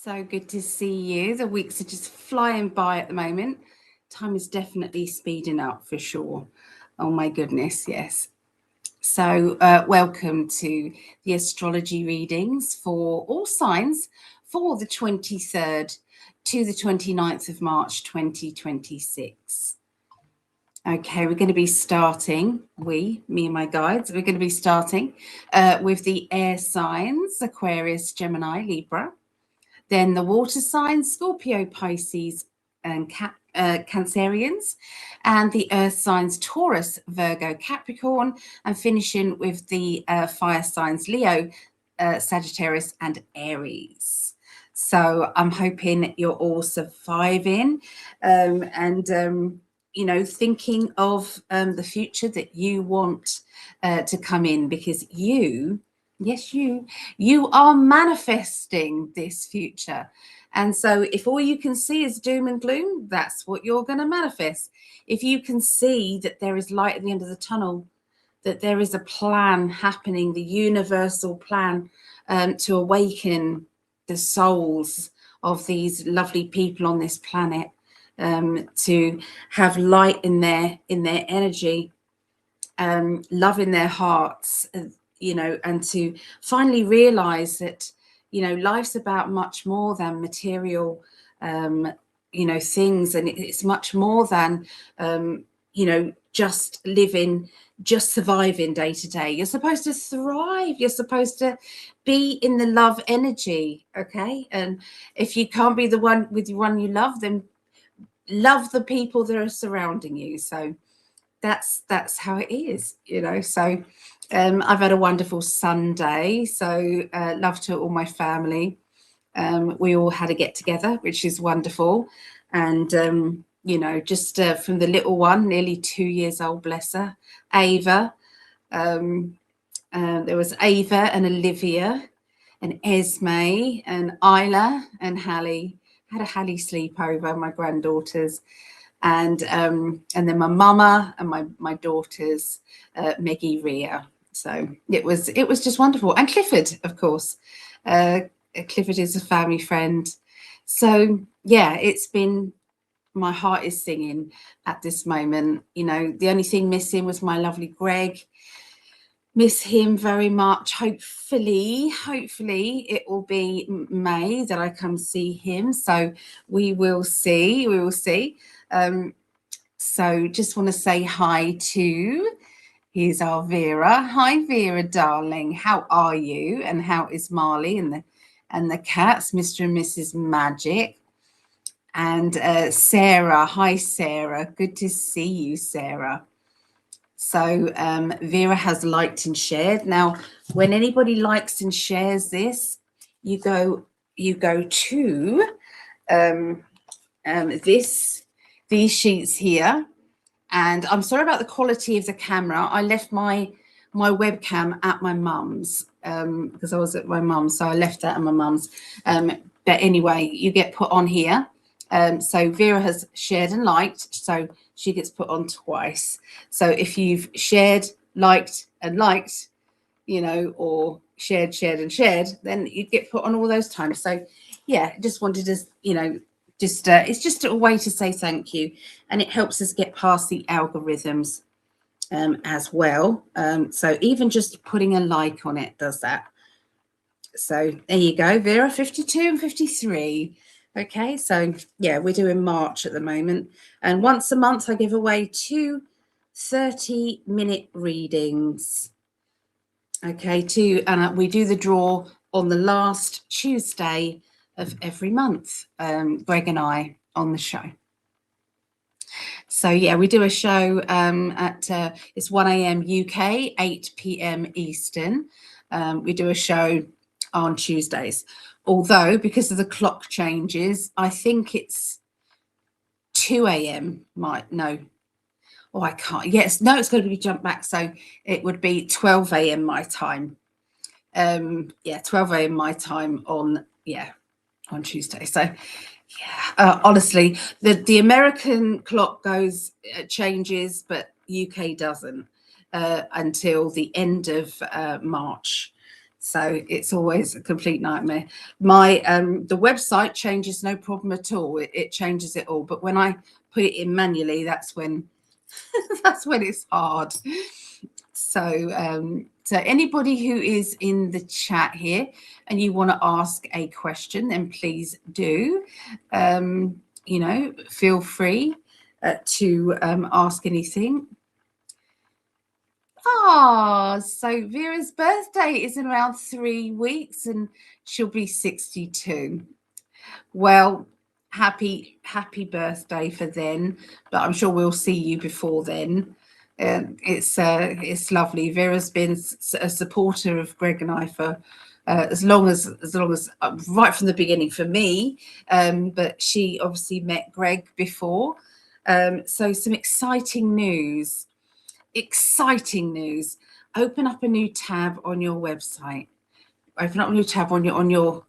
So good to see you. The weeks are just flying by at the moment. Time is definitely speeding up for sure. Oh my goodness, yes. So welcome to the astrology readings for all signs for the 23rd to the 29th of March 2026. Okay, we're going to be starting, me and my guides, we're going to be starting with the air signs, Aquarius, Gemini, Libra. Then the water signs, Scorpio, Pisces, and Cancereans. And the earth signs, Taurus, Virgo, Capricorn. And finishing with the fire signs, Leo, Sagittarius, and Aries. So I'm hoping you're all surviving and you know, thinking of the future that you want to come in, because you, yes, you are manifesting this future. And so if all you can see is doom and gloom, that's what you're going to manifest. If you can see that there is light at the end of the tunnel, that there is a plan happening, the universal plan to awaken the souls of these lovely people on this planet, to have light in their energy, love in their hearts, you know, and to finally realize that, you know, life's about much more than material, you know, things. And it's much more than, you know, just living, just surviving day to day. You're supposed to thrive. You're supposed to be in the love energy. Okay. And if you can't be the one with the one you love, then love the people that are surrounding you. So that's how it is, you know. So I've had a wonderful Sunday, so love to all my family. We all had a get together, which is wonderful. And you know, just from the little one, nearly 2 years old, bless her, Ava. There was Ava and Olivia and Esme and Isla and Hallie. Had a Hallie sleepover, my granddaughters. And then my mama and my daughters, Meggie, Rhea. So it was just wonderful. And Clifford, of course. Clifford is a family friend. So yeah, it's been, my heart is singing at this moment. You know, the only thing missing was my lovely Greg. Miss him very much. Hopefully it will be May that I come see him. So we will see. So just want to say hi to, here's our Vera. Hi Vera, darling. How are you? And how is Marley and the cats, Mr. and Mrs. Magic? And Sarah. Hi Sarah. Good to see you, Sarah. So Vera has liked and shared. Now, when anybody likes and shares this, you go to these sheets here. And I'm sorry about the quality of the camera. I left my webcam at my mum's because I was at my mum's, so I left that at my mum's. But anyway, you get put on here. So Vera has shared and liked, so she gets put on twice. So if you've shared, liked, you know, or shared, and shared, then you get put on all those times. So yeah, just wanted to, you know, just it's just a way to say thank you, and it helps us get past the algorithms as well. So even just putting a like on it does that. So there you go, Vera, 52 and 53. Okay, so yeah, we're doing March at the moment, and once a month I give away 2 30-minute readings. Okay, and we do the draw on the last Tuesday of every month, Greg and I on the show. So yeah, we do a show at it's 1 a.m. UK, 8 p.m. Eastern. We do a show on Tuesdays, although because of the clock changes, I think it's 2 a.m. I can't. Yes, no, it's going to be jumped back, so it would be 12 a.m. my time. Yeah, 12 a.m. my time on Tuesday. So yeah, honestly, the American clock changes, but UK doesn't until the end of March. So it's always a complete nightmare. My the website changes no problem at all. It changes it all. But when I put it in manually, that's when that's when it's hard. So so anybody who is in the chat here and you want to ask a question, then please do. You know, feel free to ask anything. Ah, so Vera's birthday is in around 3 weeks and she'll be 62. Well, happy birthday for then, but I'm sure we'll see you before then. It's lovely. Vera's been a supporter of Greg and I for as long as right from the beginning for me, but she obviously met Greg before. So some exciting news. Open up a new tab on your website. Open up a new tab on your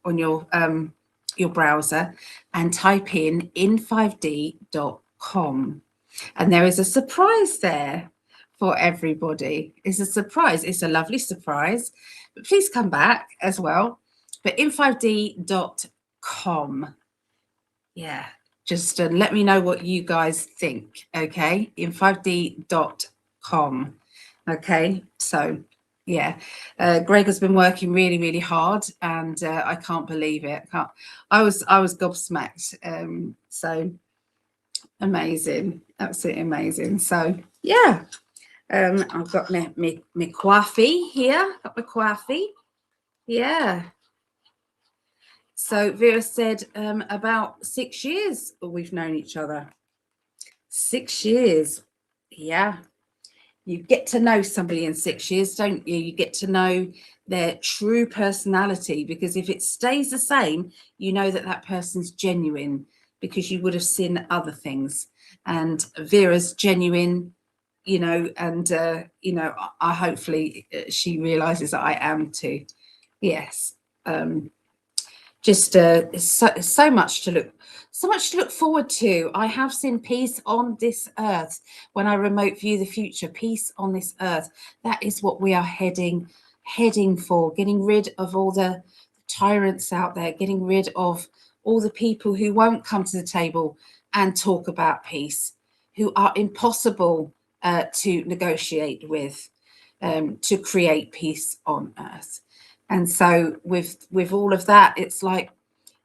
browser and type in in5d.com. And there is a surprise there for everybody. It's a surprise. It's a lovely surprise. But please come back as well. But in5d.com. Yeah. Just let me know what you guys think. Okay. in5d.com. Okay. So yeah, Greg has been working really hard, and I can't believe it. I was gobsmacked. So amazing, absolutely amazing. So yeah, I've got my coffee here. Got my coffee. Yeah. So Vera said about 6 years we've known each other. 6 years. Yeah. You get to know somebody in 6 years, don't you? You get to know their true personality, because if it stays the same, you know that that person's genuine, because you would have seen other things. And Vera's genuine, you know, and, you know, I hopefully she realizes that I am too. Yes. Just so much to look forward to. I have seen peace on this earth. When I remote view the future, peace on this earth. That is what we are heading for. Getting rid of all the tyrants out there. Getting rid of all the people who won't come to the table and talk about peace, who are impossible to negotiate with, to create peace on earth. And so with all of that, it's like,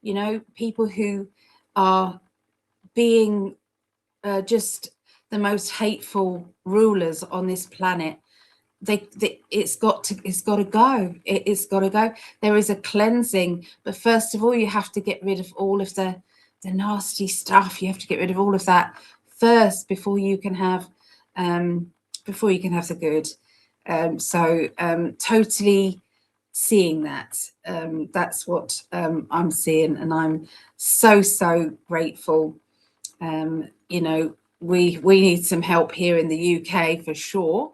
you know, people who are being just the most hateful rulers on this planet, it's got to go. It's got to go. There is a cleansing, but first of all, you have to get rid of all of the nasty stuff. You have to get rid of all of that first before you can have the good. So totally seeing that. That's what I'm seeing, and I'm so grateful. You know, we need some help here in the UK for sure,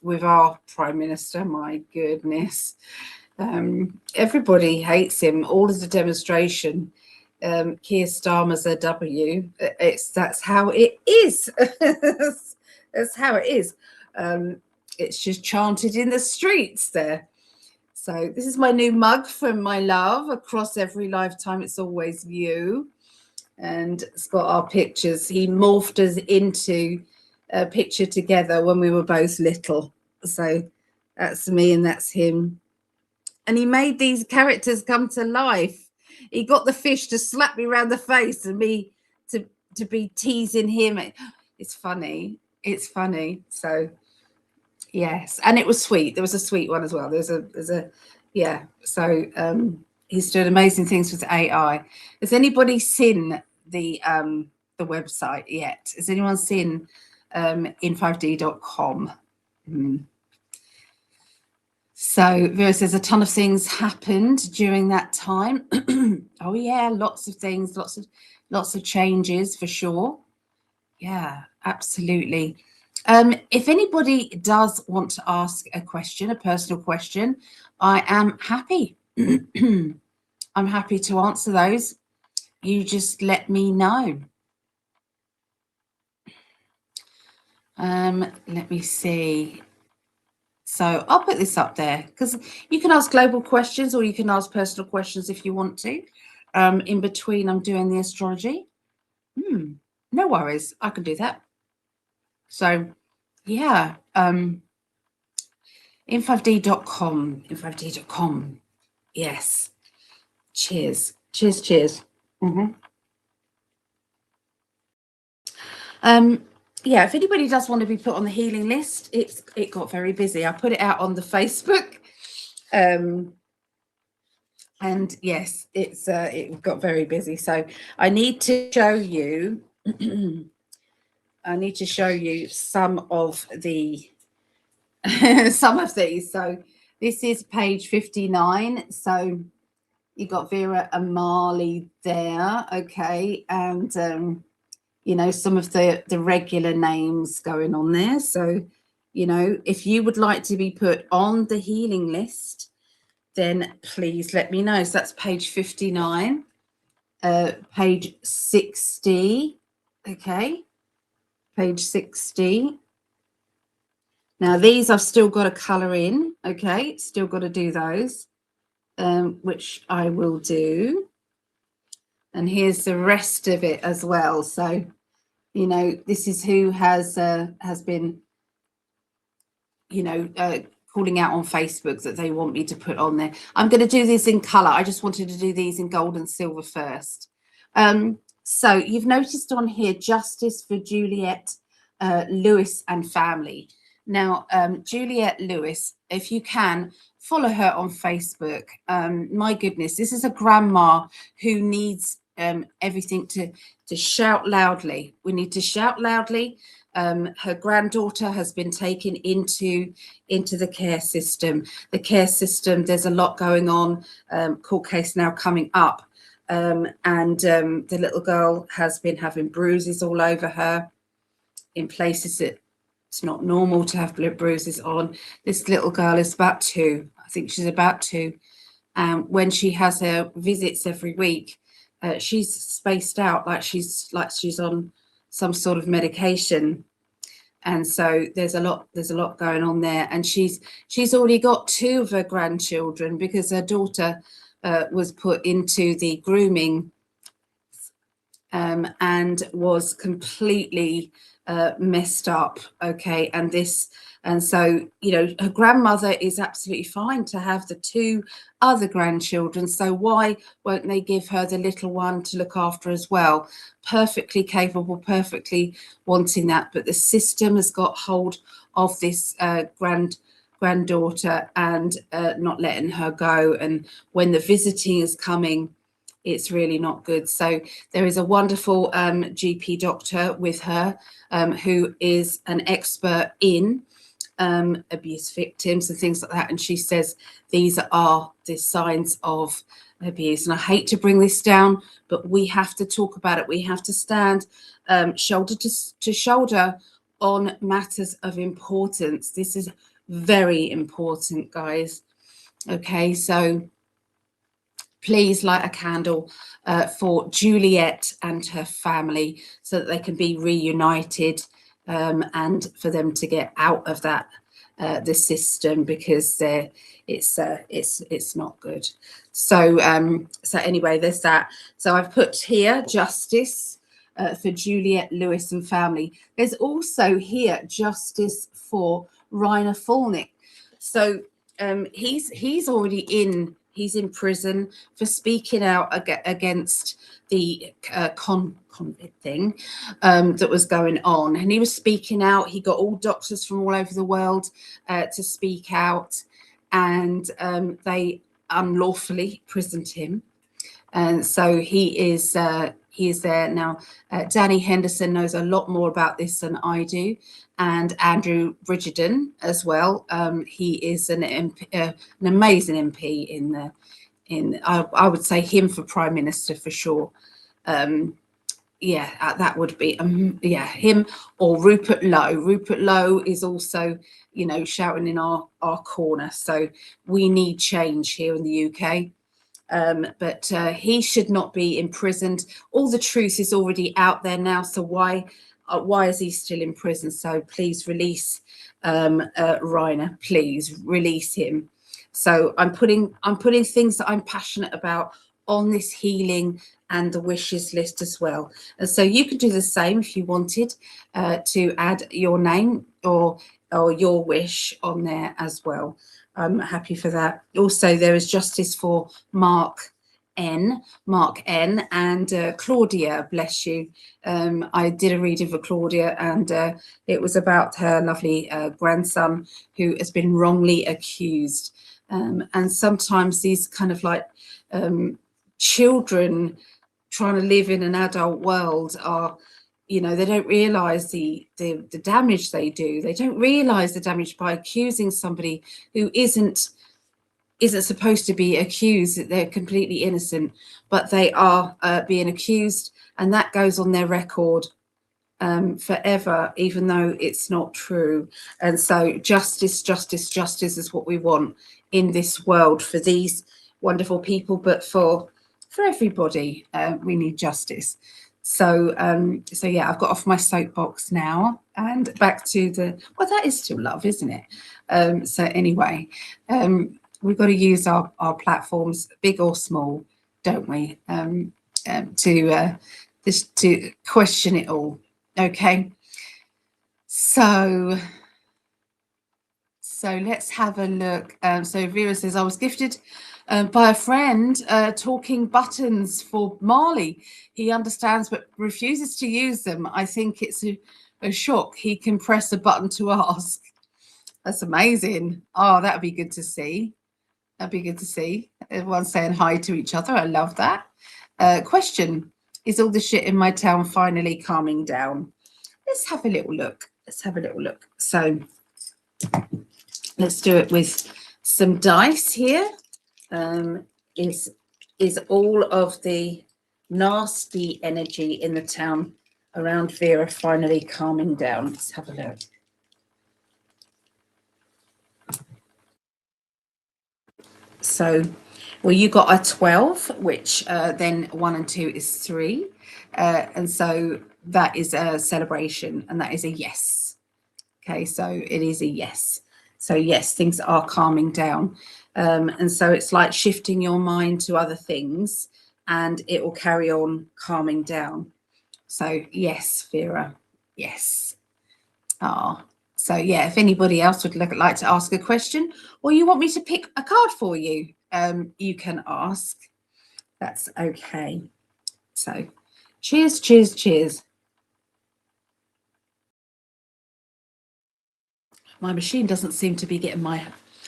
with our Prime Minister. My goodness, everybody hates him. All of the demonstration, Keir Starmer's a W. That's how it is. That's how it is. It's just chanted in the streets there. So this is my new mug from my love. Across every lifetime, it's always you. And it's got our pictures. He morphed us into a picture together when we were both little. So that's me and that's him. And he made these characters come to life. He got the fish to slap me around the face and me to be teasing him. It's funny. It's funny. So yes, and it was sweet. There was a sweet one as well. There's a yeah. So he's doing amazing things with AI. Has anybody seen the website yet? Has anyone seen in5d.com? So Vera says a ton of things happened during that time. Oh yeah, lots of things, lots of changes for sure. Yeah, absolutely. If anybody does want to ask a question, a personal question, I am happy. I'm happy to answer those. You just let me know. Let me see. So I'll put this up there because you can ask global questions or you can ask personal questions if you want to. In between, I'm doing the astrology. No worries, I can do that. So, yeah, In5D.com, In5D.com. Yes. Cheers. Cheers, cheers. Yeah, if anybody does want to be put on the healing list, it got very busy. I put it out on the Facebook. And yes, it got very busy. So I need to show you some of the some of these. So this is page 59. So you got Vera and Marley there, okay, and you know, some of the regular names going on there. So, you know, if you would like to be put on the healing list, then please let me know. So that's page 59, page 60, okay, page 60. Now, these I've still got to colour in, okay, still got to do those, which I will do. And here's the rest of it as well. So, you know, this is who has been, you know, calling out on Facebook that they want me to put on there. I'm going to do this in colour. I just wanted to do these in gold and silver first. So you've noticed on here, Justice for Juliet Lewis and family. Now, Juliet Lewis, if you can, follow her on Facebook. My goodness, this is a grandma who needs everything to shout loudly. We need to shout loudly. Her granddaughter has been taken into the care system. The care system, there's a lot going on, court case now coming up. And the little girl has been having bruises all over her in places that it's not normal to have bruises on. This little girl is about 2. I think she's about 2. When she has her visits every week, she's spaced out like she's on some sort of medication. And so there's a lot going on there. And she's already got 2 of her grandchildren because her daughter was put into the grooming and was completely messed up, okay, and so, you know, her grandmother is absolutely fine to have the 2 other grandchildren, so why won't they give her the little one to look after as well? Perfectly capable, perfectly wanting that, but the system has got hold of this granddaughter and not letting her go, and when the visiting is coming, it's really not good. So there is a wonderful GP doctor with her who is an expert in abuse victims and things like that. And she says these are the signs of abuse. And I hate to bring this down, but we have to talk about it. We have to stand shoulder to shoulder on matters of importance. This is very important, guys. Okay, so please light a candle for Juliet and her family so that they can be reunited and for them to get out of that the system, because it's not good. So so anyway, there's that. So I've put here justice for Juliet Lewis and family. There's also here justice for Rainer Fulnick. So he's already in. He's in prison for speaking out against the convict thing that was going on. And he was speaking out. He got all doctors from all over the world to speak out. And they unlawfully prisoned him. And so he is there now. Danny Henderson knows a lot more about this than I do. And Andrew Bridgerton as well. He is an amazing MP I would say him for Prime Minister for sure. Yeah, that would be him or Rupert Lowe. Rupert Lowe is also, you know, shouting in our corner. So we need change here in the UK. But he should not be imprisoned. All the truth is already out there now. So why why is he still in prison? So please release Reiner, please release him. So I'm putting things that I'm passionate about on this healing and the wishes list as well. And so you could do the same if you wanted to add your name or your wish on there as well. I'm happy for that. Also, there is justice for Mark N, and Claudia, bless you. I did a reading for Claudia, and it was about her lovely grandson who has been wrongly accused. And sometimes these kind of like children trying to live in an adult world are, you know, they don't realize the damage they do. They don't realize the damage by accusing somebody who isn't supposed to be accused, that they're completely innocent, but they are being accused, and that goes on their record forever, even though it's not true. And so justice is what we want in this world for these wonderful people, but for everybody, we need justice. So yeah, I've got off my soapbox now and back to well, that is still love, isn't it? So anyway, we've got to use our platforms, big or small, don't we, to question it all. Okay, so let's have a look. So Vera says, I was gifted by a friend talking buttons for Marley. He understands but refuses to use them. I think it's a shock. He can press a button to ask. That's amazing. Oh, that would be good to see. That'd be good to see. Everyone saying hi to each other. I love that. Question, is all the shit in my town finally calming down? Let's have a little look. So let's do it with some dice here. Is all of the nasty energy in the town around Vera finally calming down? Let's have a look. So, well, you got a 12, which then 1 and 2 is 3. And so that is a celebration, and that is a yes. Okay, so it is a yes. So yes, things are calming down. And so it's like shifting your mind to other things, and it will carry on calming down. So yes, Vera, yes. So yeah, if anybody else would like to ask a question, or you want me to pick a card for you, you can ask. That's okay. So cheers. My machine doesn't seem to be getting my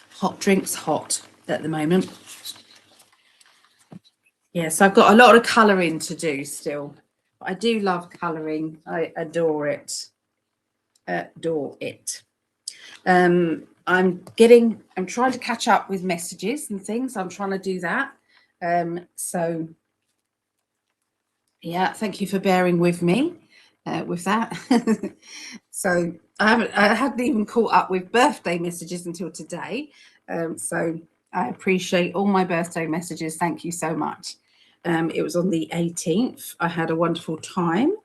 hot drinks hot at the moment. Yeah, so I've got a lot of colouring to do still. But I do love colouring. I adore it. I'm trying to catch up with messages and things. I'm trying to do that. So yeah, thank you for bearing with me with that. So I hadn't even caught up with birthday messages until today. So I appreciate all my birthday messages. Thank you so much. It was on the 18th. I had a wonderful time.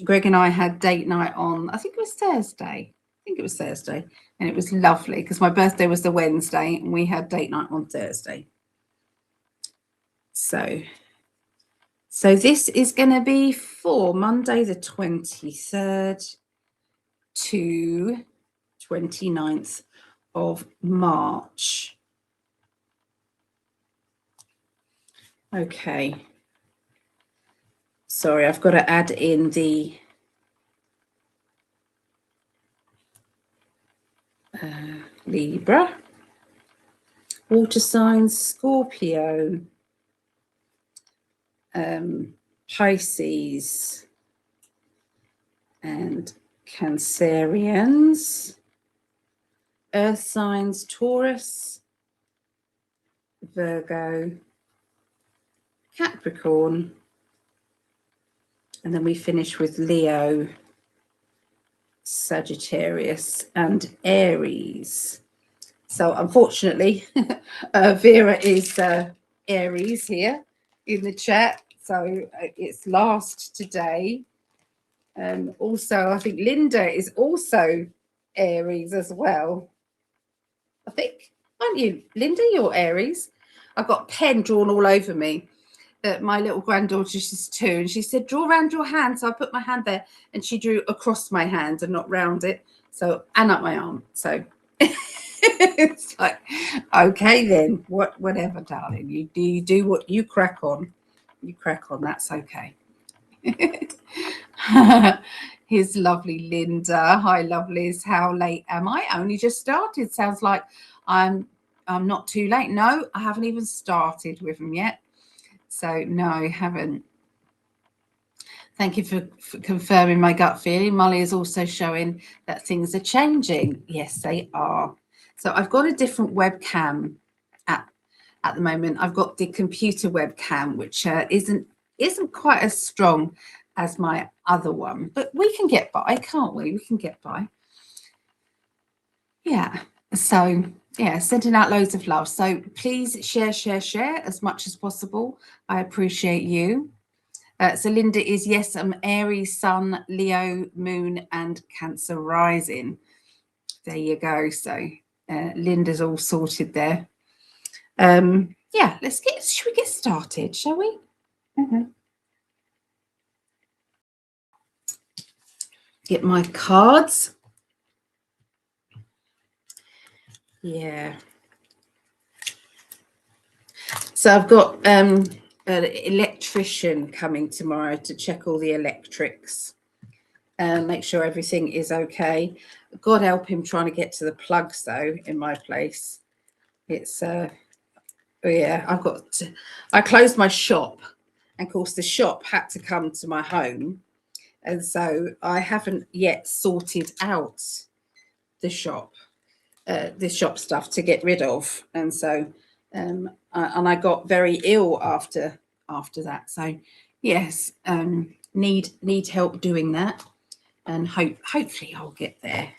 Greg and I had date night on, I think it was Thursday. And it was lovely because my birthday was the Wednesday and we had date night on Thursday. So this is going to be for Monday the 23rd to 29th of March. Okay. Sorry, I've got to add in the Libra, water signs, Scorpio, Pisces, and Cancereans, earth signs, Taurus, Virgo, Capricorn, and then we finish with Leo, Sagittarius, and Aries. So unfortunately, Vera is Aries here in the chat. So it's last today. Also, I think Linda is also Aries as well. I think, aren't you, Linda? You're Aries. I've got pen drawn all over me. My little granddaughter, she's 2, and she said, draw around your hand. So I put my hand there, and she drew across my hand and not round it. So, and up my arm. So it's like, okay then, whatever, darling. You do what you crack on. You crack on. That's okay. Here's lovely Linda. Hi, lovelies. How late am I? Only just started. Sounds like I'm not too late. No, I haven't even started with them yet. So no, I haven't. Thank you for confirming my gut feeling. Molly is also showing that things are changing. Yes, they are. So I've got a different webcam at the moment. I've got the computer webcam, which isn't quite as strong as my other one, but we can get by, can't we? We can get by. Yeah. So yeah, sending out loads of love. So please share as much as possible. I appreciate you. So Linda is, yes, I'm Aries sun, Leo moon, and Cancer rising. There you go. So Linda's all sorted there. Yeah, should we get started, shall we? Get my cards. Yeah. So I've got an electrician coming tomorrow to check all the electrics and make sure everything is okay. God help him trying to get to the plugs though in my place. It's yeah, I closed my shop, and of course the shop had to come to my home, and so I haven't yet sorted out the shop stuff to get rid of, and so and I got very ill after that. So yes, need help doing that, and hopefully I'll get there.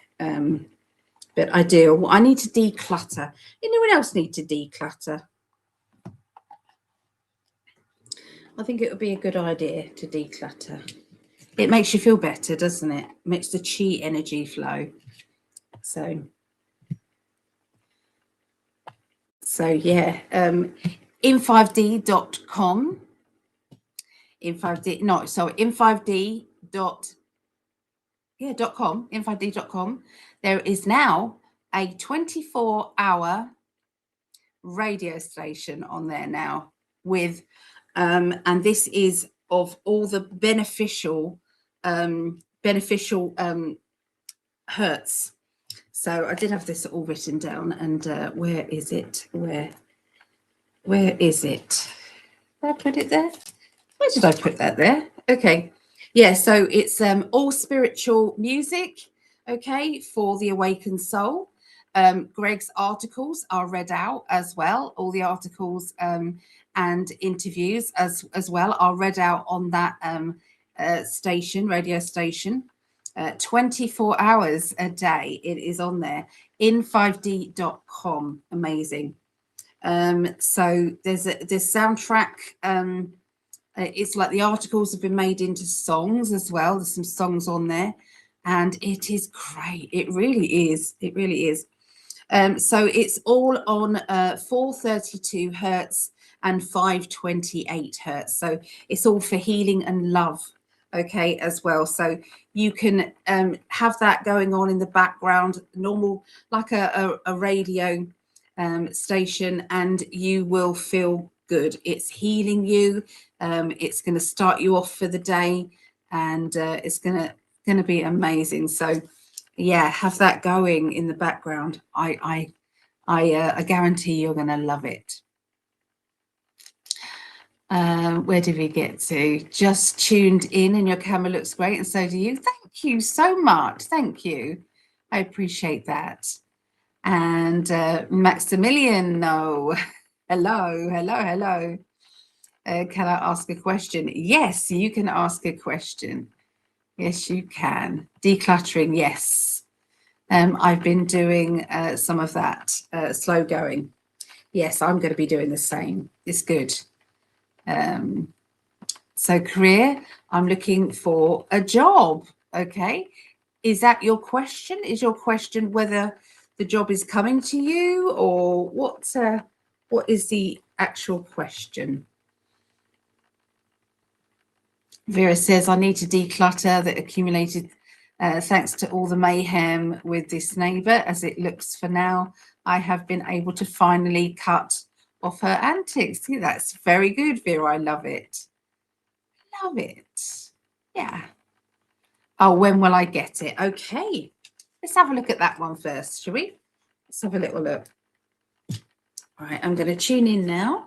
But I need to declutter. Anyone else need to declutter? I think it would be a good idea to declutter. It makes you feel better, doesn't it? Makes the chi energy flow. So yeah, In5D.com. In5D, no, so In5D .com, In5D.com. There is now a 24-hour radio station on there now with, and this is of all the beneficial hertz. So I did have this all written down, and where is it? Where is it? Did I put it there? Where did I put that there? Okay. Yeah, so it's all spiritual music, okay, for the awakened soul. Greg's articles are read out as well. All the articles and interviews as well are read out on that radio station. 24 hours a day it is on there. In5D.com. Amazing. So there's soundtrack. It's like the articles have been made into songs as well. There's some songs on there, and it is great. It really is. It really is. So it's all on 432 hertz and 528 hertz. So it's all for healing and love, okay, as well. So you can have that going on in the background, normal, like a radio station, and you will feel good. It's healing you. It's going to start you off for the day, and it's going to be amazing. So yeah, have that going in the background. I guarantee you're going to love it. Where did we get to? Just tuned in, and your camera looks great, and so do you. Thank you so much. Thank you. I appreciate that. And Maximilian, no. Hello. Can I ask a question? Yes, you can ask a question. Yes, you can. Decluttering, yes. I've been doing some of that, slow going. Yes, I'm going to be doing the same. It's good. So career, I'm looking for a job. Okay. Is that your question? Is your question whether the job is coming to you, or what is the actual question? Vera says, I need to declutter the accumulated thanks to all the mayhem with this neighbour. As it looks for now, I have been able to finally cut off her antics. See, that's very good, Vera. I love it. Love it. Yeah. Oh, when will I get it? Okay. Let's have a look at that one first, shall we? Let's have a little look. All right, I'm going to tune in now.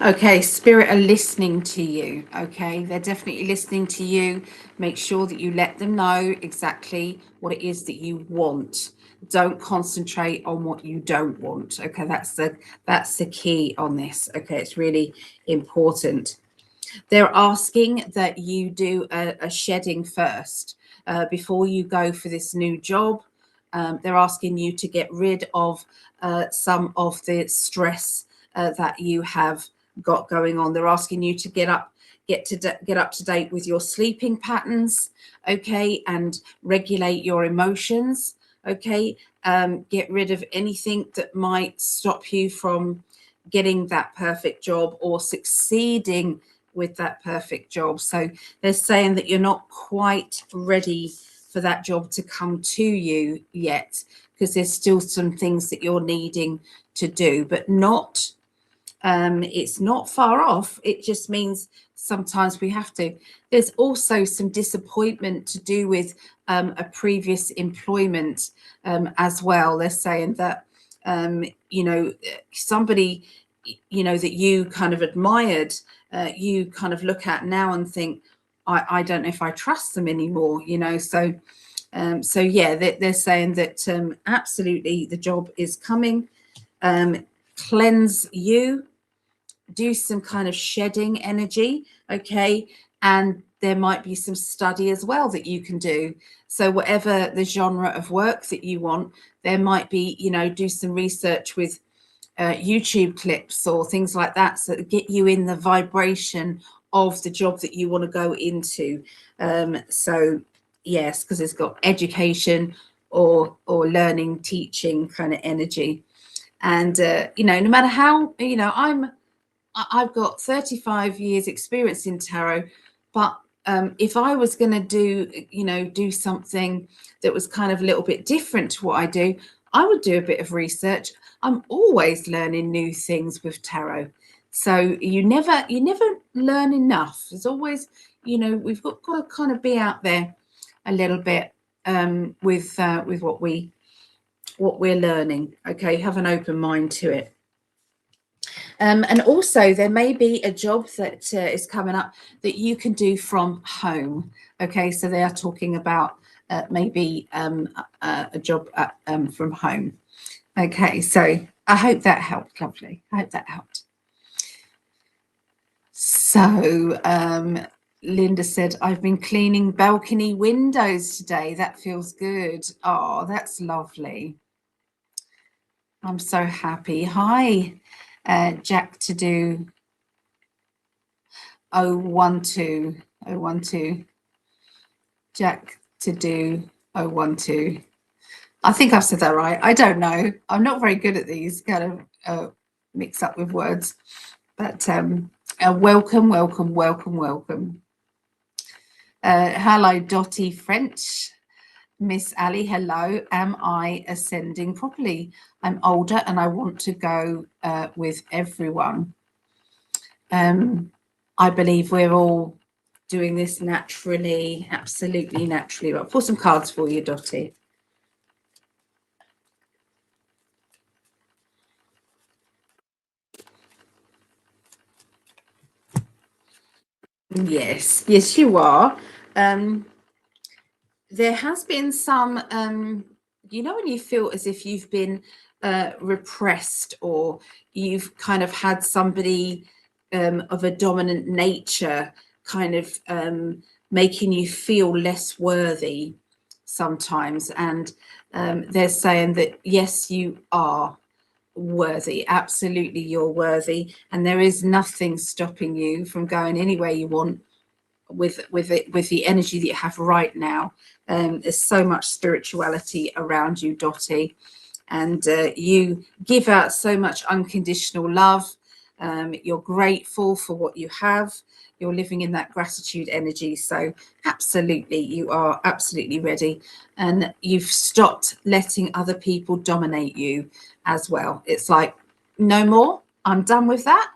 Okay, Spirit are listening to you. Okay, they're definitely listening to you. Make sure that you let them know exactly what it is that you want. Don't concentrate on what you don't want. Okay, that's the key on this. Okay, it's really important. They're asking that you do a shedding first before you go for this new job. They're asking you to get rid of some of the stress that you have got going on. They're asking you to get up to date with your sleeping patterns, okay, and regulate your emotions, okay. Get rid of anything that might stop you from getting that perfect job or succeeding with that perfect job. So they're saying that you're not quite ready for that job to come to you yet, because there's still some things that you're needing to do, but not it's not far off. It just means sometimes we have to. There's also some disappointment to do with a previous employment as well. They're saying that you know, somebody, you know, that you kind of admired, you kind of look at now and think, I don't know if I trust them anymore, you know. So so yeah, they're saying that absolutely the job is coming. Cleanse you, do some kind of shedding energy, okay, and there might be some study as well that you can do. So whatever the genre of work that you want, there might be, you know, do some research with YouTube clips or things like that, so that get you in the vibration of the job that you want to go into. So yes, because it's got education or learning, teaching kind of energy. And you know, no matter how, you know, I've got 35 years experience in tarot, but if I was going to do, you know, do something that was kind of a little bit different to what I do, I would do a bit of research. I'm always learning new things with tarot. So you never learn enough. There's always, you know, we've got to kind of be out there a little bit with what we're learning. Okay, have an open mind to it. And also there may be a job that is coming up that you can do from home. Okay, so they are talking about maybe a job from home. Okay, so I hope that helped. Lovely. I hope that helped. So Linda said, I've been cleaning balcony windows today. That feels good. Oh, that's lovely. I'm so happy. Hi, Jack to do 012. Jack to do 012. I think I've said that right. I don't know. I'm not very good at these kind of mix up with words. But welcome. Hello, Dottie French. Miss Ali, hello. Am I ascending properly? I'm older and I want to go with everyone. I believe we're all doing this naturally, absolutely naturally. I'll pull some cards for you, Dottie. Yes, yes, you are. There has been some, you know, when you feel as if you've been repressed, or you've kind of had somebody of a dominant nature, kind of making you feel less worthy sometimes. And they're saying that, yes, you are worthy. Absolutely, you're worthy. And there is nothing stopping you from going anywhere you want with the energy that you have right now. There's so much spirituality around you, Dottie. And you give out so much unconditional love. You're grateful for what you have. You're living in that gratitude energy. So absolutely, you are absolutely ready. And you've stopped letting other people dominate you as well. It's like, no more. I'm done with that.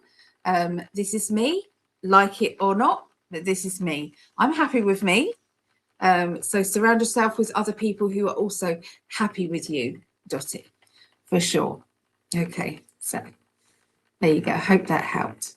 This is me, like it or not, but this is me. I'm happy with me. So surround yourself with other people who are also happy with you, Dottie, for sure. Okay, so there you go. Hope that helped.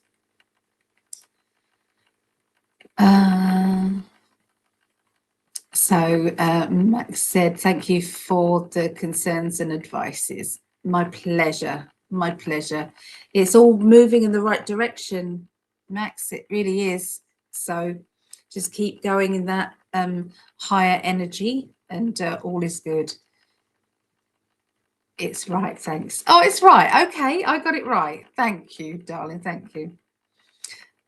So Max said, thank you for the concerns and advices. My pleasure. My pleasure. It's all moving in the right direction, Max. It really is. So just keep going in that higher energy, and all is good. It's right. Thanks. Oh, it's right. Okay. I got it right. Thank you, darling. Thank you.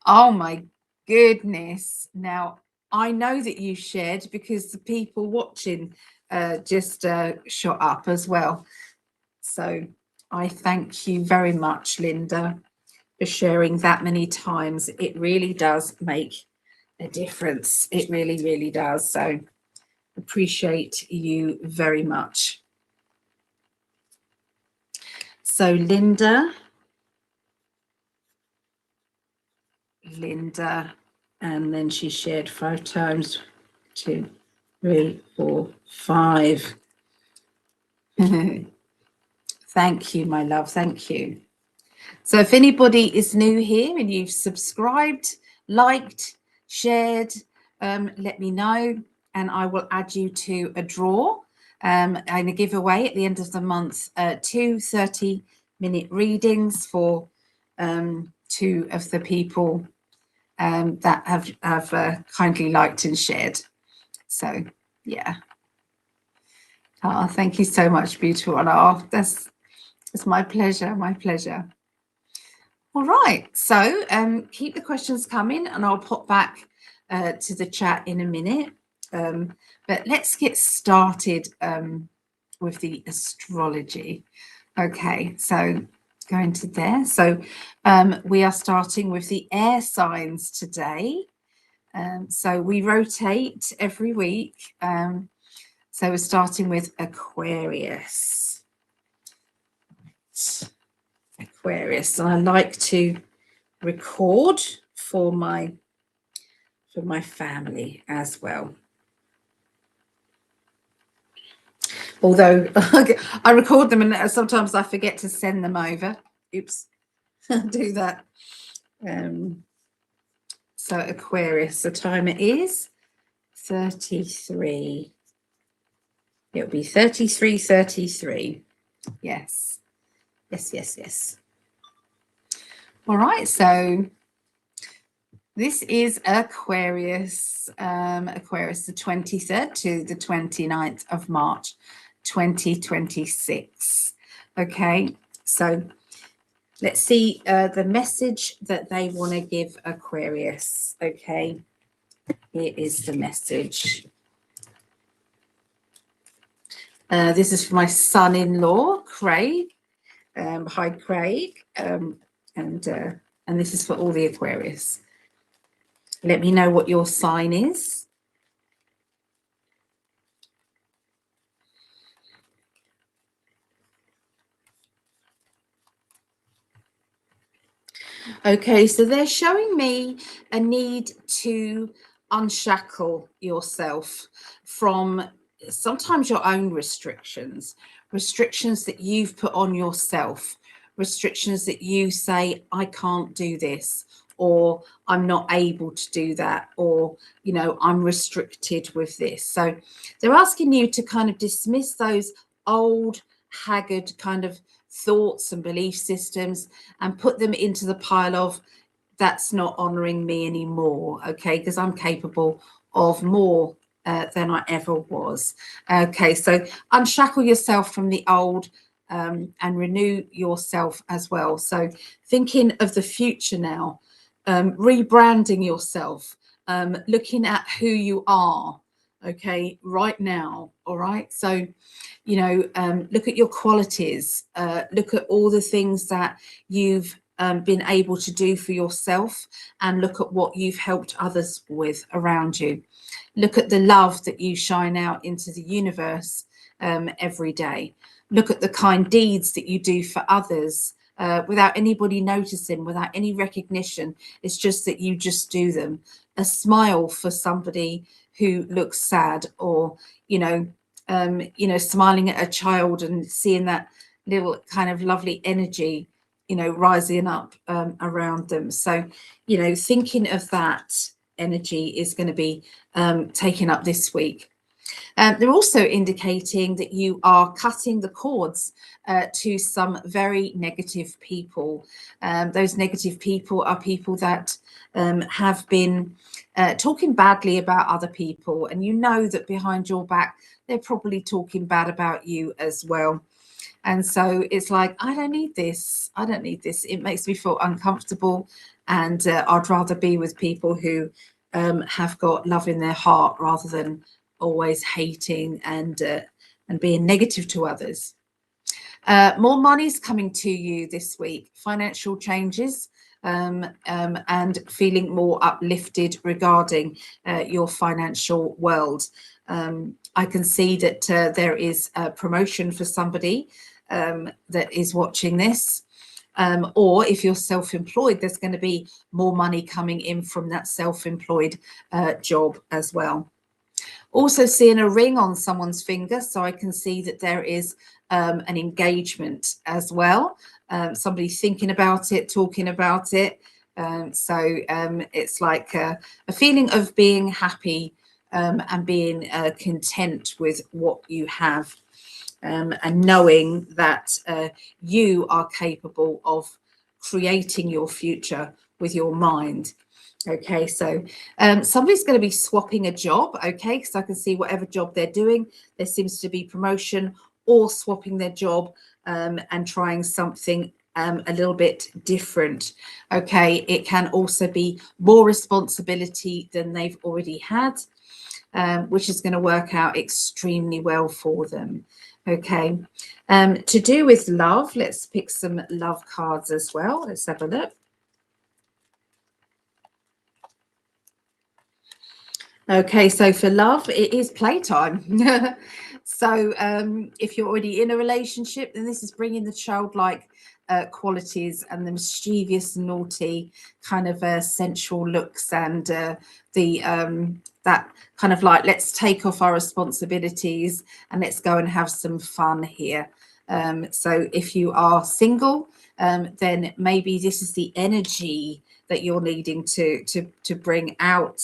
Oh, my goodness. Now, I know that you shared because the people watching just shot up as well. So I thank you very much, Linda, for sharing that many times. It really does make a difference. It really, really does. So appreciate you very much. So Linda, and then she shared 5 times. 2, 3, 4, 5. Thank you, my love. Thank you. So if anybody is new here and you've subscribed, liked, shared, let me know, and I will add you to a draw and a giveaway at the end of the month, 2 30-minute readings for 2 of the people that have kindly liked and shared. So yeah. Oh, thank you so much, beautiful. Oh, that's my pleasure. My pleasure. All right. So keep the questions coming, and I'll pop back to the chat in a minute. But let's get started with the astrology. Okay. So going to there. So we are starting with the air signs today. So we rotate every week. So we're starting with Aquarius. Aquarius, and I like to record for my family as well. Although I record them and sometimes I forget to send them over. Oops, I'll do that. So Aquarius, the time it is 33. It'll be 33:33. Yes. Yes. All right, so this is Aquarius, Aquarius, the 23rd to the 29th of March, 2026. Okay, so let's see the message that they want to give Aquarius. Okay, here is the message. This is for my son-in-law, Craig. Hi, Craig. And this is for all the Aquarius. Let me know what your sign is. Okay, so they're showing me a need to unshackle yourself from sometimes your own restrictions that you've put on yourself, restrictions that you say, I can't do this, or I'm not able to do that, or, you know, I'm restricted with this. So they're asking you to kind of dismiss those old, haggard kind of thoughts and belief systems and put them into the pile of, that's not honoring me anymore, okay, because I'm capable of more than I ever was. Okay, so unshackle yourself from the old and renew yourself as well. So thinking of the future now, rebranding yourself, looking at who you are, okay, right now. All right, so you know, look at your qualities, look at all the things that you've been able to do for yourself, and look at what you've helped others with around you. Look at the love that you shine out into the universe every day. Look at the kind deeds that you do for others without anybody noticing, without any recognition. It's just that you just do them. A smile for somebody who looks sad, or you know, smiling at a child and seeing that little kind of lovely energy, you know, rising up around them. So, you know, thinking of that energy is going to be taken up this week. They're also indicating that you are cutting the cords to some very negative people. Those negative people are people that have been talking badly about other people, and you know that behind your back they're probably talking bad about you as well. And so it's like, I don't need this. I don't need this. It makes me feel uncomfortable, and I'd rather be with people who have got love in their heart rather than always hating and being negative to others. More money's coming to you this week, financial changes, and feeling more uplifted regarding your financial world. I can see that there is a promotion for somebody that is watching this. Or if you're self-employed, there's going to be more money coming in from that self-employed job as well. Also seeing a ring on someone's finger, so I can see that there is an engagement as well. Somebody thinking about it, talking about it. So it's like a feeling of being happy and being content with what you have, and knowing that you are capable of creating your future with your mind. Okay, so somebody's going to be swapping a job, okay, because I can see whatever job they're doing, there seems to be promotion or swapping their job and trying something a little bit different. Okay, it can also be more responsibility than they've already had, which is going to work out extremely well for them. Okay, to do with love, let's pick some love cards as well. Let's have a look. Okay, so for love, it is playtime. So if you're already in a relationship, then this is bringing the childlike qualities and the mischievous, naughty kind of sensual looks, and that kind of like, let's take off our responsibilities and let's go and have some fun here. So if you are single, then maybe this is the energy that you're needing to bring out.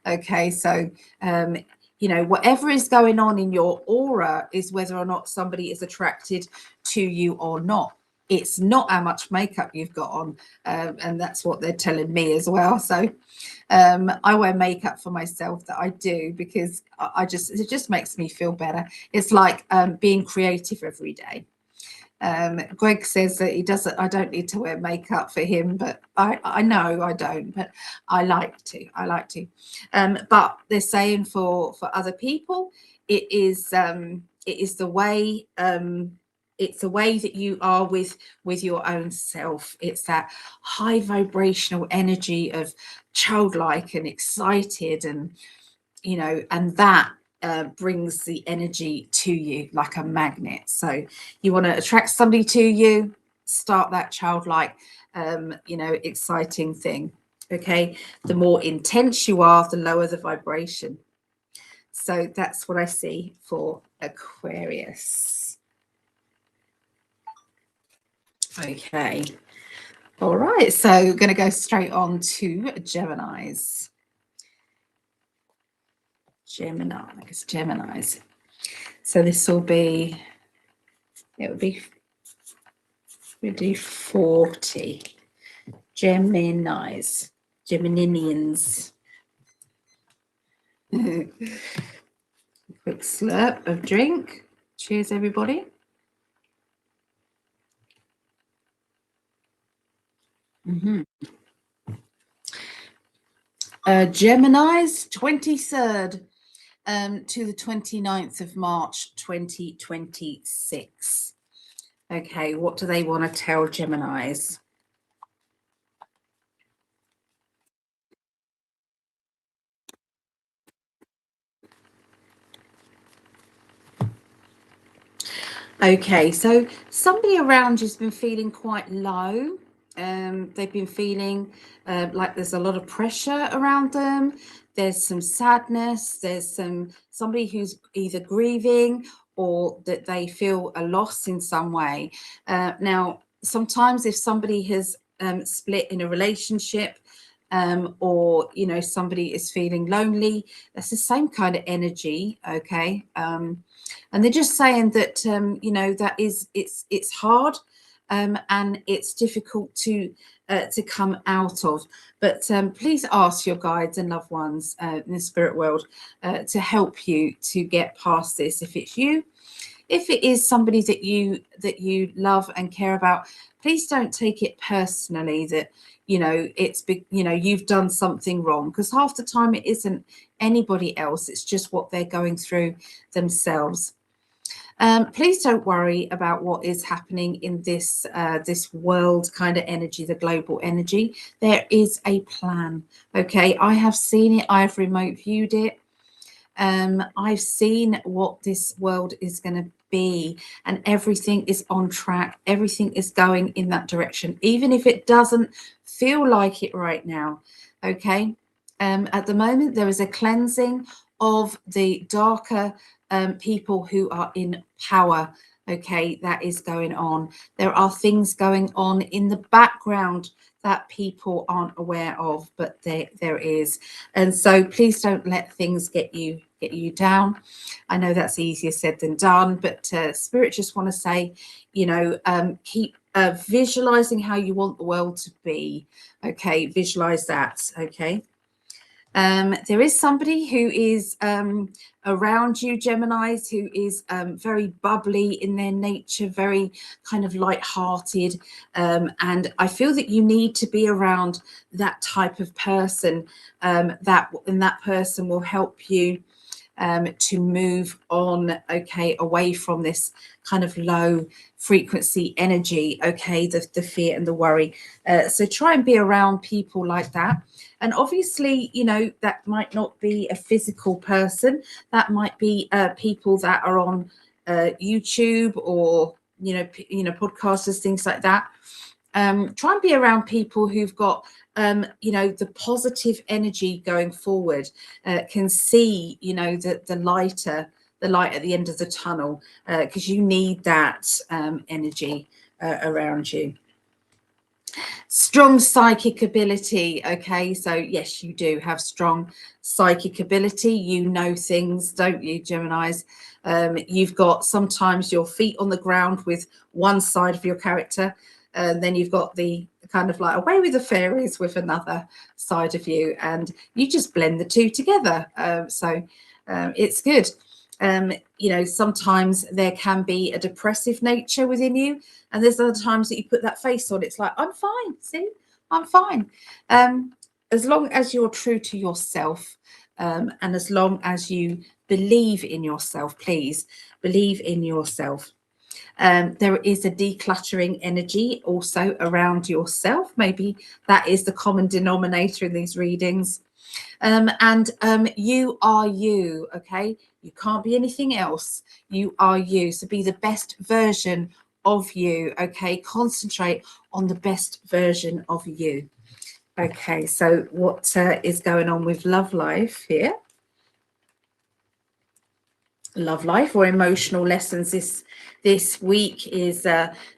Okay, so you know, whatever is going on in your aura is whether or not somebody is attracted to you or not. It's not how much makeup you've got on, and that's what they're telling me as well. So I wear makeup for myself, that I do, because it just makes me feel better. It's like being creative every day. Greg says that he doesn't, I don't need to wear makeup for him, but I know I don't, but I like to. But they're saying for other people, it is the way, it's the way that you are with your own self. It's that high vibrational energy of childlike and excited, and you know, and that brings the energy to you like a magnet. So you want to attract somebody to you, start that childlike, you know, exciting thing. Okay, the more intense you are, the lower the vibration. So that's what I see for Aquarius. Okay, all right, so we're going to go straight on to Geminis. Geminis. So this will be, it would be, we do 40 Geminis, Geminians. Quick slurp of drink. Cheers, everybody. Gemini's 23rd to the 29th of March 2026. Okay, what do they want to tell Geminis? Okay, so somebody around you's been feeling quite low. They've been feeling like there's a lot of pressure around them. There's some sadness. There's somebody who's either grieving or that they feel a loss in some way. Now, sometimes if somebody has split in a relationship, or somebody is feeling lonely, that's the same kind of energy. Okay. And they're just saying that that it's hard, and it's difficult to come out of. But please ask your guides and loved ones in the spirit world to help you to get past this. If it's you, if it is somebody that you love and care about, please don't take it personally that it's big, you've done something wrong, because half the time it isn't anybody else, it's just what they're going through themselves. Please don't worry about what is happening in this world kind of energy, the global energy. There is a plan. Okay, I have seen it, I've remote viewed it. I've seen what this world is going to be, and everything is on track. Everything is going in that direction, even if it doesn't feel like it right now. Okay. At the moment, there is a cleansing of the darker people who are in power. Okay, that is going on. There are things going on in the background that people aren't aware of, but there is. And so please don't let things get you down. I know that's easier said than done, but Spirit just want to say, keep visualizing how you want the world to be. Okay, visualize that. Okay. There is somebody who is around you, Geminis, who is very bubbly in their nature, very kind of light-hearted, and I feel that you need to be around that type of person. That person will help you to move on, okay, away from this kind of low frequency energy, okay, the fear and the worry. So try and be around people like that. And obviously, that might not be a physical person. That might be people that are on YouTube or, podcasters, things like that. Try and be around people who've got, the positive energy going forward, can see, the light at the end of the tunnel, because you need that energy around you. Strong psychic ability. Okay, so yes, you do have strong psychic ability. You know things, don't you, Geminis? You've got sometimes your feet on the ground with one side of your character, and then you've got the kind of like away with the fairies with another side of you, and you just blend the two together. So it's good. Sometimes there can be a depressive nature within you, and there's other times that you put that face on, it's like, I'm fine, see, I'm fine. As long as you're true to yourself, and as long as you believe in yourself, please believe in yourself. There is a decluttering energy also around yourself. Maybe that is the common denominator in these readings. And you are you, okay? You can't be anything else. You are you. So be the best version of you, okay? Concentrate on the best version of you. Okay, so what is going on with love life here? Love life or emotional lessons this week is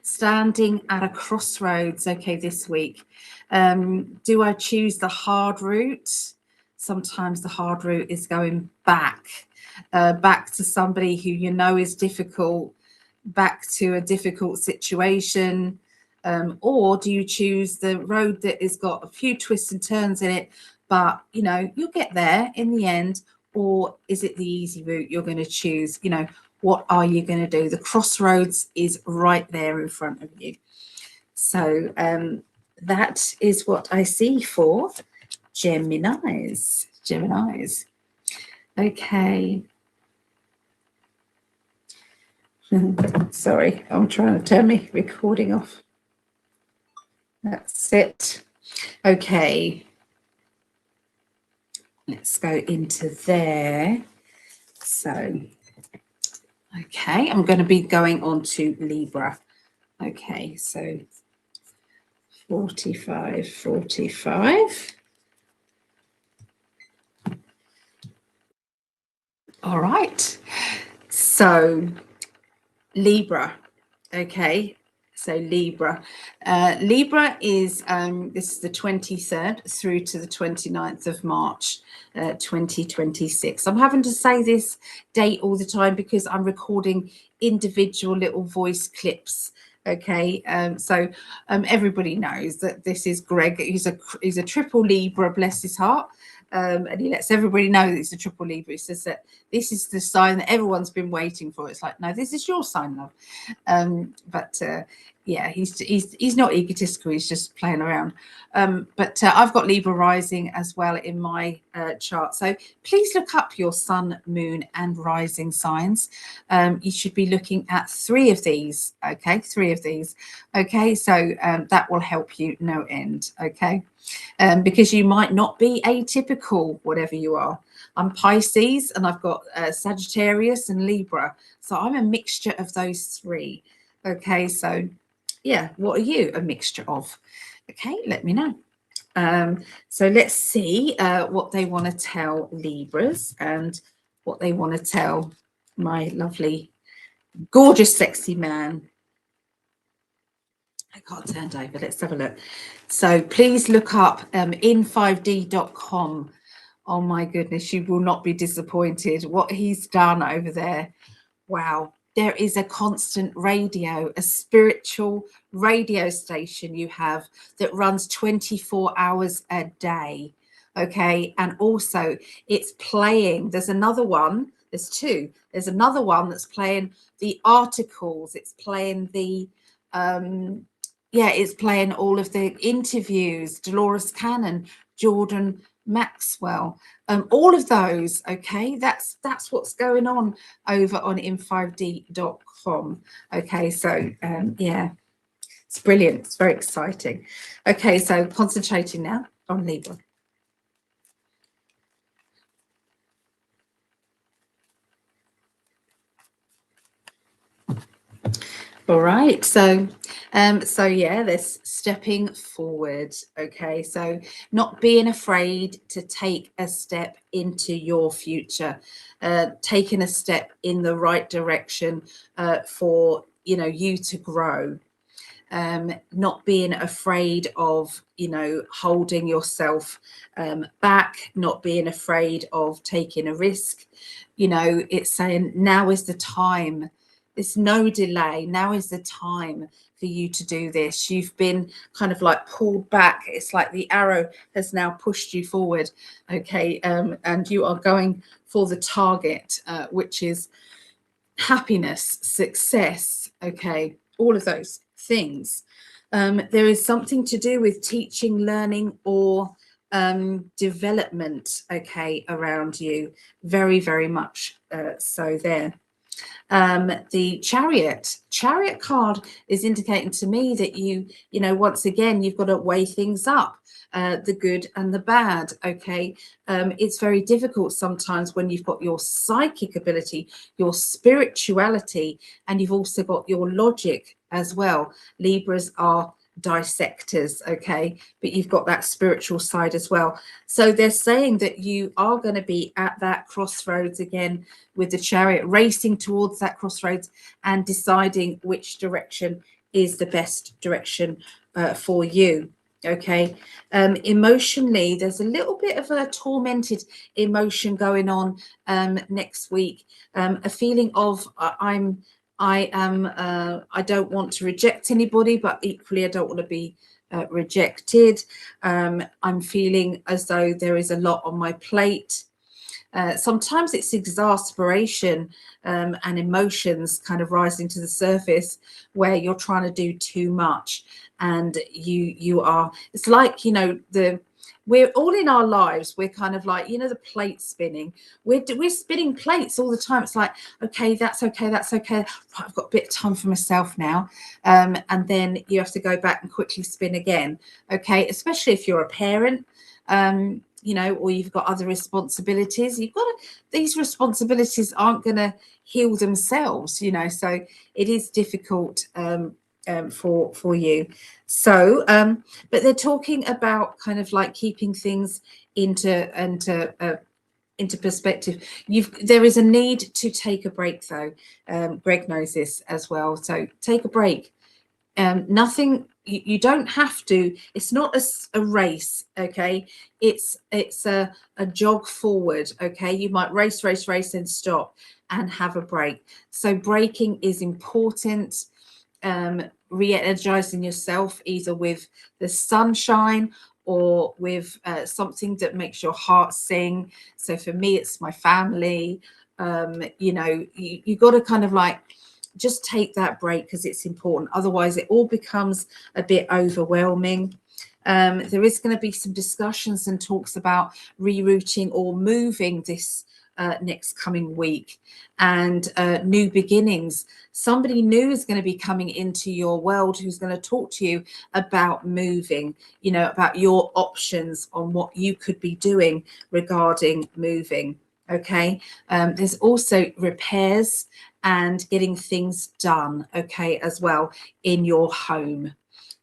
standing at a crossroads. Okay, this week. Do I choose the hard route? Sometimes the hard route is going back to somebody who is difficult, back to a difficult situation. Or do you choose the road that has got a few twists and turns in it, but you know you'll get there in the end? Or is it the easy route you're going to choose? You know, what are you going to do? The crossroads is right there in front of you. So that is what I see for Geminis. Okay. Sorry, I'm trying to turn my recording off. That's it. Okay. Let's go into there. So, okay, I'm going to be going on to Libra. Okay, so 45. All right. So, Libra. Okay. So Libra. Libra is, this is the 23rd through to the 29th of March, 2026. I'm having to say this date all the time because I'm recording individual little voice clips. Okay, so everybody knows that this is Greg. He's a triple Libra, bless his heart. And he lets everybody know that it's a triple Libra. He says that this is the sign that everyone's been waiting for. It's like, no, this is your sign, love. Yeah, he's not egotistical. He's just playing around. I've got Libra rising as well in my chart. So please look up your sun, moon, and rising signs. You should be looking at 3 of these. Okay, 3 of these. Okay, so that will help you no end. Okay. Because you might not be atypical, whatever you are. I'm Pisces and I've got Sagittarius and Libra. So I'm a mixture of those 3. Okay, so yeah, what are you a mixture of? Okay, let me know. So let's see what they want to tell Libras and what they want to tell my lovely, gorgeous, sexy man. I got turned over. Let's have a look. So please look up In5D.com. Oh my goodness, you will not be disappointed. What he's done over there. Wow. There is a constant radio, a spiritual radio station you have that runs 24 hours a day. Okay. And also it's playing. There's another one. There's 2. There's another one that's playing the articles. It's playing the it's playing all of the interviews, Dolores Cannon, Jordan Maxwell, all of those. Okay, that's what's going on over on in5d.com. Okay, so yeah, it's brilliant. It's very exciting. Okay, so concentrating now on Libra. All right, so yeah, this stepping forward. Okay, so not being afraid to take a step into your future, taking a step in the right direction for you to grow. Not being afraid of holding yourself back, not being afraid of taking a risk. It's saying now is the time. There's no delay. Now is the time for you to do this. You've been kind of like pulled back. It's like the arrow has now pushed you forward. Okay. And you are going for the target, which is happiness, success. Okay. All of those things. There is something to do with teaching, learning, or development. Okay. Around you. Very, very much so there. The chariot card is indicating to me that you once again you've got to weigh things up, the good and the bad. Okay, it's very difficult sometimes when you've got your psychic ability, your spirituality, and you've also got your logic as well. Libras are dissectors, okay, but you've got that spiritual side as well. So they're saying that you are going to be at that crossroads again with the chariot, racing towards that crossroads and deciding which direction is the best direction for you. Okay, emotionally there's a little bit of a tormented emotion going on next week, a feeling of I don't want to reject anybody, but equally I don't want to be rejected. I'm feeling as though there is a lot on my plate. Sometimes it's exasperation and emotions kind of rising to the surface where you're trying to do too much, and you are, it's like, you know, we're all in our lives, we're kind of like, you know, the plate spinning, we're spinning plates all the time. It's like, okay, that's okay, right, I've got a bit of time for myself now, and then you have to go back and quickly spin again. Okay, especially if you're a parent, you know, or you've got other responsibilities. You've got to, these responsibilities aren't going to heal themselves, you know, so it is difficult for you. So but they're talking about kind of like keeping things into perspective. There is a need to take a break though. Greg knows this as well, so take a break. Nothing, you don't have to, it's not a race, okay, it's a jog forward. Okay, you might race and stop and have a break. So breaking is important. Re-energizing yourself either with the sunshine or with something that makes your heart sing. So for me, it's my family. You know, you got to kind of like just take that break because it's important. Otherwise, it all becomes a bit overwhelming. There is going to be some discussions and talks about rerouting or moving this next coming week, and new beginnings. Somebody new is going to be coming into your world who's going to talk to you about moving, you know, about your options on what you could be doing regarding moving. Okay, there's also repairs and getting things done, okay, as well in your home.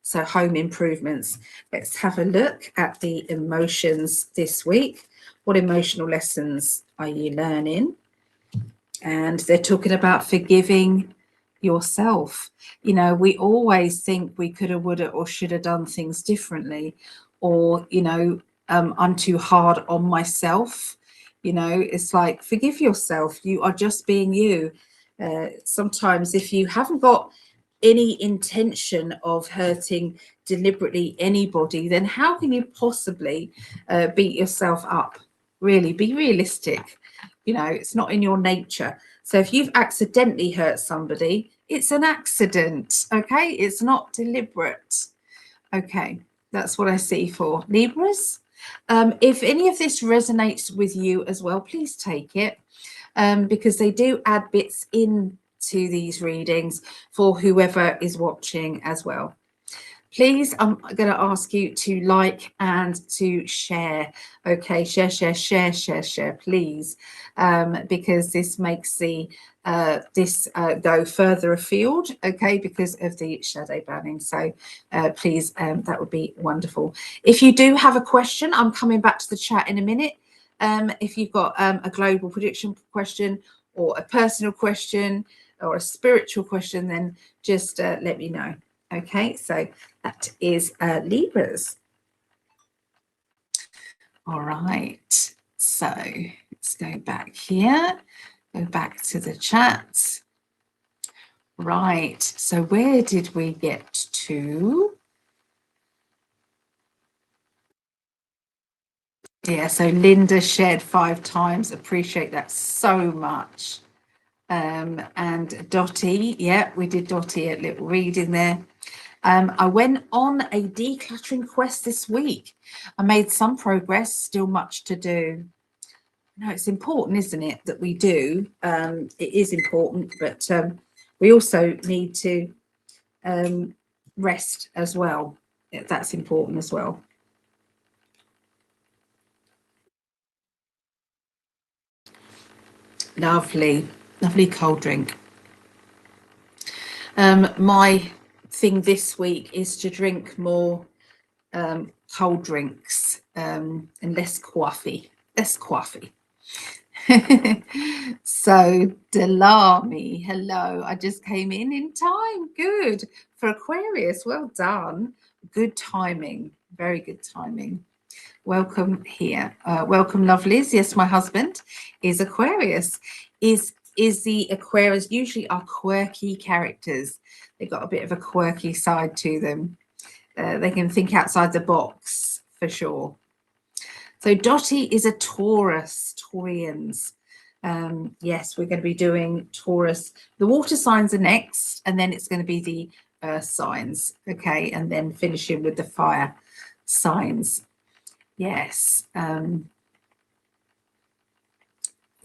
So home improvements. Let's have a look at the emotions this week. What emotional lessons are you learning? And they're talking about forgiving yourself. You know, we always think we could have, would have, or should have done things differently, or, you know, I'm too hard on myself. You know, it's like, forgive yourself. You are just being you. Sometimes if you haven't got any intention of hurting deliberately anybody, then how can you possibly beat yourself up? Really, be realistic. You know, it's not in your nature. So if you've accidentally hurt somebody, it's an accident. Okay, it's not deliberate. Okay, that's what I see for Libras. If any of this resonates with you as well, please take it, because they do add bits into these readings for whoever is watching as well. Please, I'm going to ask you to like and to share. Okay, share, please, because this makes the go further afield. Okay, because of the shadow banning. So please, that would be wonderful. If you do have a question, I'm coming back to the chat in a minute. If you've got a global prediction question or a personal question or a spiritual question, then just let me know. Okay, so that is Libras. All right, so let's go back here, go back to the chat. Right, so where did we get to? Yeah, so Linda shared 5 times. Appreciate that so much. And Dottie, yeah, we did Dottie a little reading there. I went on a decluttering quest this week. I made some progress, still much to do. No, it's important, isn't it, that we do? It is important, but we also need to rest as well. That's important as well. Lovely, lovely cold drink. My thing this week is to drink more cold drinks and less coffee. So Delami, hello. I just came in time. Good for Aquarius. Well done. Good timing. Very good timing. Welcome here. Welcome, lovelies. Yes, my husband is Aquarius. Is is the Aquarius. Usually are quirky characters. They've got a bit of a quirky side to them. They can think outside the box for sure. So Dottie is a Taurus, Taurians. Yes, we're going to be doing Taurus. The water signs are next, and then it's going to be the earth signs. Okay, and then finishing with the fire signs. Yes.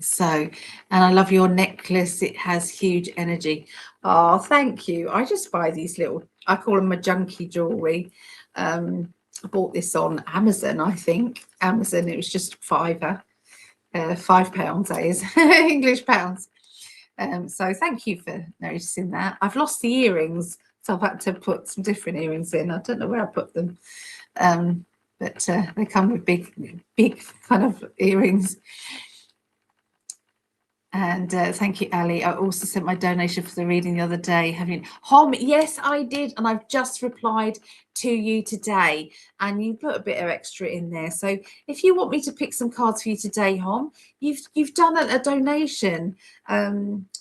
So, and I love your necklace. It has huge energy. Oh, thank you. I just buy these little, I call them my junky jewelry. I bought this on Amazon, I think. Amazon, it was just £5, that is, English pounds. So thank you for noticing that. I've lost the earrings, so I've had to put some different earrings in. I don't know where I put them. But they come with big kind of earrings. And thank you, Ali. I also sent my donation for the reading the other day. Hom, yes, I did. And I've just replied to you today. And you put a bit of extra in there. So if you want me to pick some cards for you today, Hom, you've done a donation.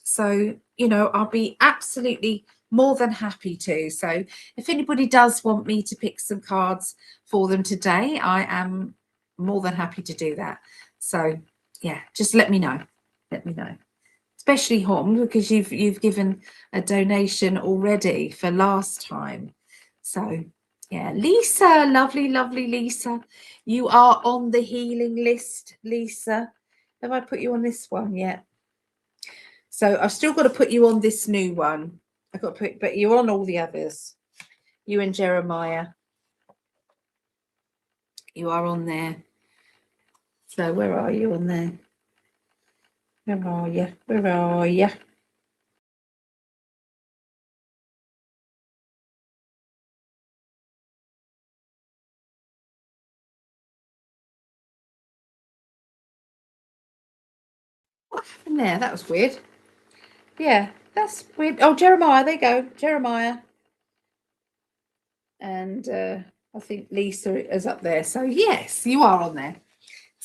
So, you know, I'll be absolutely more than happy to. So if anybody does want me to pick some cards for them today, I am more than happy to do that. So, yeah, just let me know. Let me know, especially Hom, because you've given a donation already for last time. So yeah, Lisa, lovely Lisa, you are on the healing list. Lisa, have I put you on this one yet? So I've still got to put you on this new one. I've got to put, but you're on all the others. You and Jeremiah, you are on there. So where are you on there? Where are you? Where are you? What happened there? That was weird. Yeah, that's weird. Oh, Jeremiah, there you go. Jeremiah. And I think Lisa is up there. So yes, you are on there.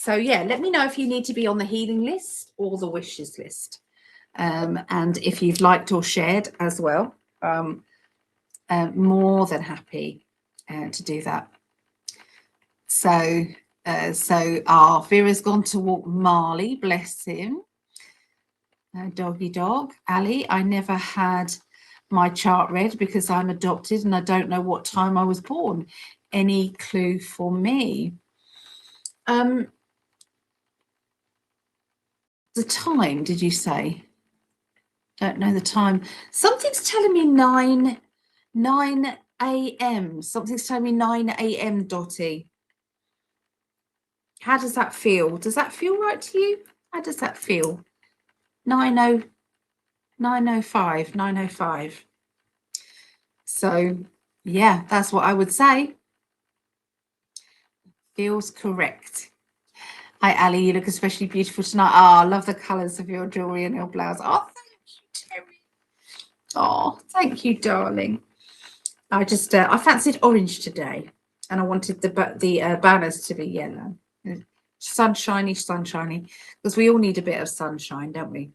So yeah, let me know if you need to be on the healing list or the wishes list. And if you've liked or shared as well, more than happy to do that. So Vera's gone to walk Marley, bless him. Doggy dog. Ali, I never had my chart read because I'm adopted and I don't know what time I was born. Any clue for me? The time, did you say? Don't know the time. Something's telling me 9 a.m. Something's telling me 9 a.m. Dottie. How does that feel? Does that feel right to you? How does that feel? 9:05. So yeah, that's what I would say. Feels correct. Hi Ali, you look especially beautiful tonight. Oh, I love the colours of your jewellery and your blouse. Oh, thank you, Terry. Oh, thank you, darling. I just I fancied orange today, and I wanted the banners to be yellow. Sunshiny, because we all need a bit of sunshine, don't we?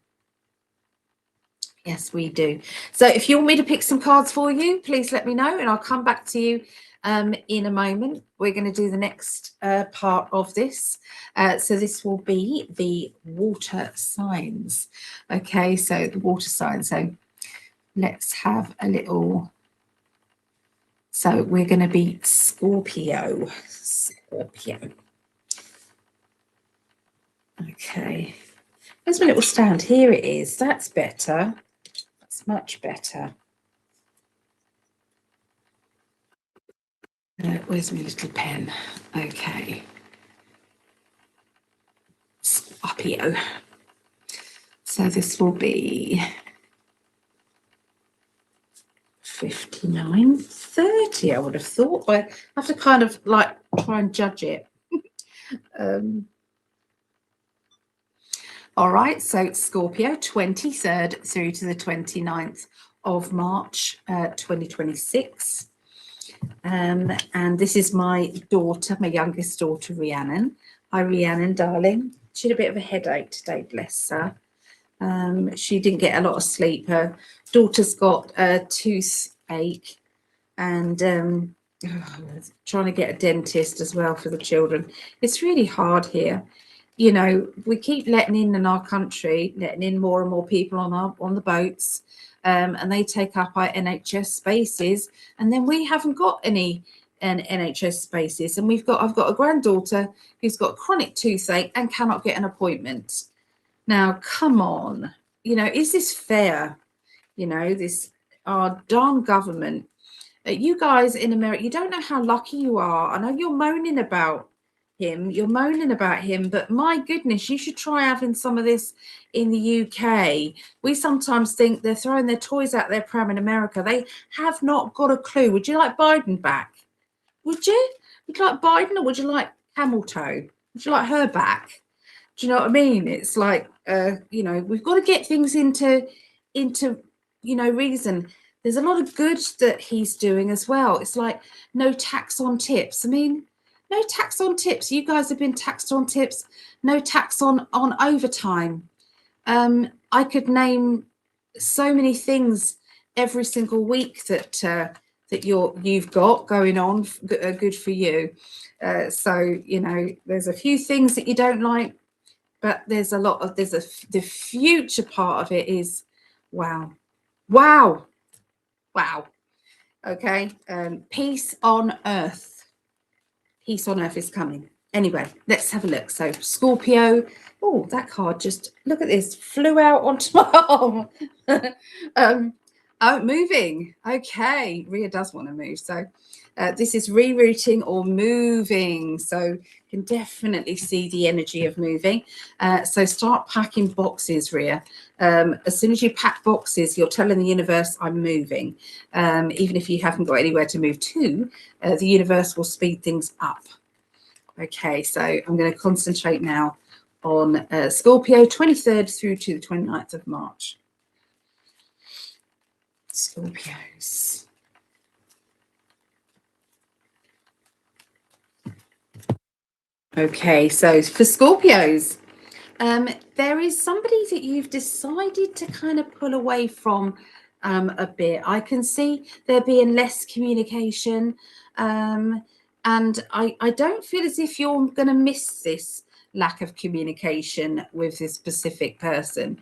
Yes, we do. So if you want me to pick some cards for you, please let me know and I'll come back to you in a moment. We're going to do the next part of this. So this will be the water signs. Okay, so the water signs. So let's have a little. So we're going to be Scorpio. Okay. There's my little stand. Here it is. That's better. That's much better. Where's my little pen? Okay. Scorpio. So this will be 59:30, I would have thought, but I have to kind of like try and judge it. All right, so Scorpio, 23rd through to the 29th of March 2026. And this is my daughter, my youngest daughter, Rhiannon. Hi, Rhiannon, darling. She had a bit of a headache today, bless her. She didn't get a lot of sleep. Her daughter's got a toothache, and trying to get a dentist as well for the children. It's really hard here. You know, we keep letting in our country, letting in more and more people on the boats, and they take up our NHS spaces, and then we haven't got any NHS spaces. And I've got a granddaughter who's got chronic toothache and cannot get an appointment. Now, come on, you know, is this fair? You know, our darn government. You guys in America, you don't know how lucky you are. I know you're moaning about him. You're moaning about him, but my goodness, you should try having some of this in the UK. We sometimes think they're throwing their toys out their pram in America. They have not got a clue. Would you like Biden back? Would you? Would you like Biden, or would you like Camel Toe? Would you like her back? Do you know what I mean? It's like, you know, we've got to get things into, you know, reason. There's a lot of good that he's doing as well. It's like no tax on tips. I mean, no tax on tips. You guys have been taxed on tips. No tax on overtime. I could name so many things every single week that you've got going on, good for you. So, you know, there's a few things that you don't like, but there's the future part of it is, wow. Okay. Peace on earth. Peace on earth is coming. Anyway, let's have a look. So Scorpio. Oh, that card just, look at this, flew out onto my arm. Oh, moving. Okay, Rhea does want to move. So this is rerouting or moving. So you can definitely see the energy of moving. So start packing boxes, Rhea. As soon as you pack boxes, you're telling the universe, I'm moving. Even if you haven't got anywhere to move to, the universe will speed things up. Okay, so I'm going to concentrate now on Scorpio, 23rd through to the 29th of March. Scorpios. Okay, so for Scorpios, there is somebody that you've decided to kind of pull away from a bit. I can see there being less communication, and I don't feel as if you're going to miss this lack of communication with this specific person.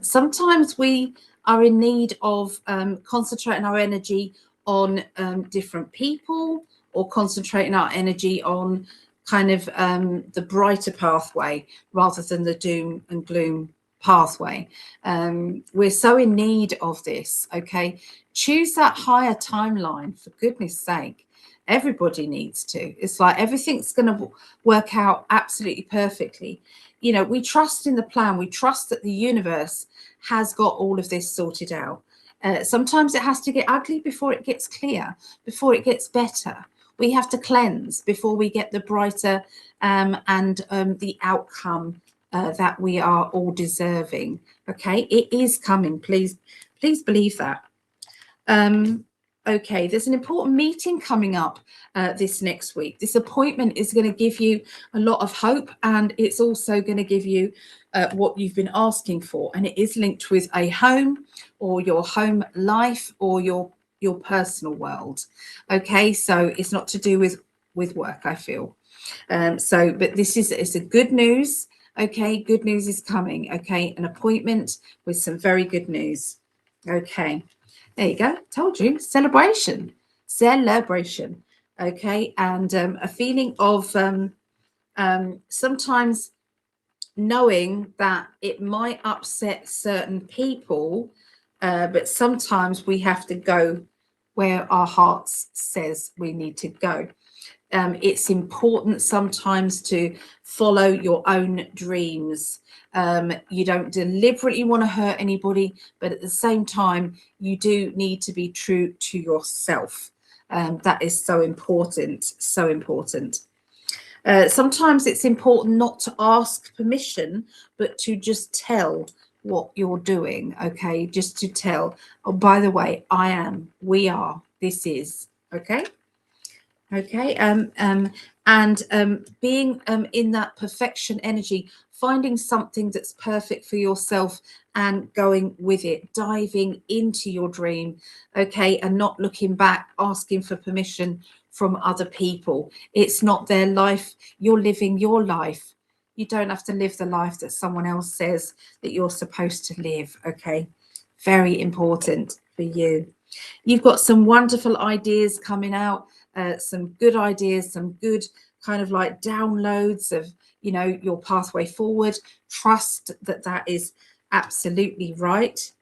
Sometimes we are in need of concentrating our energy on different people, or concentrating our energy on kind of the brighter pathway rather than the doom and gloom pathway. We're so in need of this. Okay, choose that higher timeline, for goodness sake. Everybody needs to. It's like everything's going to work out absolutely perfectly. You know, we trust in the plan. We trust that the universe has got all of this sorted out. Sometimes it has to get ugly before it gets clear, before it gets better. We have to cleanse before we get the brighter and the outcome that we are all deserving. Okay, it is coming. Please believe that. Okay, there's an important meeting coming up this next week. This appointment is going to give you a lot of hope, and it's also going to give you what you've been asking for. And it is linked with a home, or your home life, or your personal world. Okay, so it's not to do with work, I feel. But it's a good news. Okay, good news is coming. Okay, an appointment with some very good news. Okay. There you go. Told you. Celebration. Okay. And a feeling of sometimes knowing that it might upset certain people, but sometimes we have to go where our hearts says we need to go. It's important sometimes to follow your own dreams. You don't deliberately want to hurt anybody, but at the same time, you do need to be true to yourself. That is so important, so important. Sometimes it's important not to ask permission, but to just tell what you're doing, okay? Just to tell, oh, by the way, I am, we are, this is, okay? Okay, and being in that perfection energy, finding something that's perfect for yourself and going with it, diving into your dream, okay, and not looking back, asking for permission from other people. It's not their life, you're living your life. You don't have to live the life that someone else says that you're supposed to live, okay? Very important for you. You've got some wonderful ideas coming out, some good ideas, some good kind of like downloads of, you know, your pathway forward. Trust that that is absolutely right.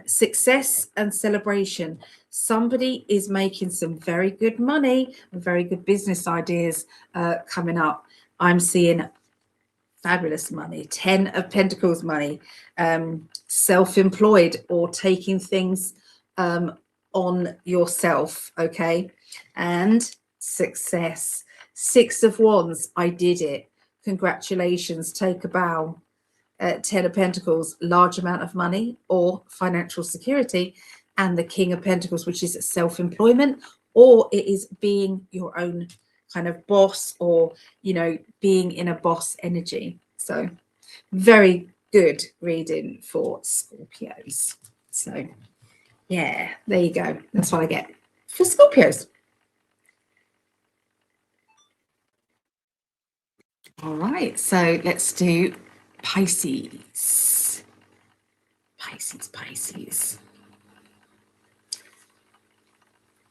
Success and celebration. Somebody is making some very good money and very good business ideas coming up. I'm seeing fabulous money, 10 of Pentacles money, self-employed or taking things on yourself, okay? And success. 6 of Wands, I did it. Congratulations, take a bow. 10 of Pentacles, large amount of money or financial security. And the King of Pentacles, which is self-employment, or it is being your own kind of boss, or, you know, being in a boss energy. So very good reading for Scorpios. So yeah, there you go. That's what I get for Scorpios. All right, so let's do Pisces. Pisces.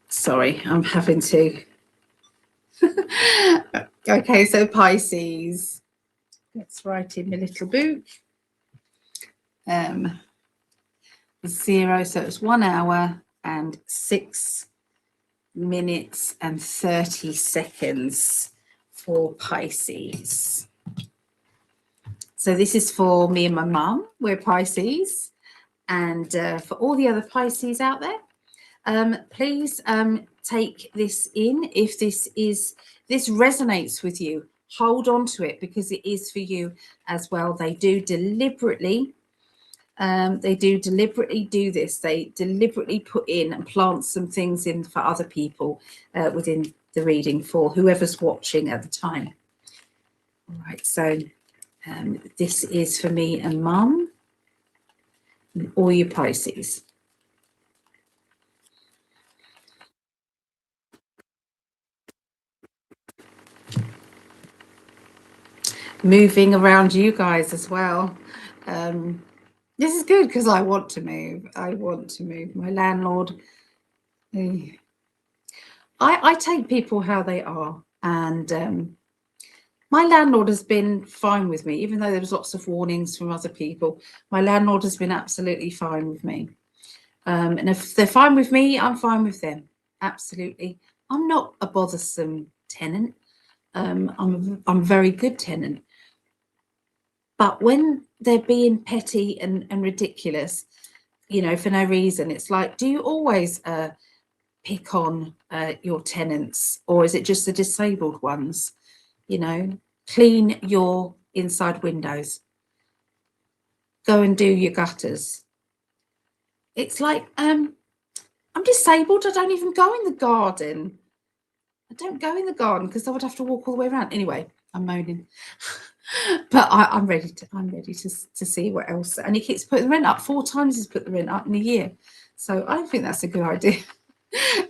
Sorry, I'm having to. Okay, so Pisces. Let's write in my little book. 0, so it's 1 hour and 6 minutes and 30 seconds for Pisces. So this is for me and my mum. We're Pisces. And for all the other Pisces out there, please take this in. If this resonates with you, hold on to it, because it is for you as well. They do deliberately do this. They deliberately put in and plant some things in for other people within the reading, for whoever's watching at the time. All right, so this is for me and mum and all you Pisces. Moving around you guys as well. This is good because I want to move. My landlord, I take people how they are, and my landlord has been fine with me, even though there was lots of warnings from other people. My landlord has been absolutely fine with me, and if they're fine with me, I'm fine with them. Absolutely. I'm not a bothersome tenant. I'm a very good tenant. But when they're being petty and ridiculous, you know, for no reason, it's like, do you always pick on your tenants, or is it just the disabled ones? You know, clean your inside windows. Go and do your gutters. It's like, I'm disabled. I don't even go in the garden. I don't go in the garden because I would have to walk all the way around. Anyway, I'm moaning. But I'm ready to see what else. And he keeps putting the rent up. 4 times he's put the rent up in a year. So I don't think that's a good idea.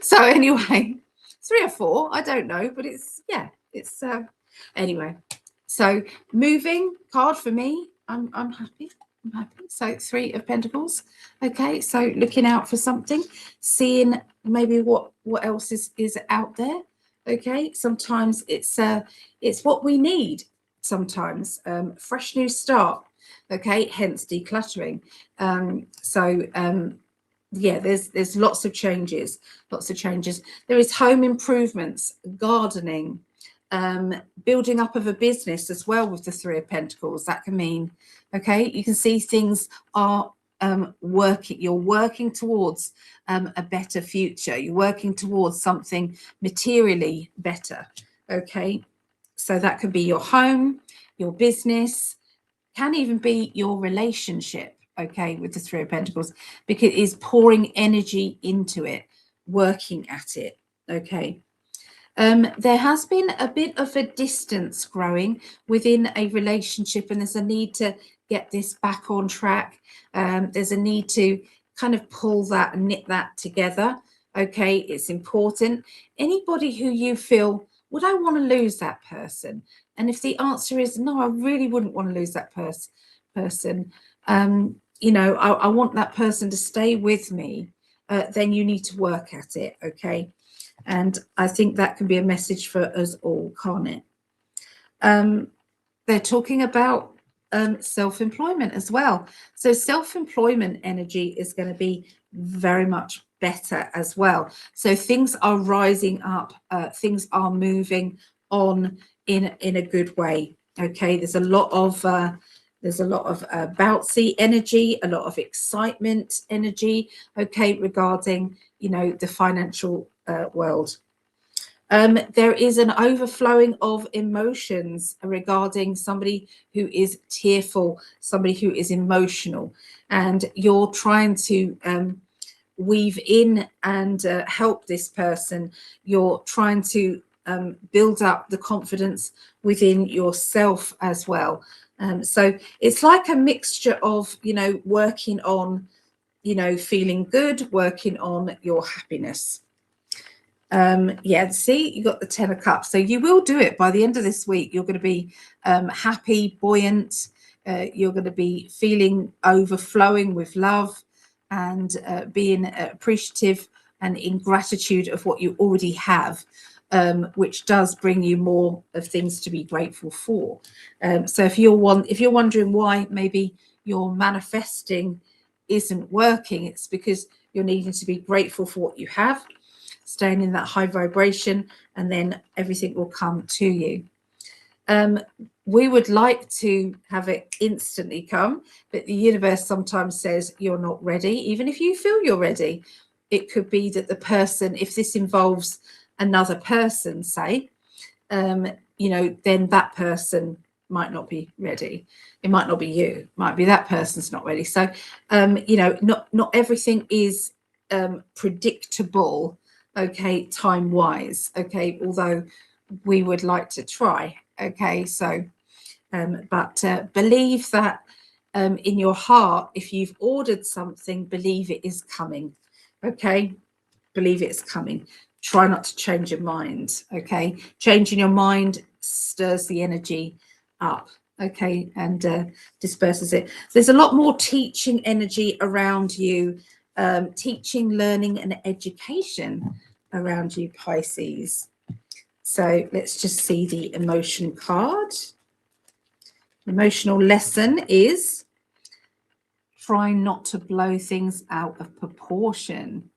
So anyway, 3 or 4, I don't know, but it's, yeah, it's anyway. So moving card for me. I'm happy. I'm happy. So 3 of Pentacles. Okay, so looking out for something, seeing maybe what else is out there. Okay, sometimes it's what we need. Sometimes fresh new start. Okay, hence decluttering. Yeah, there's lots of changes. There is home improvements, gardening, building up of a business as well with the 3 of Pentacles. That can mean, okay, you can see things are working. You're working towards a better future. You're working towards something materially better. Okay, so that could be your home, your business, can even be your relationship. Okay, with the 3 of Pentacles, because it is pouring energy into it, working at it. Okay, There has been a bit of a distance growing within a relationship, and there's a need to get this back on track. There's a need to kind of pull that and knit that together. Okay, it's important. Anybody who you feel, would I want to lose that person? And if the answer is no, I really wouldn't want to lose that person. You know, I want that person to stay with me. Then you need to work at it. Okay. And I think that can be a message for us all, can't it? They're talking about self-employment as well. So self-employment energy is going to be very much better as well. So things are rising up, things are moving on in a good way. Okay, there's a lot of bouncy energy, a lot of excitement energy. Okay, regarding, you know, the financial world. There is an overflowing of emotions regarding somebody who is tearful, somebody who is emotional, and you're trying to weave in and help this person. You're trying to build up the confidence within yourself as well. So it's like a mixture of, you know, working on, you know, feeling good, working on your happiness. Yeah, see, you got the 10 of Cups. So you will do it by the end of this week. You're going to be happy, buoyant. You're going to be feeling overflowing with love and being appreciative and in gratitude of what you already have, which does bring you more of things to be grateful for. So if you're wondering why maybe your manifesting isn't working, it's because you're needing to be grateful for what you have, staying in that high vibration, and then everything will come to you. We would like to have it instantly come, but the universe sometimes says you're not ready, even if you feel you're ready. It could be that the person, if this involves another person, say, you know, then that person might not be ready. It might not be you, it might be that person's not ready. So, you know, not everything is predictable, okay, time wise, okay, although we would like to try. Okay, so but believe that in your heart, if you've ordered something, believe it is coming. Okay, believe it's coming. Try not to change your mind. Okay, changing your mind stirs the energy up, okay, and disperses it. There's a lot more teaching energy around you, teaching, learning, and education around you, Pisces. So let's just see the emotion card. Emotional lesson is try not to blow things out of proportion.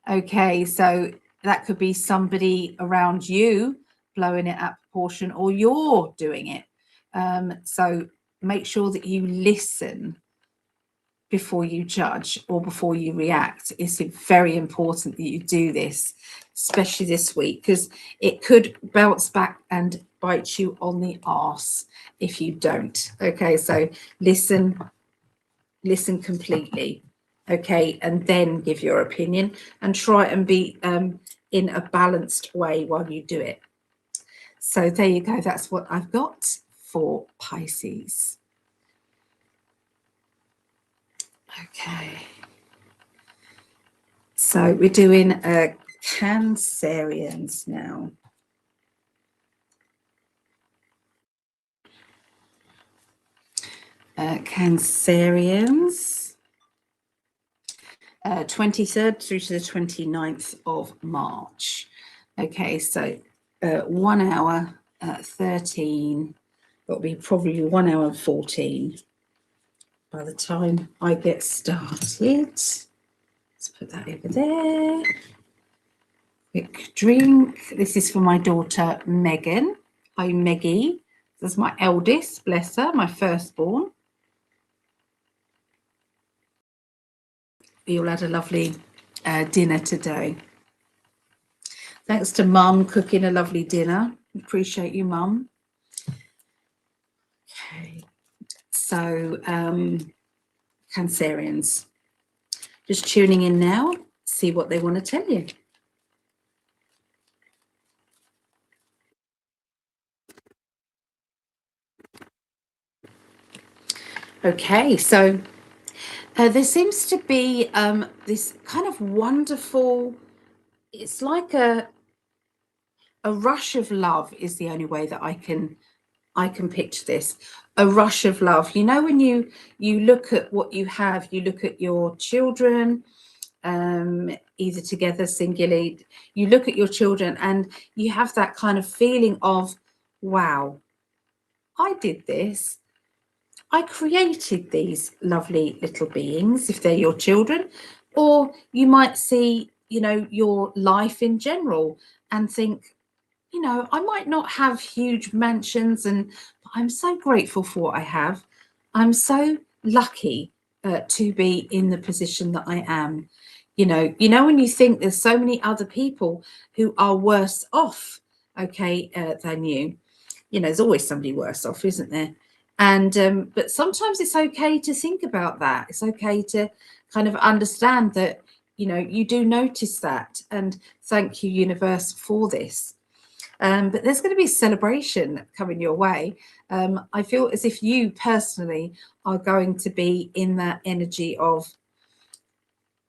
Okay, so that could be somebody around you blowing it out of proportion, or you're doing it. So make sure that you listen before you judge or before you react. It's very important that you do this, especially this week, because it could bounce back and bite you on the arse if you don't. Okay, so listen completely, okay, and then give your opinion and try and be in a balanced way while you do it. So there you go. That's what I've got for Pisces. Okay, so we're doing Cancereans now. Cancereans, 23rd through to the 29th of March. Okay, so 1 hour 13, it'll be probably 1 hour 14 by the time I get started. Let's put that over there. Quick drink. This is for my daughter Megan. Hi Meggie. That's my eldest, bless her, my firstborn. We all had a lovely dinner today. Thanks to Mum cooking a lovely dinner. Appreciate you, Mum. Okay, so Cancereans, just tuning in now, see what they want to tell you. Okay, so there seems to be this kind of wonderful, it's like a rush of love is the only way that I can picture this. A rush of love. You know, when you look at what you have, you look at your children, either together, singularly, you look at your children and you have that kind of feeling of, wow, I did this. I created these lovely little beings, if they're your children. Or you might see, you know, your life in general and think, you know, I might not have huge mansions, and I'm so grateful for what I have. I'm so lucky to be in the position that I am. You know, when you think there's so many other people who are worse off, okay, than you. You know, there's always somebody worse off, isn't there? And but sometimes it's okay to think about that. It's okay to kind of understand that, you know, you do notice that, and thank you, universe, for this. But there's going to be a celebration coming your way. I feel as if you personally are going to be in that energy of,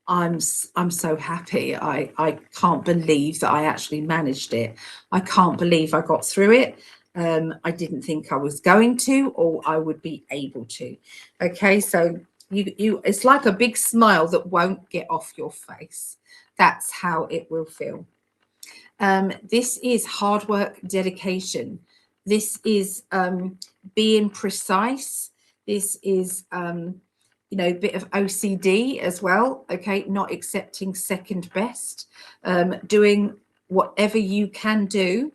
I'm so happy. I can't believe that I actually managed it. I can't believe I got through it. I didn't think I was going to, or I would be able to. Okay, so you it's like a big smile that won't get off your face. That's how it will feel. This is hard work, dedication. This is being precise. This is, you know, a bit of OCD as well. Okay, not accepting second best, doing whatever you can do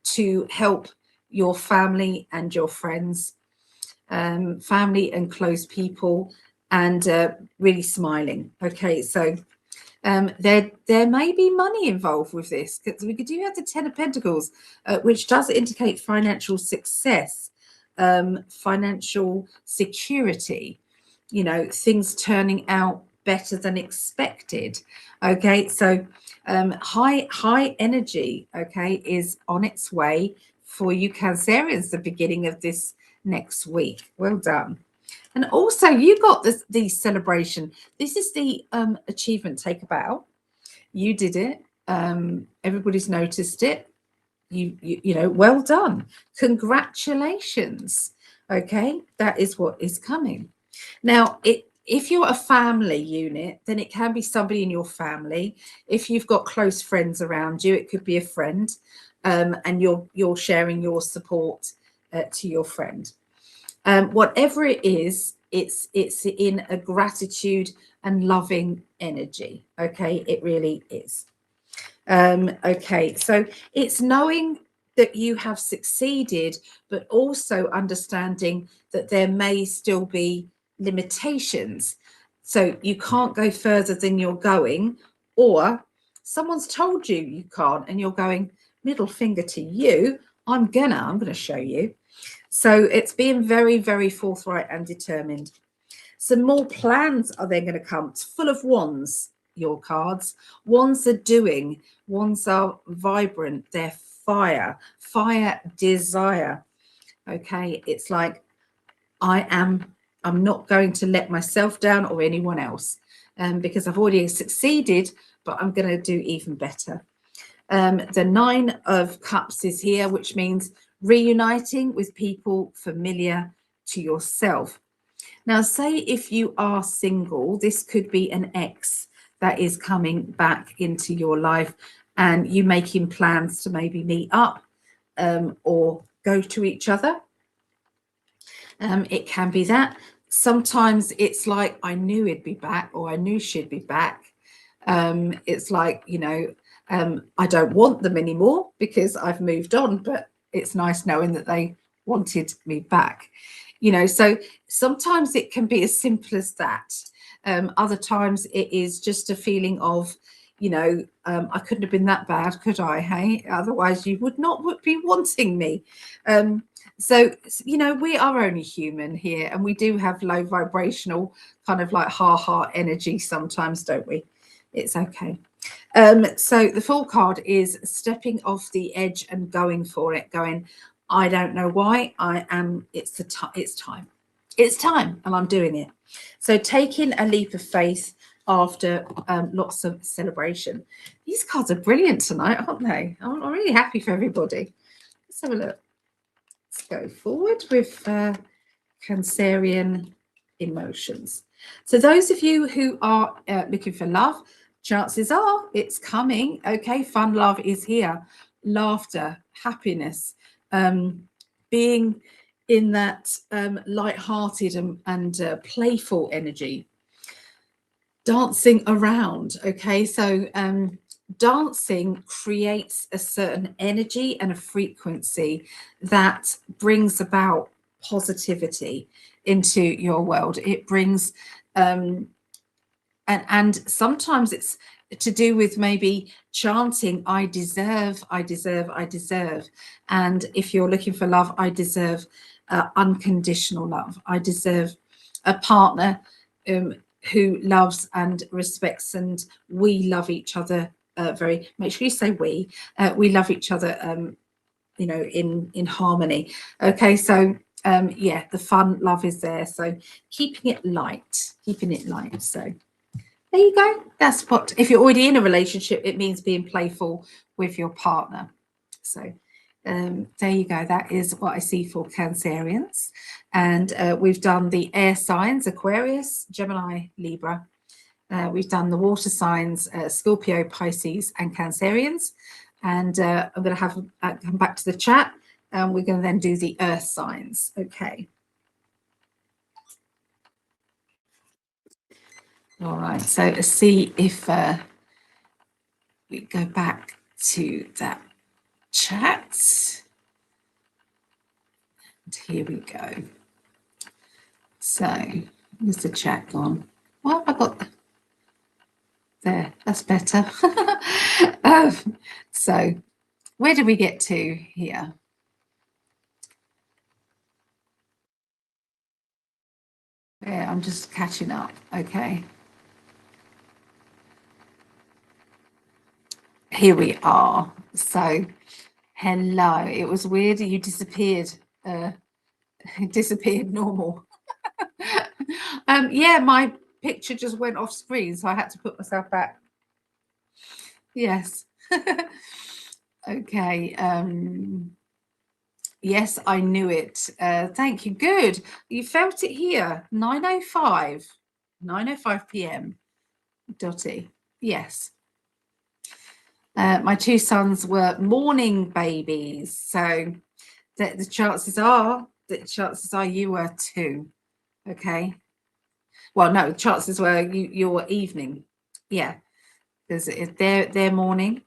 to help your family and your friends, family and close people, and really smiling. Okay, so there may be money involved with this, because we do have the Ten of Pentacles, which does indicate financial success, financial security, you know, things turning out better than expected. Okay, so high energy, okay, is on its way for you Cancerians, the beginning of this next week. Well done. And also, you got the celebration. This is the achievement take a bow. You did it. Everybody's noticed it. You know, well done. Congratulations. Okay, that is what is coming. Now, if you're a family unit, then it can be somebody in your family. If you've got close friends around you, it could be a friend, and you're sharing your support to your friend. Whatever it is, it's in a gratitude and loving energy. Okay, it really is. Okay, so it's knowing that you have succeeded, but also understanding that there may still be limitations. So you can't go further than you're going, or someone's told you can't, and you're going, middle finger to you. I'm gonna show you. So it's being very, very forthright and determined. Some more plans are then going to come. It's full of wands, your cards. Wands are doing. Wands are vibrant. They're fire desire. Okay, it's like, I'm not going to let myself down or anyone else, because I've already succeeded, but I'm going to do even better. The Nine of Cups is here, which means reuniting with people familiar to yourself. Now, say if you are single, this could be an ex that is coming back into your life, and you making plans to maybe meet up, or go to each other. It can be that. Sometimes it's like, I knew he'd be back, or I knew she'd be back. It's like, you know, I don't want them anymore because I've moved on, but it's nice knowing that they wanted me back. You know, so sometimes it can be as simple as that. Other times it is just a feeling of, you know, I couldn't have been that bad, could I? Hey, otherwise you would not be wanting me. So, you know, we are only human here, and we do have low vibrational kind of like ha energy sometimes, don't we? It's okay. So the Fool card is stepping off the edge and going for it, going, I don't know why, it's time. it's time, and I'm doing it. So taking a leap of faith after lots of celebration. These cards are brilliant tonight, aren't they? I'm really happy for everybody. Let's have a look. Let's go forward with Cancerian emotions. So those of you who are looking for love, chances are it's coming. Okay, fun love is here. Laughter, happiness, being in that light-hearted and playful energy. Dancing around. Okay, so dancing creates a certain energy and a frequency that brings about positivity into your world. It brings and sometimes it's to do with maybe chanting, I deserve, I deserve, I deserve. And if you're looking for love, I deserve unconditional love. I deserve a partner who loves and respects, and we love each other very, make sure you say we love each other you know, in harmony. Okay, so yeah, the fun love is there, so keeping it light. So there you go. That's what, if you're already in a relationship, it means being playful with your partner. So there you go. That is what I see for Cancerians. And we've done the air signs, Aquarius, Gemini, Libra. We've done the water signs, Scorpio, Pisces, and Cancerians. And I'm going to have come back to the chat, and we're going to then do the earth signs. Okay. All right. So let's see if we go back to that chat. And here we go. So where's the chat gone? What have I got there? That's better. So where do we get to here? Yeah, I'm just catching up. Okay. Here we are. So hello. It was weird. You disappeared. Disappeared normal. Yeah, my picture just went off screen, so I had to put myself back. Yes. Okay. Yes, I knew it. Thank you. Good. You felt it here. 9:05 p.m. Dotty. Yes. My two sons were morning babies, so the chances are you were too. Okay. Well, no, chances were you were evening. Yeah, because they're morning.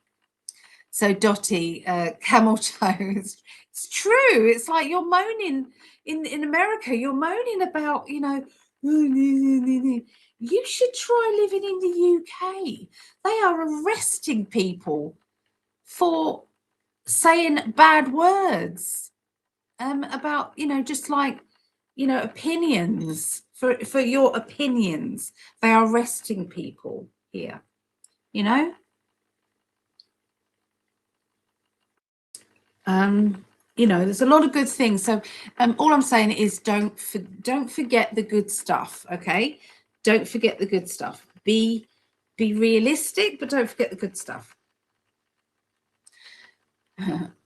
So Dotty, camel toes. It's true. It's like you're moaning in America. You're moaning about, you know, you should try living in the UK. They are arresting people for saying bad words about, you know, just like, you know, opinions for your opinions. They are arresting people here, you know. You know, there's a lot of good things. So all I'm saying is don't forget the good stuff. Okay, don't forget the good stuff. Be realistic, but don't forget the good stuff.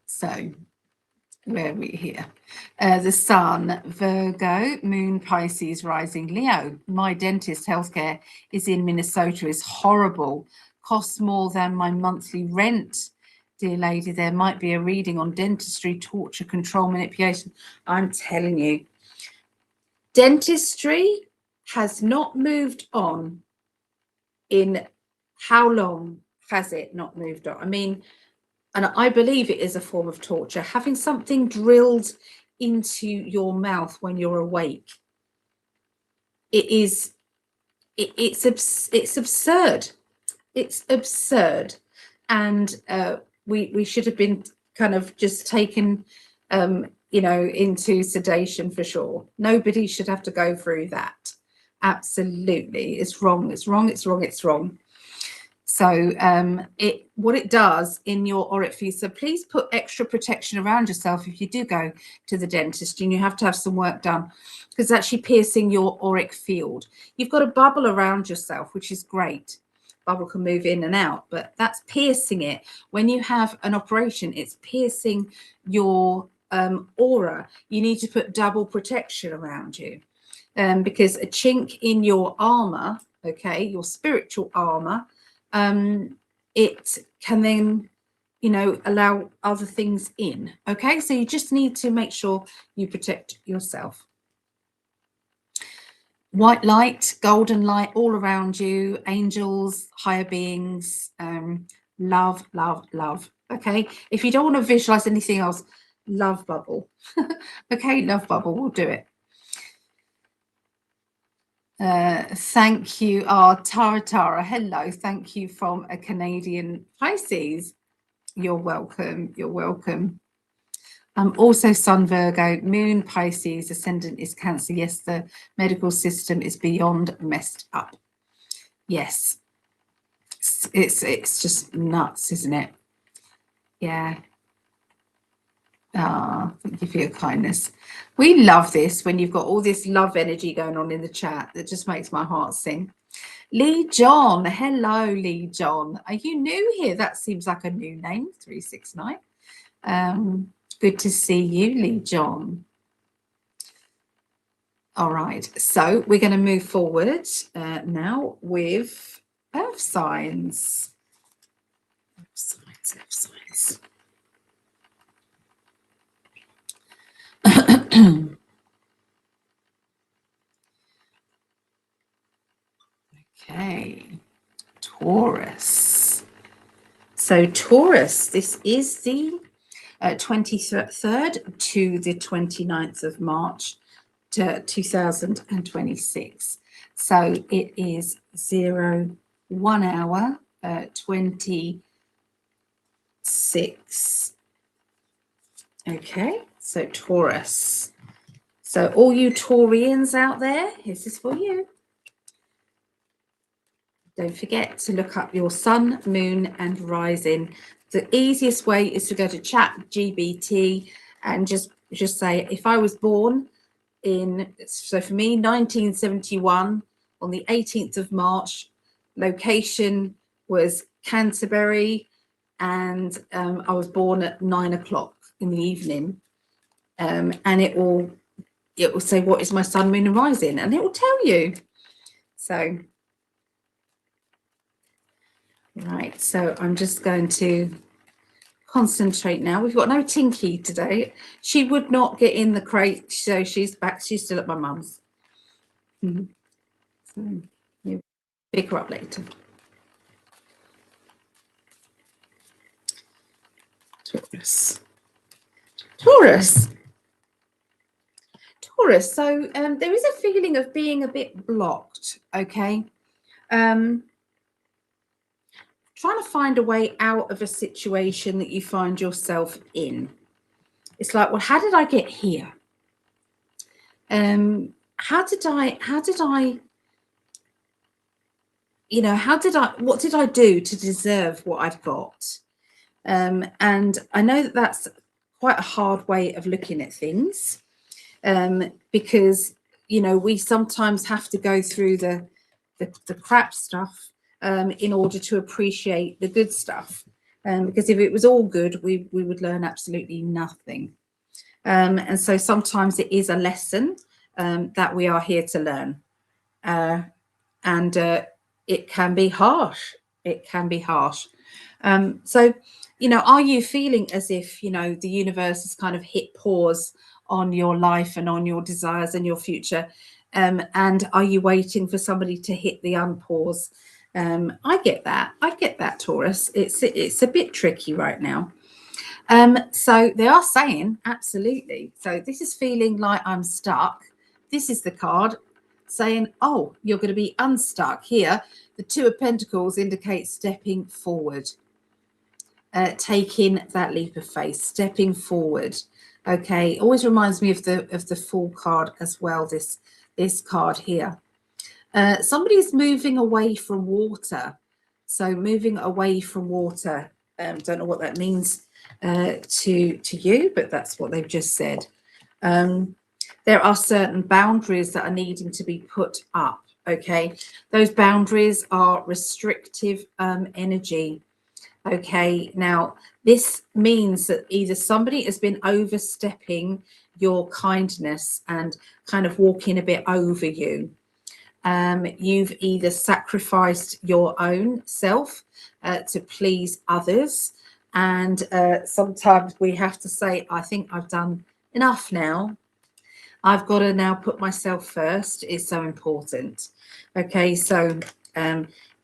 So where are we here? The sun, Virgo, moon, Pisces, rising Leo. My dentist healthcare is in Minnesota. Is horrible. Costs more than my monthly rent. Dear lady, there might be a reading on dentistry, torture, control, manipulation. I'm telling you, dentistry has not moved on. In how long has it not moved on? I mean, and I believe it is a form of torture, having something drilled into your mouth when you're awake. It's absurd. It's absurd. And we should have been kind of just taken, you know, into sedation for sure. Nobody should have to go through that. Absolutely. It's wrong. It's wrong. It's wrong. It's wrong. So what it does in your auric field, so please put extra protection around yourself if you do go to the dentist and you have to have some work done, because it's actually piercing your auric field. You've got a bubble around yourself, which is great. Bubble can move in and out, but that's piercing it. When you have an operation, it's piercing your aura. You need to put double protection around you, because a chink in your armor, okay, your spiritual armor, it can then, you know, allow other things in. Okay, so you just need to make sure you protect yourself. White light, golden light all around you, angels, higher beings, love, love, love. Okay, if you don't want to visualize anything else, love bubble. Okay, love bubble, we'll do it. Thank you. Tara, hello. Thank you from a Canadian Pisces. You're welcome. You're welcome. Also Sun Virgo, Moon Pisces, Ascendant is Cancer. Yes, the medical system is beyond messed up. Yes, it's just nuts, isn't it? Yeah. Thank you for your kindness. We love this when you've got all this love energy going on in the chat. That just makes my heart sing. Lee John, hello Lee John. Are you new here? That seems like a new name, 369. Good to see you, Lee John. All right, so we're going to move forward now with earth signs. Earth signs. Okay, Taurus. So Taurus, this is the 23rd to the 29th of March to 2026. So it is 1 hour 26. Okay, so Taurus. So all you Taurians out there, this is for you. Don't forget to look up your sun, moon, and rising. The easiest way is to go to ChatGPT and just say, if I was born in, so for me, 1971, on the 18th of March, location was Canterbury, and I was born at 9 o'clock in the evening. And it will say, what is my sun, moon, and rising? And it will tell you. So, right, so I'm just going to concentrate now. We've got no Tinky today. She would not get in the crate, so she's back. She's still at my mum's. So you pick her up later. Taurus. So there is a feeling of being a bit blocked. Okay. Trying to find a way out of a situation that you find yourself in. It's like, well, how did I get here? What did I do to deserve what I've got? And I know that that's quite a hard way of looking at things, because, you know, we sometimes have to go through the crap stuff in order to appreciate the good stuff, because if it was all good, we would learn absolutely nothing. And so sometimes it is a lesson that we are here to learn, and it can be harsh. It can be harsh. So, you know, are you feeling as if, you know, the universe has kind of hit pause on your life and on your desires and your future? And are you waiting for somebody to hit the unpause? I get that, Taurus. It's a bit tricky right now. So they are saying, absolutely. So this is feeling like I'm stuck. This is the card saying, oh, you're going to be unstuck here. The Two of Pentacles indicates stepping forward, taking that leap of faith, stepping forward. Okay, always reminds me of the Fool card as well. This card here. Somebody's moving away from water. So moving away from water. Don't know what that means to you, but that's what they've just said. There are certain boundaries that are needing to be put up. Okay, those boundaries are restrictive energy. Okay, now this means that either somebody has been overstepping your kindness and kind of walking a bit over you. You've either sacrificed your own self to please others, and sometimes we have to say, I think I've done enough now. I've got to now put myself first. It's so important. Okay, so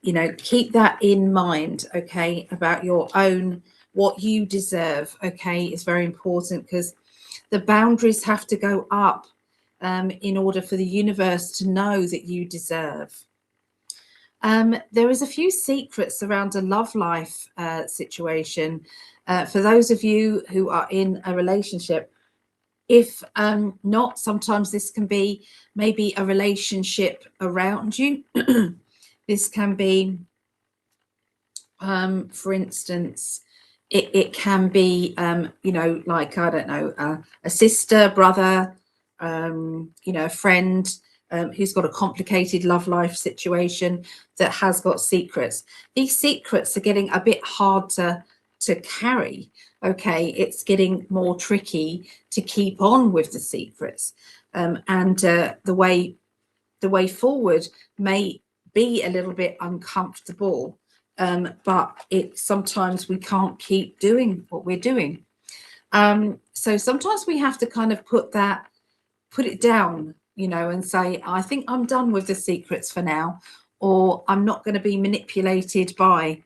you know, keep that in mind. Okay, about your own, what you deserve. Okay, is very important, because the boundaries have to go up in order for the universe to know that you deserve. There is a few secrets around a love life situation. For those of you who are in a relationship, if not, sometimes this can be maybe a relationship around you. This can be, for instance, it can be, you know, like, I don't know, a sister, brother, you know, a friend who's got a complicated love life situation that has got secrets. These secrets are getting a bit hard to carry. Okay, it's getting more tricky to keep on with the secrets, and the way forward may be a little bit uncomfortable, but it sometimes we can't keep doing what we're doing. So sometimes we have to kind of put it down, you know, and say, I think I'm done with the secrets for now, or I'm not going to be manipulated by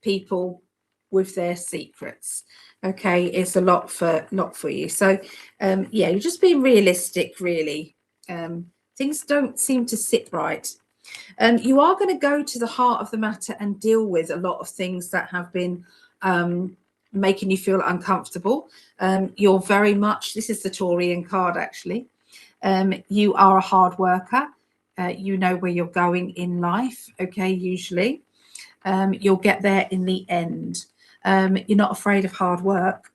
people with their secrets. Okay, it's a lot for you. So yeah, you're just being realistic, really. Things don't seem to sit right. You are going to go to the heart of the matter and deal with a lot of things that have been making you feel uncomfortable. You're very much, this is the Taurian card actually. You are a hard worker. You know where you're going in life. Okay, usually you'll get there in the end. You're not afraid of hard work,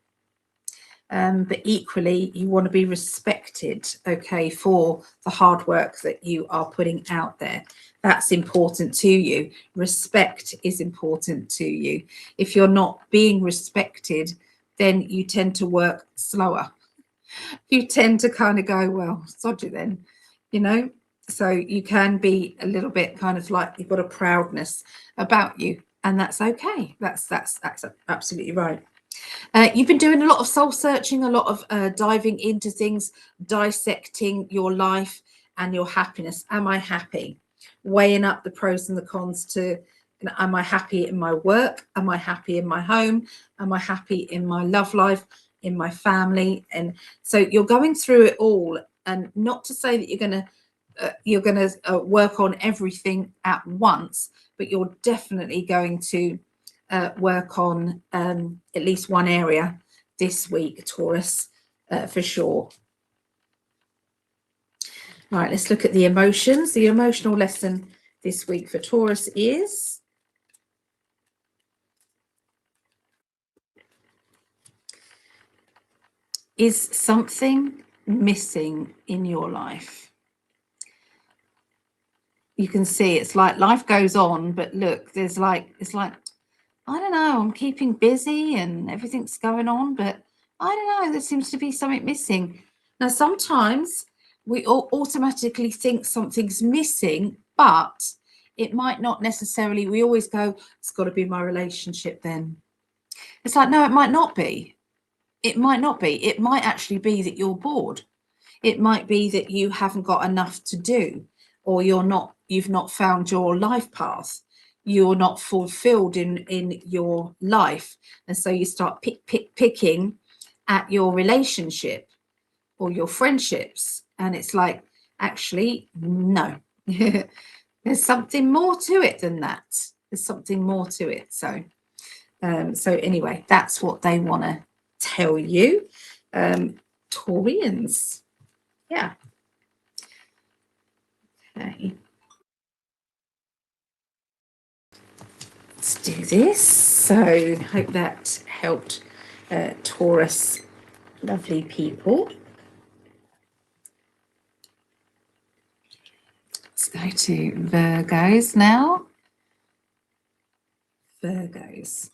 but equally you want to be respected, okay, for the hard work that you are putting out there. That's important to you. Respect is important to you. If you're not being respected, then you tend to work slower. You tend to kind of go, well, sod you then, you know. So you can be a little bit kind of like you've got a proudness about you, and that's okay. That's absolutely right. You've been doing a lot of soul searching, a lot of diving into things, dissecting your life and your happiness. Am I happy? Weighing up the pros and the cons to, you know, am I happy in my work? Am I happy in my home? Am I happy in my love life, in my family? And so you're going through it all, and not to say that you're going to work on everything at once, but you're definitely going to work on at least one area this week, Taurus, for sure. All right, let's look at the emotions. The emotional lesson this week for Taurus is something missing in your life? You can see it's like life goes on, but look, there's like, it's like, I don't know, I'm keeping busy and everything's going on, but I don't know, there seems to be something missing. Now, sometimes we automatically think something's missing, but it might not necessarily, we always go, it's got to be my relationship then. It's like, no, it might not be. It might not be. It might actually be that you're bored. It might be that you haven't got enough to do, or you've not found your life path. You're not fulfilled in your life. And so you start picking at your relationship or your friendships. And it's like, actually, no, there's something more to it than that. There's something more to it. So anyway, that's what they want to tell you, Taurians. Yeah. Okay. let's do this. So hope that helped, Taurus, lovely people. Let's go to Virgos now. Virgos,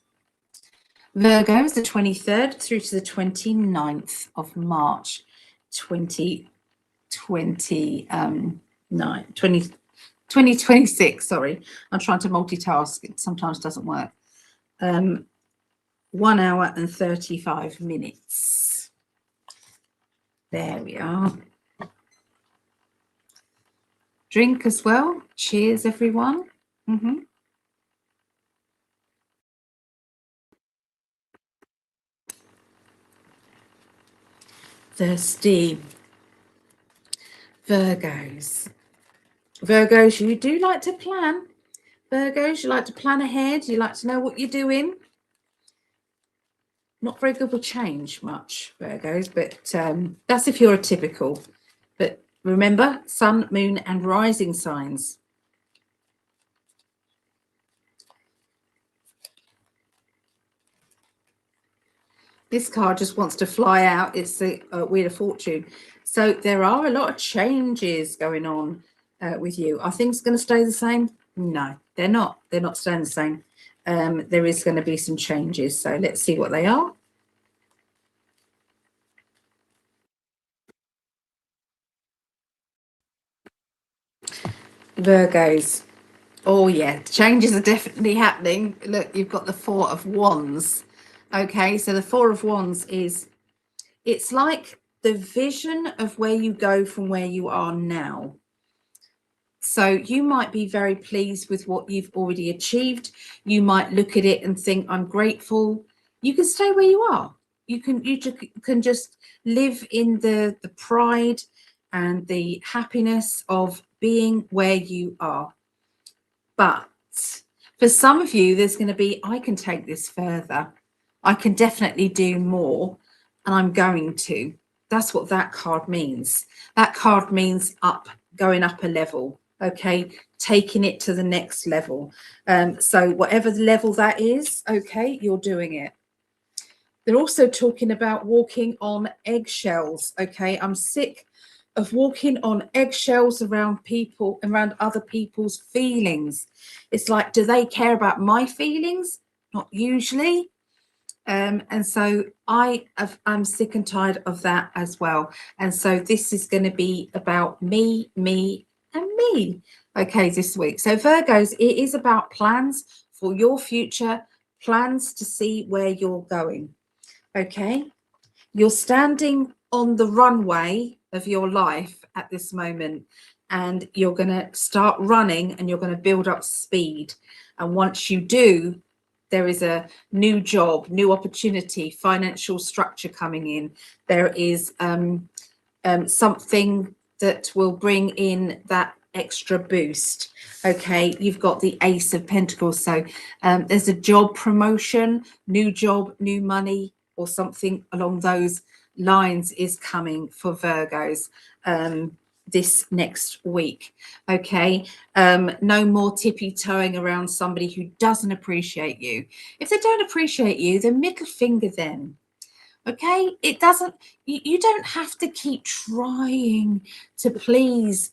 the 23rd through to the 29th of March 2026. Sorry, I'm trying to multitask. It sometimes doesn't work. 1 hour and 35 minutes. There we are. Drink as well. Cheers, everyone. Thirsty. Virgos, you do like to plan. Virgos, you like to plan ahead. You like to know what you're doing. Not very good with change much, Virgos, but that's if you're a typical. But remember, sun, moon, and rising signs. This card just wants to fly out. It's the Wheel of Fortune. So there are a lot of changes going on with you. Are things going to stay the same? No, they're not. They're not staying the same. There is going to be some changes. So let's see what they are. Virgos. Oh, yeah. Changes are definitely happening. Look, you've got the Four of Wands. Okay, so the Four of Wands is, it's like the vision of where you go from where you are now. So you might be very pleased with what you've already achieved. You might look at it and think, I'm grateful. You can stay where you are. You can just live in the pride and the happiness of being where you are. But for some of you, there's going to be, I can take this further. I can definitely do more, and I'm going to. That's what that card means. That card means going up a level, okay, taking it to the next level. So whatever the level that is, okay, you're doing it. They're also talking about walking on eggshells, okay. I'm sick of walking on eggshells around people, around other people's feelings. It's like, do they care about my feelings? Not usually. And so I'm sick and tired of that as well. And so this is going to be about me, and me, okay, this week. So Virgos, it is about plans for your future, plans to see where you're going, okay? You're standing on the runway of your life at this moment, and you're going to start running, and you're going to build up speed. And once you do, there is a new job, new opportunity, financial structure coming in. There is something that will bring in that extra boost. Okay, you've got the Ace of Pentacles. So there's a job promotion, new job, new money, or something along those lines is coming for Virgos this next week. Okay, no more tippy-toeing around somebody who doesn't appreciate you. If they don't appreciate you, the middle finger then. Okay, it doesn't, you don't have to keep trying to please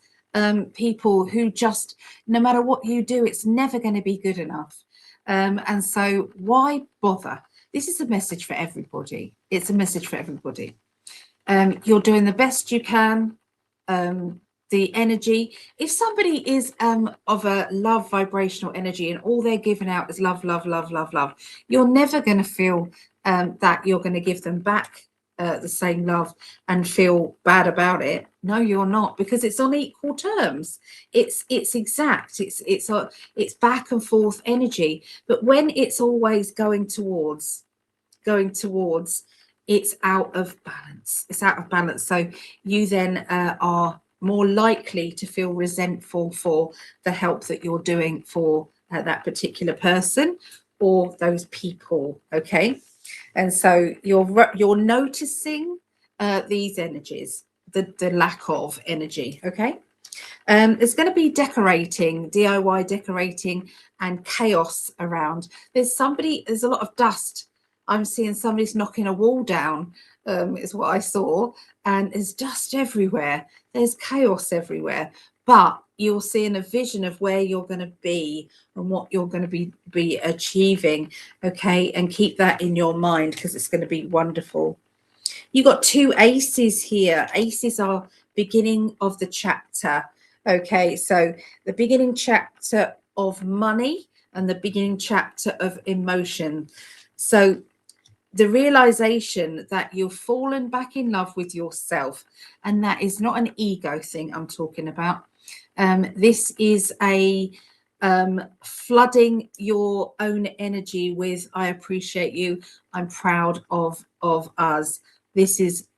people who just, no matter what you do, it's never going to be good enough. And so why bother? This is a message for everybody. It's a message for everybody. You're doing the best you can. The energy, if somebody is of a love vibrational energy and all they're giving out is love, love, love, love, love, you're never going to feel that you're going to give them back the same love and feel bad about it. No, you're not, because it's on equal terms. It's exact. It's back and forth energy. But when it's always going towards, it's out of balance. It's out of balance. So you then are more likely to feel resentful for the help that you're doing for that particular person or those people. Okay, and so you're noticing these energies, the lack of energy. Okay, There's going to be decorating, DIY decorating, and chaos around. There's a lot of dust. I'm seeing somebody's knocking a wall down, is what I saw. And there's dust everywhere. There's chaos everywhere. But you're seeing a vision of where you're going to be and what you're going to be achieving. Okay. And keep that in your mind, because it's going to be wonderful. You got 2 aces here. Aces are beginning of the chapter. Okay, so the beginning chapter of money and the beginning chapter of emotion. So the realization that you've fallen back in love with yourself, and that is not an ego thing I'm talking about. This is a flooding your own energy with, I appreciate you, I'm proud of us. This is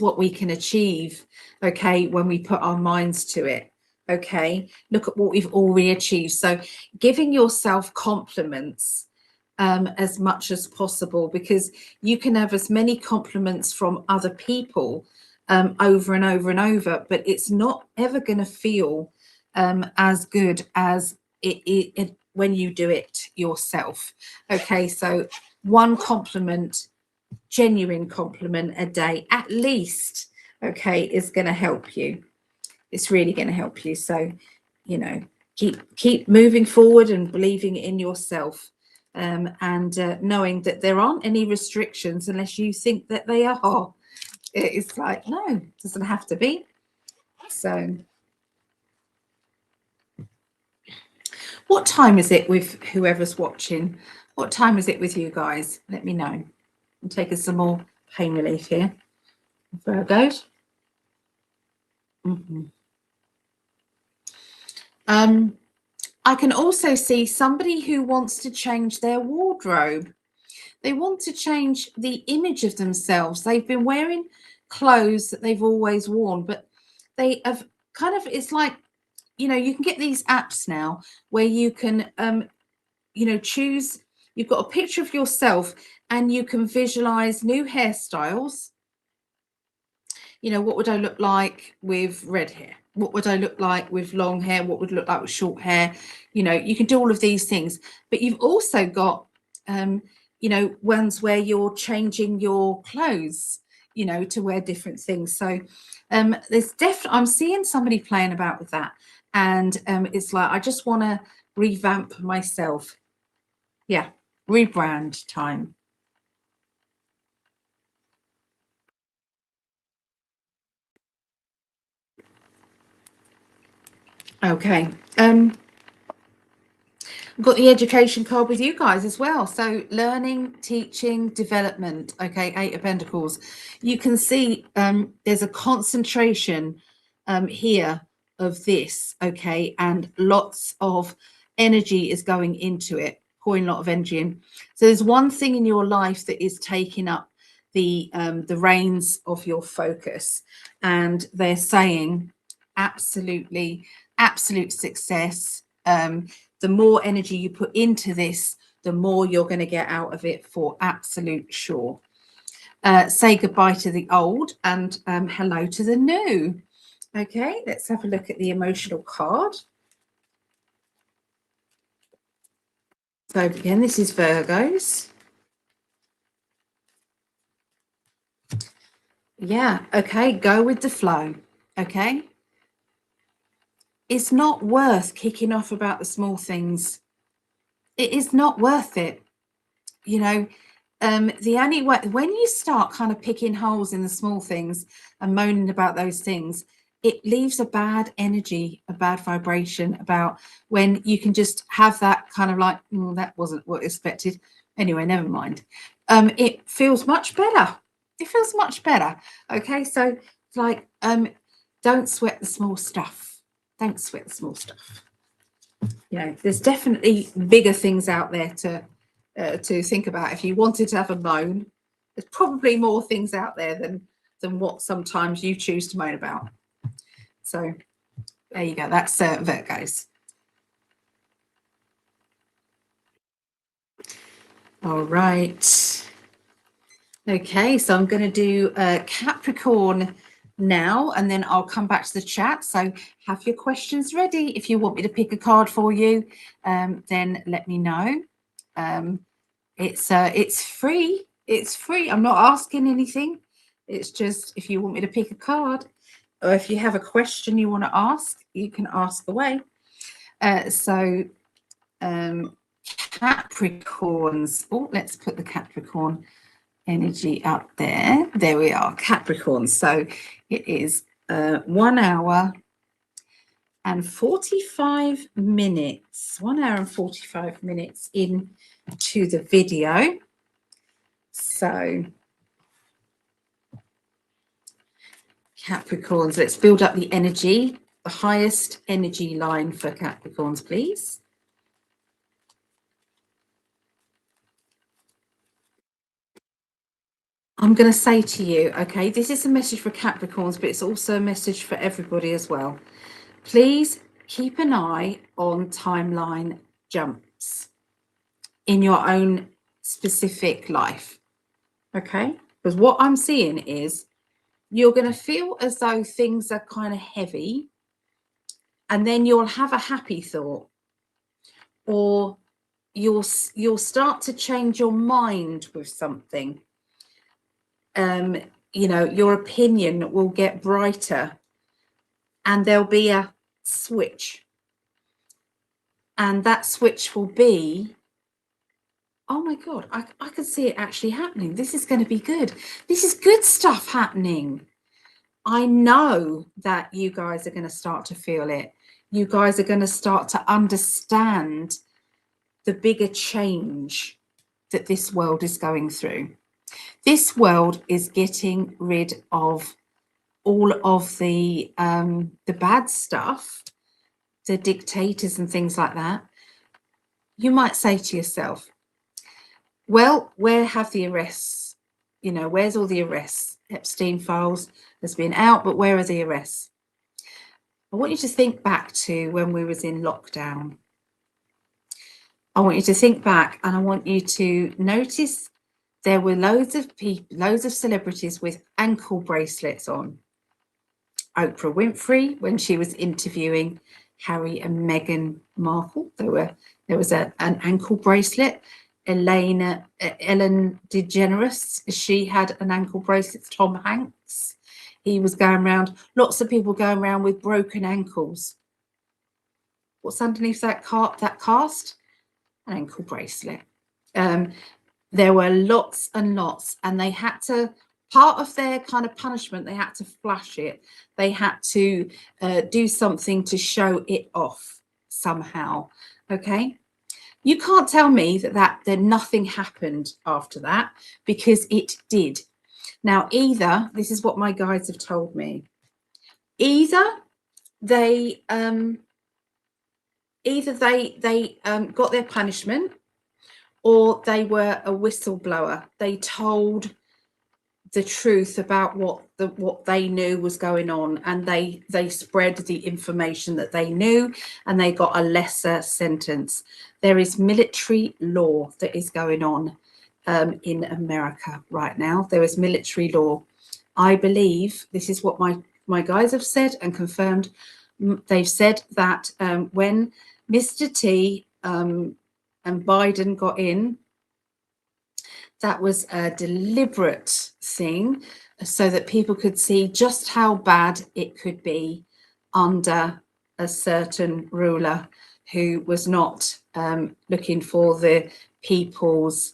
what we can achieve, okay, when we put our minds to it. Okay, look at what we've already achieved. So giving yourself compliments as much as possible, because you can have as many compliments from other people over and over and over, but it's not ever going to feel as good as it when you do it yourself. Okay, so one compliment, genuine compliment a day at least, okay, is going to help you. It's really going to help you. So, you know, keep moving forward and believing in yourself, and knowing that there aren't any restrictions unless you think that they are. It's like, no, it doesn't have to be. So what time is it with whoever's watching? What time is it with you guys? Let me know. I'm taking some more pain relief here. Virgos. I can also see somebody who wants to change their wardrobe. They want to change the image of themselves. They've been wearing clothes that they've always worn, but they have kind of, it's like, you know, you can get these apps now where you can, you know, choose, you've got a picture of yourself and you can visualize new hairstyles. You know, what would I look like with red hair? What would I look like with long hair? What would it look like with short hair? You know, you can do all of these things, but you've also got, you know, ones where you're changing your clothes, you know, to wear different things. So there's definitely, I'm seeing somebody playing about with that. And it's like, I just want to revamp myself. Yeah, rebrand time. Okay. I've got the education card with you guys as well. So learning, teaching, development. Okay, 8 of Pentacles. You can see there's a concentration here of this. Okay, and lots of energy is going into it, pouring a lot of energy in. So there's one thing in your life that is taking up the reins of your focus, and they're saying absolute success. The more energy you put into this, the more you're going to get out of it, for absolute sure. Say goodbye to the old and hello to the new. Okay, let's have a look at the emotional card. So again, this is Virgos. Yeah, okay, go with the flow. Okay. It's not worth kicking off about the small things. It is not worth it. You know, the only way, when you start kind of picking holes in the small things and moaning about those things, it leaves a bad energy, a bad vibration about when you can just have that kind of like, that wasn't what I expected. Anyway, never mind. It feels much better. It feels much better. Okay, so it's like, don't sweat the small stuff. Don't sweat the small stuff. You know, there's definitely bigger things out there to think about. If you wanted to have a moan, there's probably more things out there than what sometimes you choose to moan about. So there you go. That's Virgos. All right. Okay, so I'm going to do Capricorn now, and then I'll come back to the chat. So have your questions ready. If you want me to pick a card for you, then let me know. It's free. It's free. I'm not asking anything. It's just if you want me to pick a card, or if you have a question you want to ask, you can ask away. Capricorns. Oh, let's put the Capricorn energy up there. There we are, Capricorns. So it is 1 hour and 45 minutes. 1 hour and 45 minutes into the video. So Capricorns, let's build up the energy. The highest energy line for Capricorns, please. I'm going to say to you, okay, this is a message for Capricorns, but it's also a message for everybody as well. Please keep an eye on timeline jumps in your own specific life, okay? Because what I'm seeing is you're going to feel as though things are kind of heavy, and then you'll have a happy thought, or you'll start to change your mind with something. You know, your opinion will get brighter, and there'll be a switch, and that switch will be, oh my God, I can see it actually happening. This is going to be good. This is good stuff happening. I know that you guys are going to start to feel it. You guys are going to start to understand the bigger change that this world is going through. This world is getting rid of all of the bad stuff, the dictators and things like that. You might say to yourself, well, where have the arrests? You know, where's all the arrests? Epstein files has been out, but where are the arrests? I want you to think back to when we was in lockdown. I want you to think back, and I want you to notice there were loads of people, loads of celebrities with ankle bracelets on. Oprah Winfrey, when she was interviewing Harry and Meghan Markle, there was an ankle bracelet. Ellen DeGeneres, she had an ankle bracelet. Tom Hanks, he was going around, lots of people going around with broken ankles. What's underneath that cast? An ankle bracelet. There were lots and lots, and they had to, part of their kind of punishment, they had to flash it. They had to do something to show it off somehow. Okay. You can't tell me that nothing happened after that, because it did. Now, either, this is what my guides have told me, either they got their punishment, or they were a whistleblower. They told the truth about what they knew was going on, and they spread the information that they knew, and they got a lesser sentence. There is military law that is going on in America right now. There is military law. I believe this is what my guys have said and confirmed. They've said that when Mr. T and Biden got in, that was a deliberate thing so that people could see just how bad it could be under a certain ruler who was not looking for the people's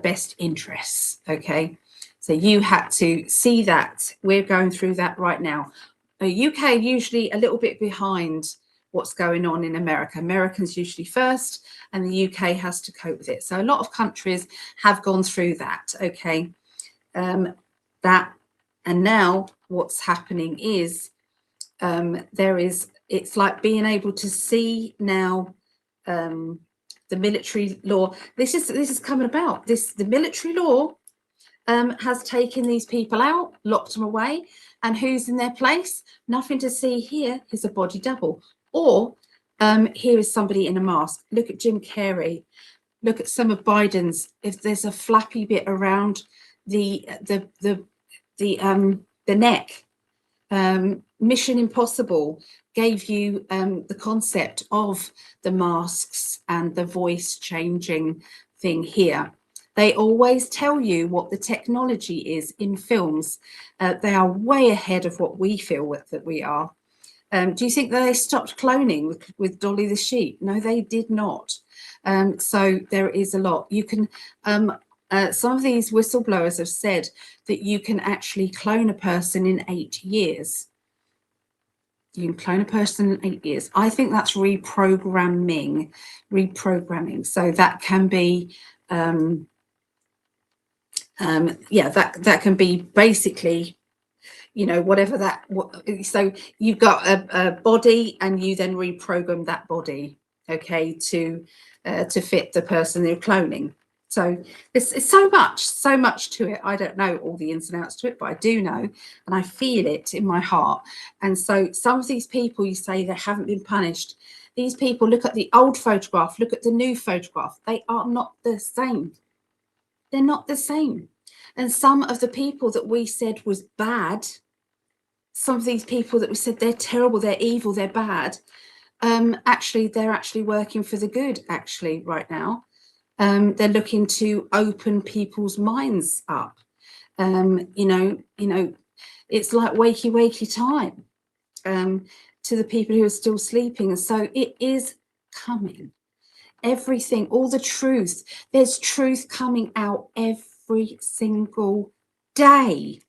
best interests. Okay, so you had to see that. We're going through that right now. The UK usually a little bit behind what's going on in America. Americans usually first, and the UK has to cope with it. So a lot of countries have gone through that. Okay, and now what's happening is it's like being able to see now the military law. This is coming about. The military law has taken these people out, locked them away, and who's in their place? Nothing to see here is a body double. Or here is somebody in a mask. Look at Jim Carrey. Look at some of Biden's. If there's a flappy bit around the neck, Mission Impossible gave you the concept of the masks and the voice changing thing here. They always tell you what the technology is in films. They are way ahead of what we feel that we are. Do you think that they stopped cloning with Dolly the sheep? No, they did not. So there is a lot. You can, some of these whistleblowers have said that you can actually clone a person in 8 years. You can clone a person in 8 years. I think that's reprogramming. So that can be, yeah, that can be basically, you know, whatever that. So you've got a body, and you then reprogram that body, okay, to fit the person you're cloning. So it's so much to it. I don't know all the ins and outs to it, but I do know, and I feel it in my heart. And so some of these people, you say they haven't been punished. These people, look at the old photograph, look at the new photograph. They are not the same. They're not the same. And some of the people that we said was bad, some of these people that we said they're terrible, they're evil, they're bad, actually, they're actually working for the good, actually, right now. They're looking to open people's minds up. You know, it's like wakey time to the people who are still sleeping. And so it is coming. Everything, all the truth, there's truth coming out every single day.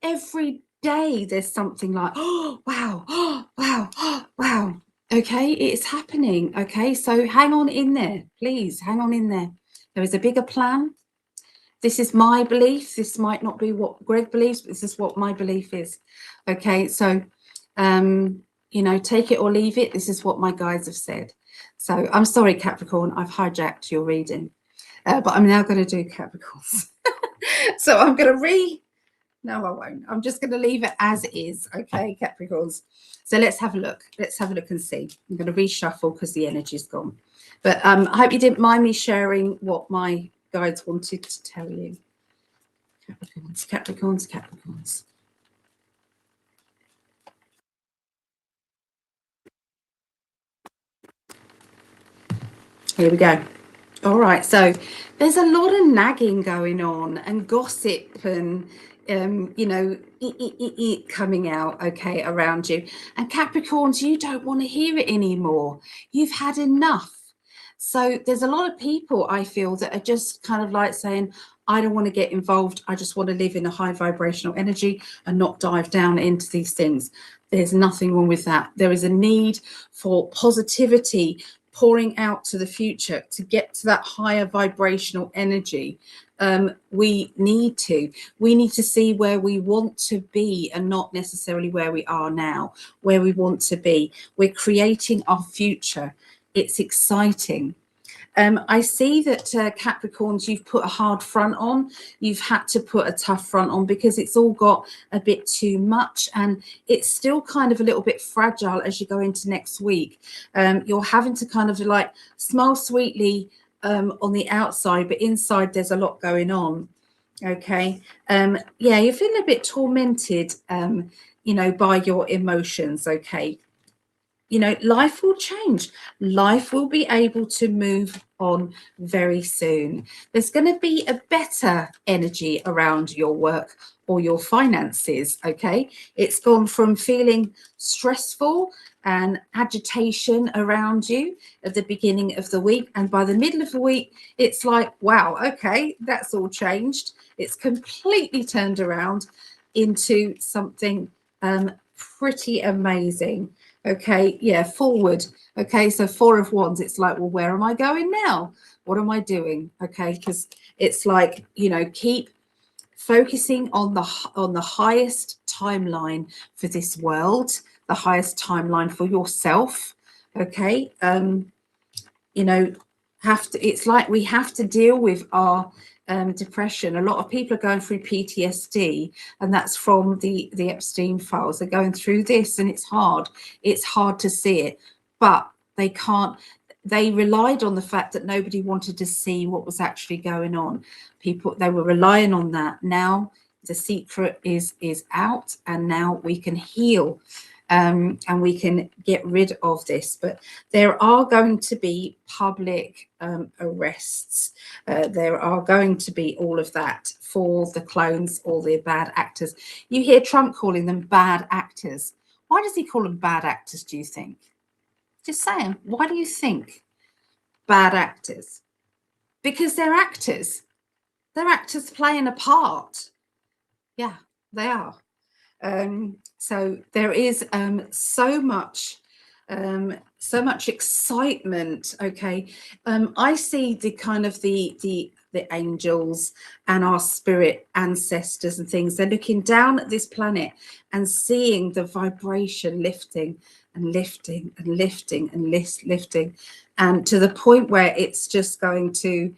Every day there's something like, oh, wow, oh, wow, oh, wow. Okay, it's happening. Okay, so hang on in there, please, hang on in there. There is a bigger plan. This is my belief. This might not be what Greg believes, but this is what my belief is. Okay, so, you know, take it or leave it. This is what my guides have said. So I'm sorry, Capricorn, I've hijacked your reading, but I'm now going to do Capricorns. So I'm going to no, I won't. I'm just going to leave it as is. Okay, Capricorns. So let's have a look. Let's have a look and see. I'm going to reshuffle because the energy's gone. But I hope you didn't mind me sharing what my guides wanted to tell you. Capricorns, Capricorns, Capricorns. Here we go. All right. So there's a lot of nagging going on and gossip and you know, coming out, okay, around you. And Capricorns, you don't want to hear it anymore. You've had enough. So there's a lot of people, I feel, that are just kind of like saying, I don't want to get involved. I just want to live in a high vibrational energy and not dive down into these things. There's nothing wrong with that. There is a need for positivity pouring out to the future to get to that higher vibrational energy. We need to see where we want to be and not necessarily where we are now, where we want to be. We're creating our future. It's exciting. I see that Capricorns, you've put a hard front on. You've had to put a tough front on because it's all got a bit too much, and it's still kind of a little bit fragile as you go into next week. You're having to kind of like smile sweetly on the outside, but inside there's a lot going on. Okay. Yeah, you're feeling a bit tormented, you know, by your emotions. Okay. You know, life will change. Life will be able to move on very soon. There's going to be a better energy around your work or your finances, okay? It's gone from feeling stressful and agitation around you at the beginning of the week, and by the middle of the week, it's like, wow, okay, that's all changed. It's completely turned around into something pretty amazing. Okay, yeah, forward. Okay, so 4 of Wands, it's like, well, where am I going now? What am I doing? Okay, because it's like, you know, keep focusing on the highest timeline for this world, the highest timeline for yourself. Okay, you know, it's like we have to deal with our depression. A lot of people are going through PTSD, and that's from the Epstein files. They're going through this, and it's hard to see it, but they can't. They relied on the fact that nobody wanted to see what was actually going on. They were relying on that. Now The secret is out, and now we can heal, and we can get rid of this. But there are going to be public arrests. There are going to be all of that for the clones or the bad actors. You hear Trump calling them bad actors. Why does he call them bad actors, do you think? Just saying, why do you think bad actors? Because they're actors. They're actors playing a part. Yeah, they are. So there is so much excitement. Okay, I see the kind of the angels and our spirit ancestors and things. They're looking down at this planet and seeing the vibration lifting and lifting and lifting and lifting, and to the point where it's just going to,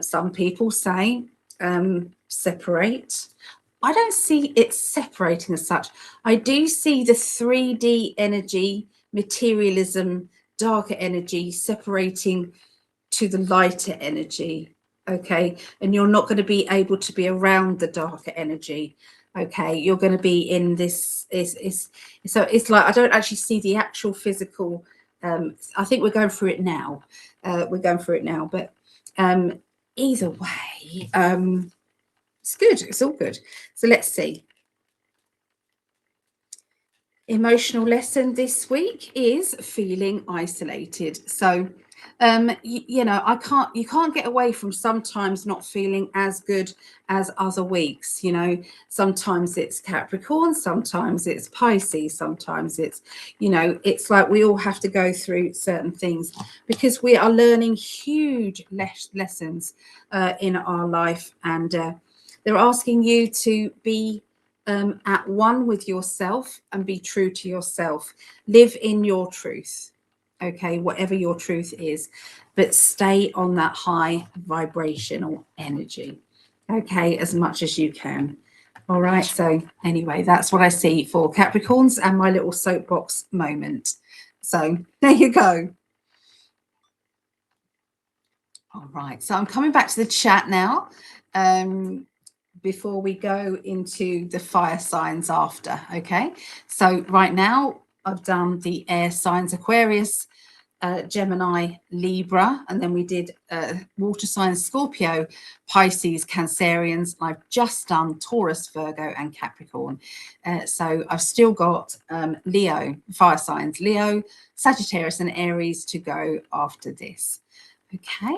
some people say, separate. I don't see it separating as such. I do see the 3D energy, materialism, darker energy separating to the lighter energy. Okay, and you're not going to be able to be around the darker energy. Okay, you're going to be in this. So it's like I don't actually see the actual physical. I think we're going through it now. But either way, it's good. It's all good. So let's see. Emotional lesson this week is feeling isolated. So, you know, you can't get away from sometimes not feeling as good as other weeks. You know, sometimes it's Capricorn, sometimes it's Pisces, sometimes it's, you know, it's like we all have to go through certain things because we are learning huge lessons in our life, and they're asking you to be at one with yourself and be true to yourself. Live in your truth, okay, whatever your truth is, but stay on that high vibrational energy, okay, as much as you can. All right, so anyway, that's what I see for Capricorns and my little soapbox moment. So there you go. All right, so I'm coming back to the chat now. Before we go into the fire signs after, okay? So right now I've done the air signs, Aquarius, Gemini, Libra, and then we did water signs, Scorpio, Pisces, Cancereans. I've just done Taurus, Virgo, and Capricorn. So I've still got Leo, fire signs, Leo, Sagittarius, and Aries to go after this, okay?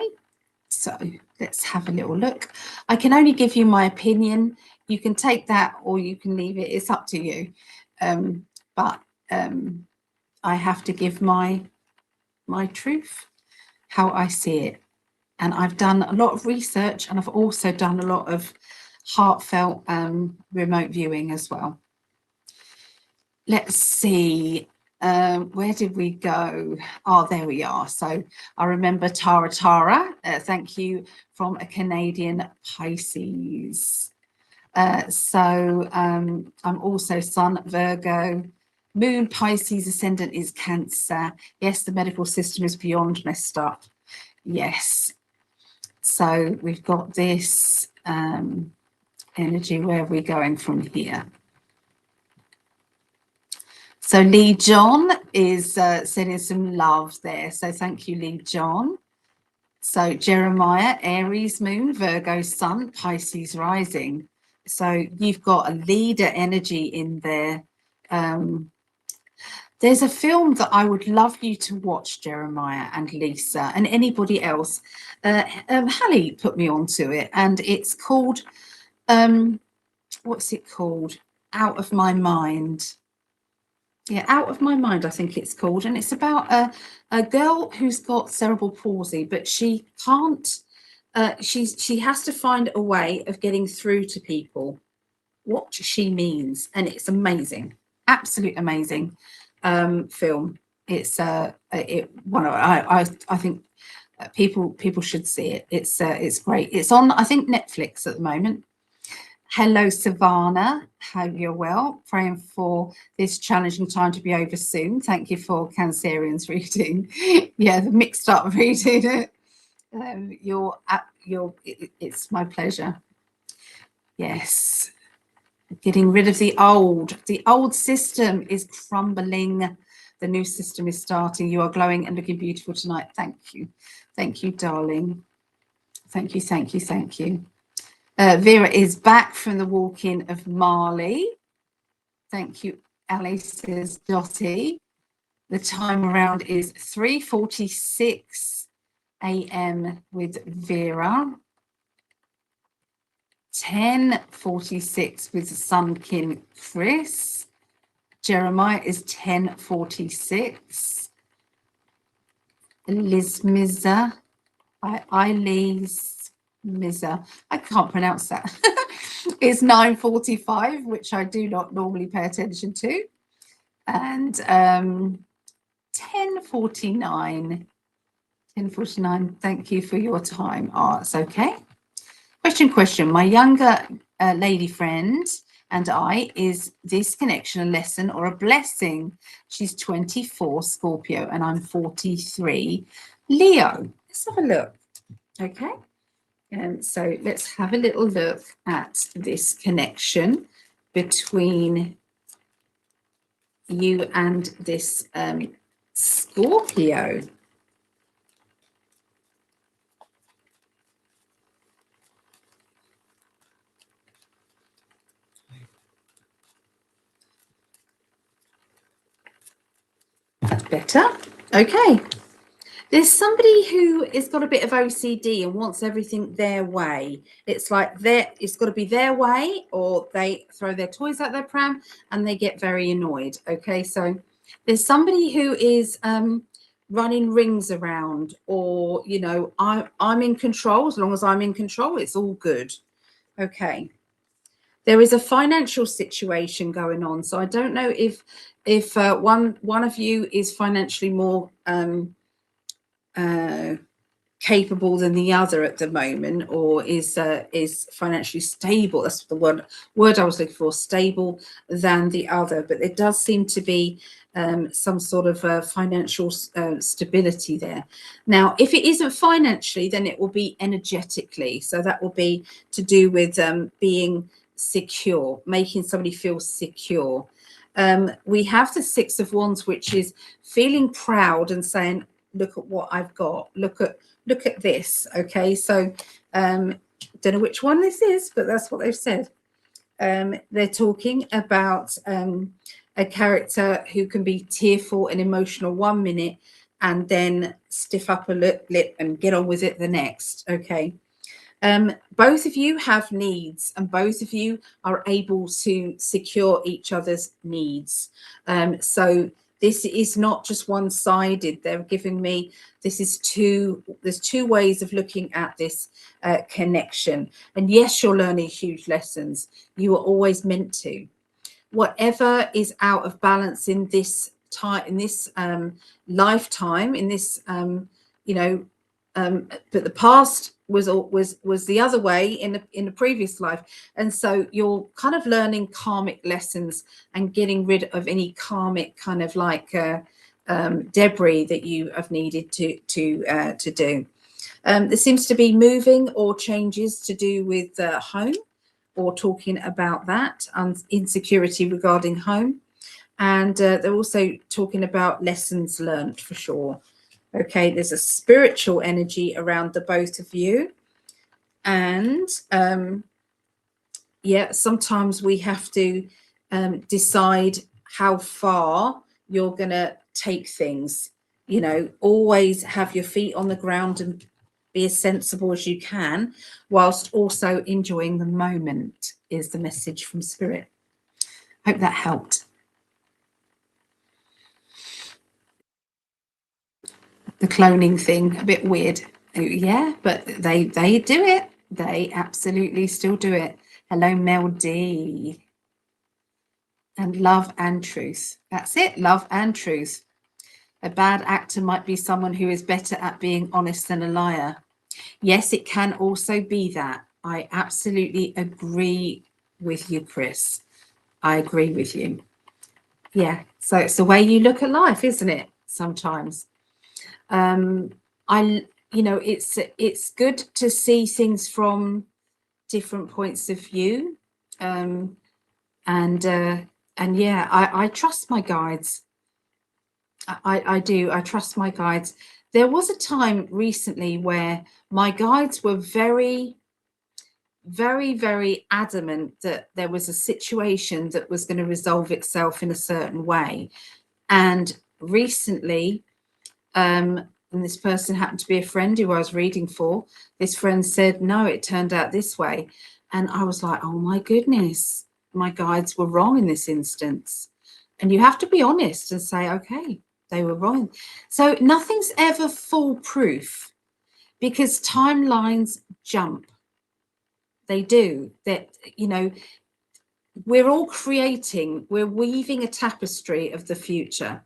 So let's have a little look. I can only give you my opinion. You can take that or you can leave it. It's up to you. But I have to give my truth, how I see it. And I've done a lot of research, and I've also done a lot of heartfelt remote viewing as well. Let's see. Where did we go? Oh, there we are. So I remember Tara. Thank you, from a Canadian Pisces. So I'm also Sun, Virgo, Moon, Pisces, Ascendant is Cancer. Yes, the medical system is beyond messed up. Yes. So we've got this energy. Where are we going from here? So Lee John is sending some love there. So thank you, Lee John. So Jeremiah, Aries moon, Virgo sun, Pisces rising. So you've got a leader energy in there. There's a film that I would love you to watch, Jeremiah and Lisa and anybody else. Hallie put me onto it, and it's called, what's it called? Out of My Mind. Yeah, Out of My Mind, I think it's called. And it's about a girl who's got cerebral palsy, but she can't, she has to find a way of getting through to people what she means. And it's amazing, absolute amazing film. It's I think people should see it. It's great. It's on, I think, Netflix at the moment. Hello, Savannah. Hope you're well. Praying for this challenging time to be over soon. Thank you for Cancerians reading. Yeah, the mixed up reading. It's my pleasure. Yes. Getting rid of the old. The old system is crumbling. The new system is starting. You are glowing and looking beautiful tonight. Thank you. Thank you, darling. Thank you, thank you, thank you. Vera is back from the walk-in of Marley. Thank you, Alice, says Dottie. The time around is 3:46 a.m. with Vera. 10:46 with Sunkin Chris. Jeremiah is 10:46. Liz Miza. Liz Miza. I can't pronounce that. It's 9:45, which I do not normally pay attention to. And 10:49. 10:49. Thank you for your time. Oh, it's okay. Question. My younger lady friend and I, is this connection a lesson or a blessing? She's 24, Scorpio, and I'm 43, Leo. Let's have a look. Okay. And so let's have a little look at this connection between you and this Scorpio. Better. Okay. There's somebody who has got a bit of OCD and wants everything their way. It's like it's got to be their way, or they throw their toys out their pram and they get very annoyed. Okay, so there's somebody who is running rings around, or I'm in control. As long as I'm in control, it's all good. Okay. There is a financial situation going on, so I don't know if one of you is financially more capable than the other at the moment, or is financially stable. That's the word I was looking for, stable than the other. But there does seem to be some sort of financial stability there. Now, if it isn't financially, then it will be energetically. So that will be to do with being secure, making somebody feel secure. We have the Six of Wands, which is feeling proud and saying, look at what I've got, look at this. Okay, so don't know which one this is, but that's what they've said. They're talking about a character who can be tearful and emotional 1 minute and then stiff up a lip and get on with it the next. Okay. Both of you have needs, and both of you are able to secure each other's needs. So this is not just one-sided. They're giving me, there's two ways of looking at this connection. And yes, you're learning huge lessons. You are always meant to. Whatever is out of balance in this time, in this lifetime, in this, but the past was the other way in the previous life, and so you're kind of learning karmic lessons and getting rid of any karmic kind of like debris that you have needed to do. There seems to be moving or changes to do with home, or talking about that insecurity regarding home, and they're also talking about lessons learned for sure. Okay, there's a spiritual energy around the both of you. And yeah, sometimes we have to decide how far you're going to take things. Always have your feet on the ground and be as sensible as you can, whilst also enjoying the moment, is the message from Spirit. Hope that helped. The cloning thing, a bit weird. Yeah, but they do it. They absolutely still do it. Hello, Mel D. And love and truth. That's it, love and truth. A bad actor might be someone who is better at being honest than a liar. Yes, it can also be that. I absolutely agree with you, Chris. I agree with you. Yeah, so it's the way you look at life, isn't it? Sometimes. It's good to see things from different points of view. And yeah, I trust my guides. I do. I trust my guides. There was a time recently where my guides were very, very adamant that there was a situation that was going to resolve itself in a certain way. And recently, and this person happened to be a friend who I was reading for, this friend said, no, it turned out this way. And I was like, oh my goodness, my guides were wrong in this instance. And you have to be honest and say, okay, they were wrong. So nothing's ever foolproof, because timelines jump. They do. That, you know, we're all creating, we're weaving a tapestry of the future.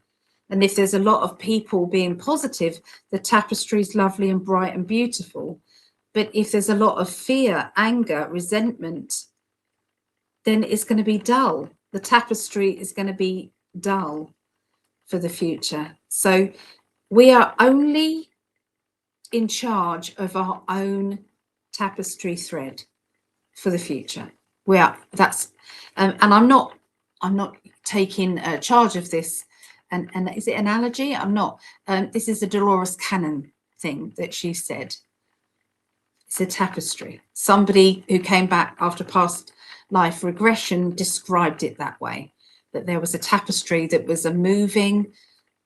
And if there's a lot of people being positive, the tapestry is lovely and bright and beautiful. But if there's a lot of fear, anger, resentment, then it's going to be dull. The tapestry is going to be dull for the future. So we are only in charge of our own tapestry thread for the future. We are, that's, and I'm not taking charge of this. And is it analogy? I'm not. This is a Dolores Cannon thing that she said. It's a tapestry. Somebody who came back after past life regression described it that way, that there was a tapestry that was a moving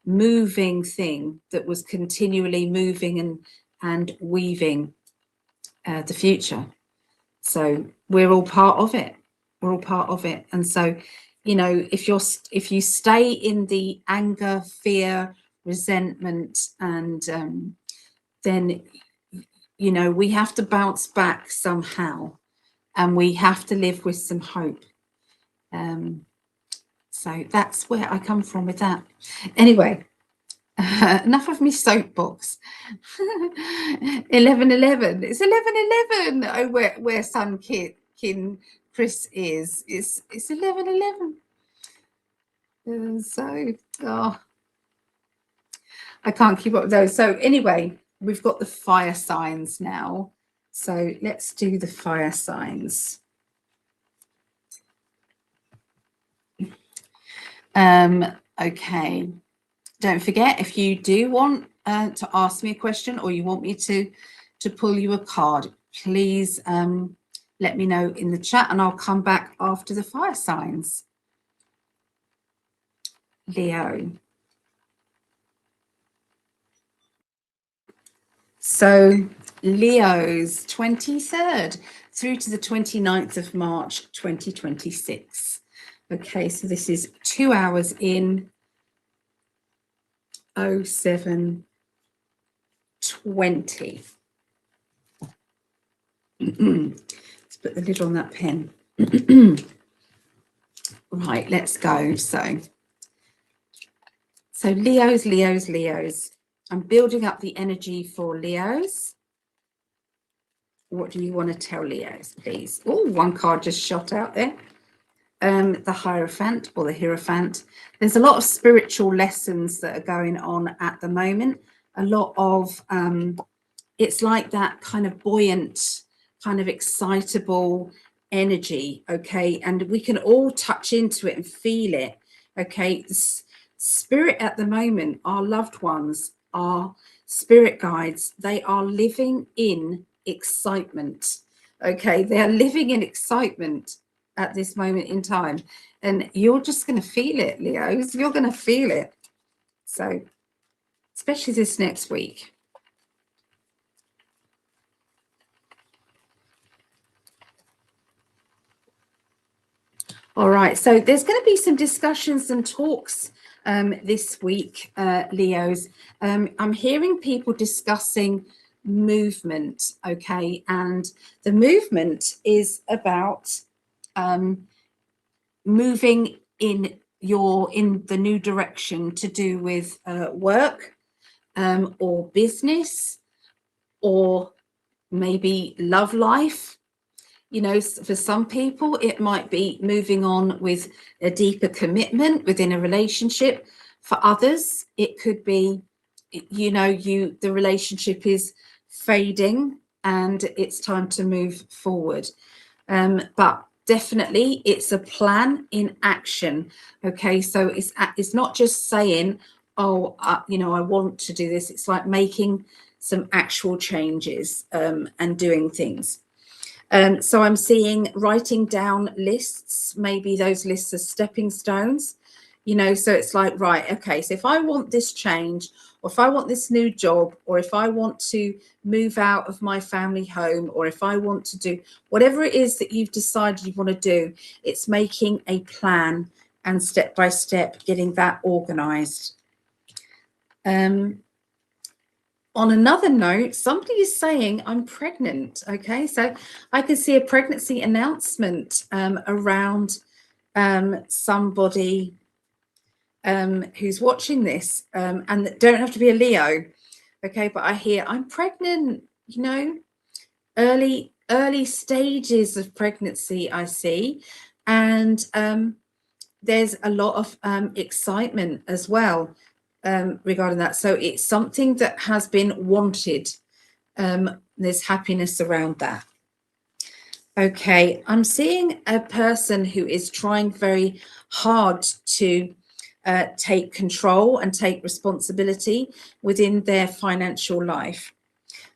thing that was continually moving and weaving the future. So we're all part of it. We're all part of it. And so, you know, if you stay in the anger, fear, resentment, and then, you know, we have to bounce back somehow, and we have to live with some hope. So that's where I come from with that. Anyway, enough of me soapbox. 11:11. It's 11:11. Oh, where Sun Kin Chris is. It's 11:11. So, oh, I can't keep up with those. So anyway, we've got the fire signs now. So let's do the fire signs. Okay. Don't forget, if you do want to ask me a question, or you want me to pull you a card, please let me know in the chat, and I'll come back after the fire signs. Leo. So Leo's 23rd through to the 29th of March 2026. Okay, so this is 2 hours in 07:20. Let's put the lid on that pen. Right, let's go. So Leos. I'm building up the energy for Leos. What do you want to tell Leos, please? Oh, one card just shot out there. The Hierophant or the Hierophant. There's a lot of spiritual lessons that are going on at the moment. A lot of, it's like that kind of buoyant, kind of excitable energy, okay? And we can all touch into it and feel it, okay? The spirit at the moment, our loved ones, our spirit guides, they are living in excitement, okay? They are living in excitement at this moment in time, and you're just going to feel it, Leos. You're going to feel it. So especially this next week. All right, so there's going to be some discussions and talks this week, Leos. I'm hearing people discussing movement, okay? And the movement is about moving in the new direction to do with work or business, or maybe love life. You know, for some people, it might be moving on with a deeper commitment within a relationship. For others, it could be, you know, the relationship is fading and it's time to move forward. But definitely, it's a plan in action. Okay, so it's not just saying, oh, you know, I want to do this. It's like making some actual changes and doing things. So I'm seeing writing down lists. Maybe those lists are stepping stones, you know, so it's like, right, okay, so if I want this change, or if I want this new job, or if I want to move out of my family home, or if I want to do whatever it is that you've decided you want to do, it's making a plan and step by step getting that organized. On another note, somebody is saying I'm pregnant. Okay, so I can see a pregnancy announcement around somebody who's watching this, and that don't have to be a Leo. Okay, but I hear I'm pregnant, you know, early stages of pregnancy I see, and there's a lot of excitement as well regarding that. So it's something that has been wanted. There's happiness around that. Okay, I'm seeing a person who is trying very hard to take control and take responsibility within their financial life.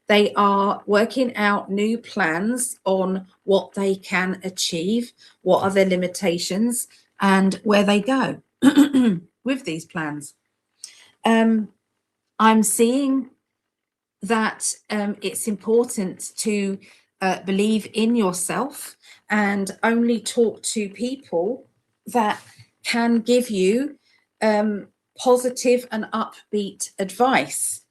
They are working out new plans on what they can achieve, what are their limitations, and where they go with these plans. I'm seeing that it's important to believe in yourself and only talk to people that can give you positive and upbeat advice.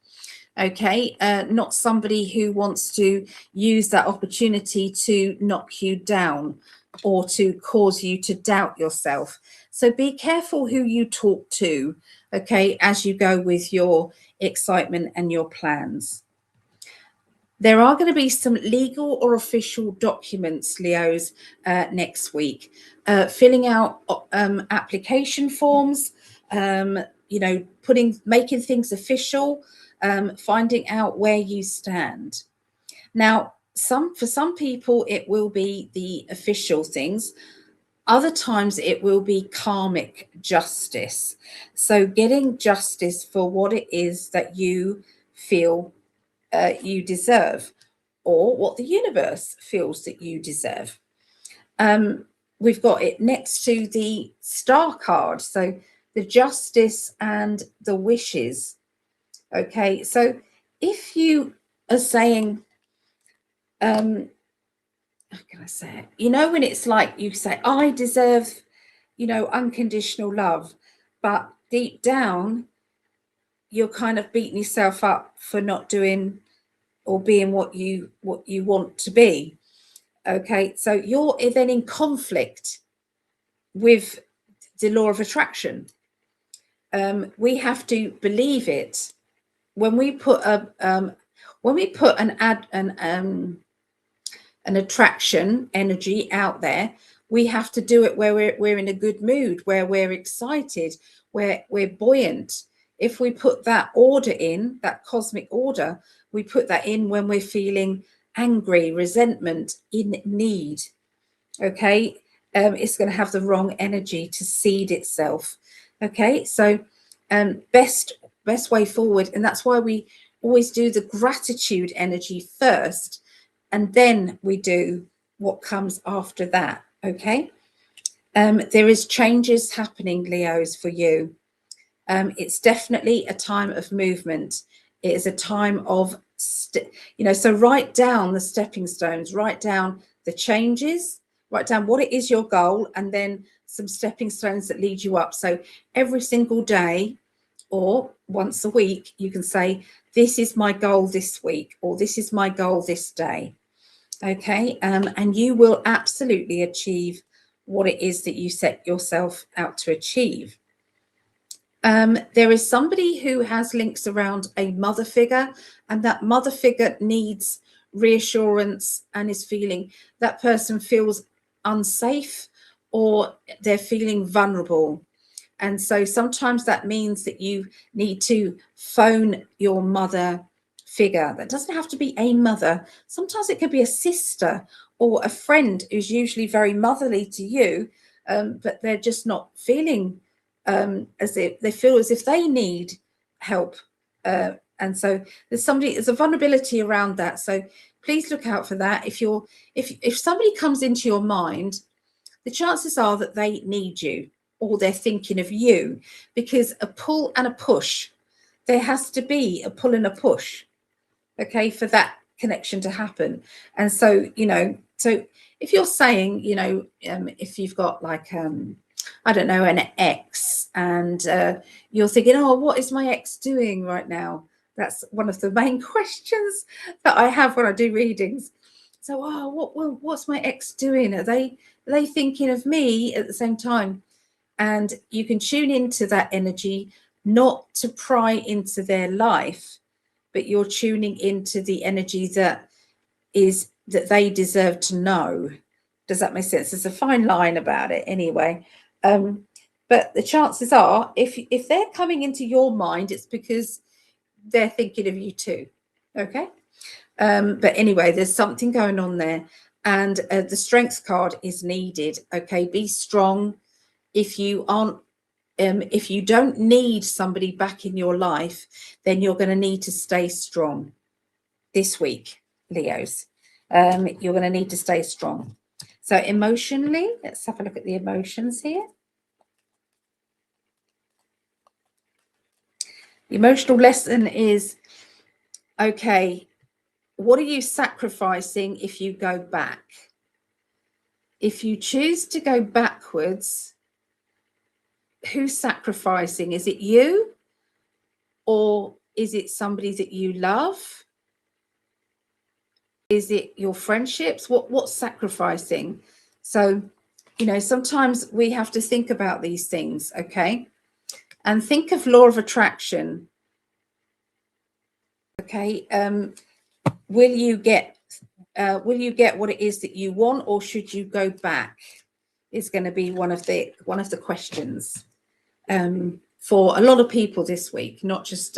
Okay, not somebody who wants to use that opportunity to knock you down or to cause you to doubt yourself. So be careful who you talk to, okay, as you go with your excitement and your plans. There are going to be some legal or official documents, Leos, next week. Filling out application forms, you know, making things official, finding out where you stand. Now, for some people, it will be the official things. Other times it will be karmic justice. So getting justice for what it is that you feel you deserve, or what the universe feels that you deserve. We've got it next to the star card. So the justice and the wishes. Okay, so if you are saying, how can I say it? You know, when it's like you say, I deserve, you know, unconditional love, but deep down, you're kind of beating yourself up for not doing or being what you want to be. Okay, so you're then in conflict with the law of attraction. We have to believe it. When we put an attraction energy out there, we have to do it where we're in a good mood, where we're excited, where we're buoyant. If we put that order in, that cosmic order, we put that in when we're feeling angry, resentment, in need. Okay, it's going to have the wrong energy to seed itself. Okay, so best way forward, and that's why we always do the gratitude energy first, and then we do what comes after that. Okay, there is changes happening, Leos, for you. It's definitely a time of movement. It is a time of, you know, so write down the stepping stones, write down the changes, write down what it is your goal, and then some stepping stones that lead you up. So every single day or once a week, you can say, this is my goal this week, or this is my goal this day. Okay, and you will absolutely achieve what it is that you set yourself out to achieve. There is somebody who has links around a mother figure, and that mother figure needs reassurance and is feeling, that person feels unsafe or they're feeling vulnerable. And so sometimes that means that you need to phone your mother figure. That doesn't have to be a mother. Sometimes it could be a sister or a friend who's usually very motherly to you, but they're just not feeling as if they feel as if they need help. And so there's a vulnerability around that. So please look out for that. If somebody comes into your mind, the chances are that they need you or they're thinking of you, because a pull and a push, there has to be a pull and a push, okay, for that connection to happen. And so, so if you're saying, if you've got like, I don't know, an ex, and you're thinking, oh, what is my ex doing right now? That's one of the main questions that I have when I do readings. So, what's my ex doing? Are they thinking of me at the same time? And you can tune into that energy, not to pry into their life, but you're tuning into the energy that they deserve to know. Does that make sense? There's a fine line about it anyway. But the chances are, if they're coming into your mind, it's because they're thinking of you too. Okay. But anyway, there's something going on there, and the strength card is needed. Okay. Be strong. If you don't need somebody back in your life, then you're going to need to stay strong this week, Leos. You're going to need to stay strong. So emotionally, let's have a look at the emotions here. The emotional lesson is, okay, what are you sacrificing if you go back? If you choose to go backwards, who's sacrificing? Is it you, or is it somebody that you love? Is it your friendships? What's sacrificing? So, sometimes we have to think about these things, okay? And think of law of attraction. Okay, will you get what it is that you want, or should you go back? Is going to be one of the questions for a lot of people this week, not just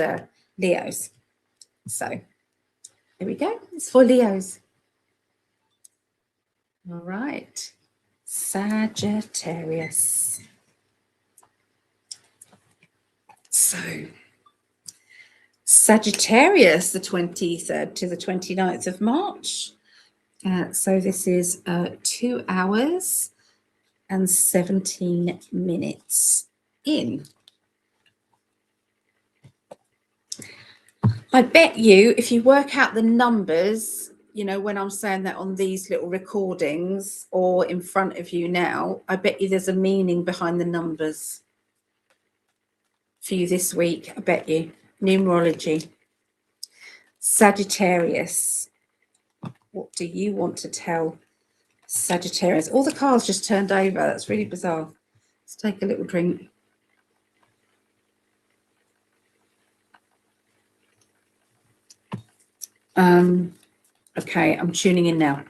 Leos. So here we go. It's for Leos. All right, Sagittarius. So Sagittarius, the 23rd to the 29th of March. So this is 2 hours and 17 minutes in. I bet you, if you work out the numbers, when I'm saying that on these little recordings or in front of you now, I bet you there's a meaning behind the numbers for you this week. I bet you. Numerology. Sagittarius. What do you want to tell Sagittarius? All the cards just turned over. That's really bizarre. Let's take a little drink. Okay, I'm tuning in now.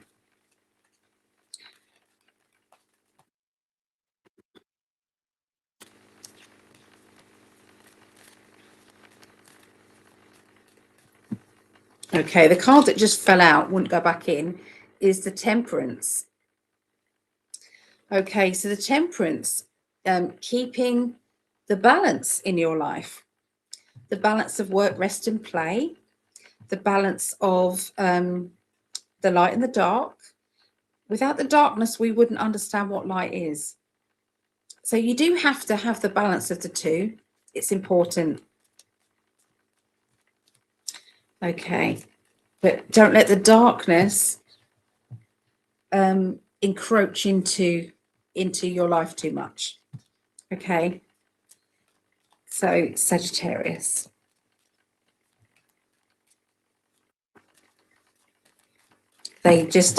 Okay, the card that just fell out, wouldn't go back in, is the Temperance. Okay, so the Temperance, keeping the balance in your life, the balance of work, rest and play, the balance of the light and the dark. Without the darkness, we wouldn't understand what light is. So you do have to have the balance of the two. It's important. Okay, but don't let the darkness encroach into your life too much. Okay, so Sagittarius. There's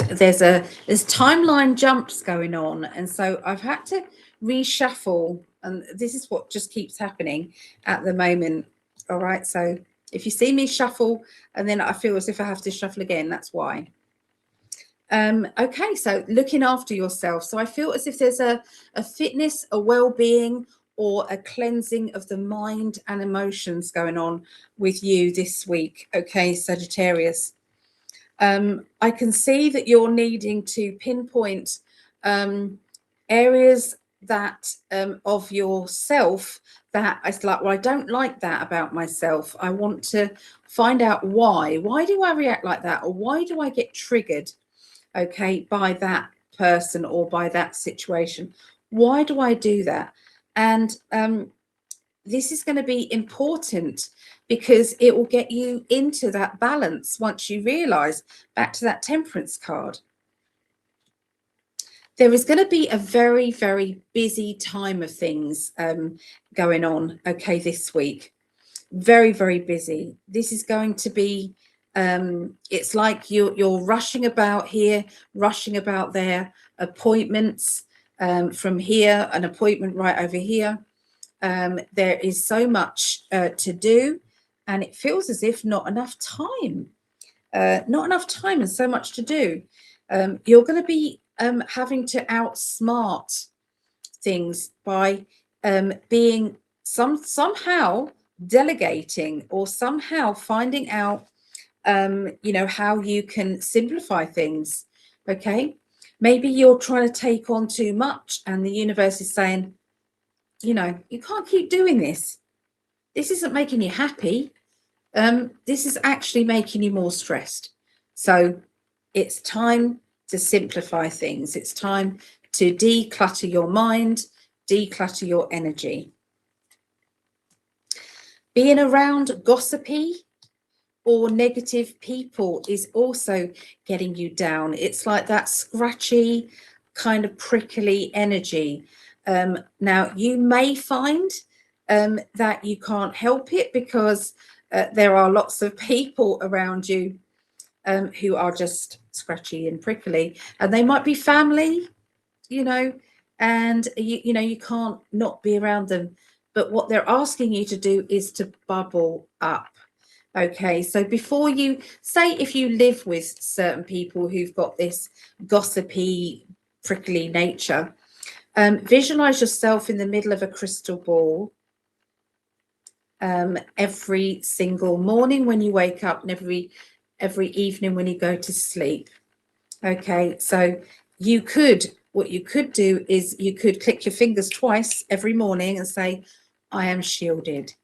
timeline jumps going on, and so I've had to reshuffle, and this is what just keeps happening at the moment. All right, so if you see me shuffle and then I feel as if I have to shuffle again, that's why. Okay, so looking after yourself. So I feel as if there's a fitness, a well-being, or a cleansing of the mind and emotions going on with you this week. Okay, Sagittarius. I can see that you're needing to pinpoint areas that of yourself that it's like, well, I don't like that about myself. I want to find out why. Why do I react like that? Or why do I get triggered, okay, by that person or by that situation? Why do I do that? And this is going to be important because it will get you into that balance once you realize, back to that Temperance card. There is going to be a very, very busy time of things going on, okay, this week. Very, very busy. This is going to be, it's like you're rushing about here, rushing about there, appointments from here, an appointment right over here. There is so much to do, and it feels as if not enough time. Not enough time and so much to do. You're going to be having to outsmart things by being somehow delegating or somehow finding out, you know, how you can simplify things. Okay, maybe you're trying to take on too much, and the universe is saying, you know, you can't keep doing this. This isn't making you happy. This is actually making you more stressed. So it's time to simplify things. It's time to declutter your mind, declutter your energy. Being around gossipy or negative people is also getting you down. It's like that scratchy, kind of prickly energy. Now, you may find that you can't help it because there are lots of people around you who are just scratchy and prickly, and they might be family, you know, and you know, you can't not be around them. But what they're asking you to do is to bubble up. Okay, so before you say, if you live with certain people who've got this gossipy, prickly nature, visualize yourself in the middle of a crystal ball every single morning when you wake up and every evening when you go to sleep. Okay, so you could, what you could do is you could click your fingers twice every morning and say, I am shielded.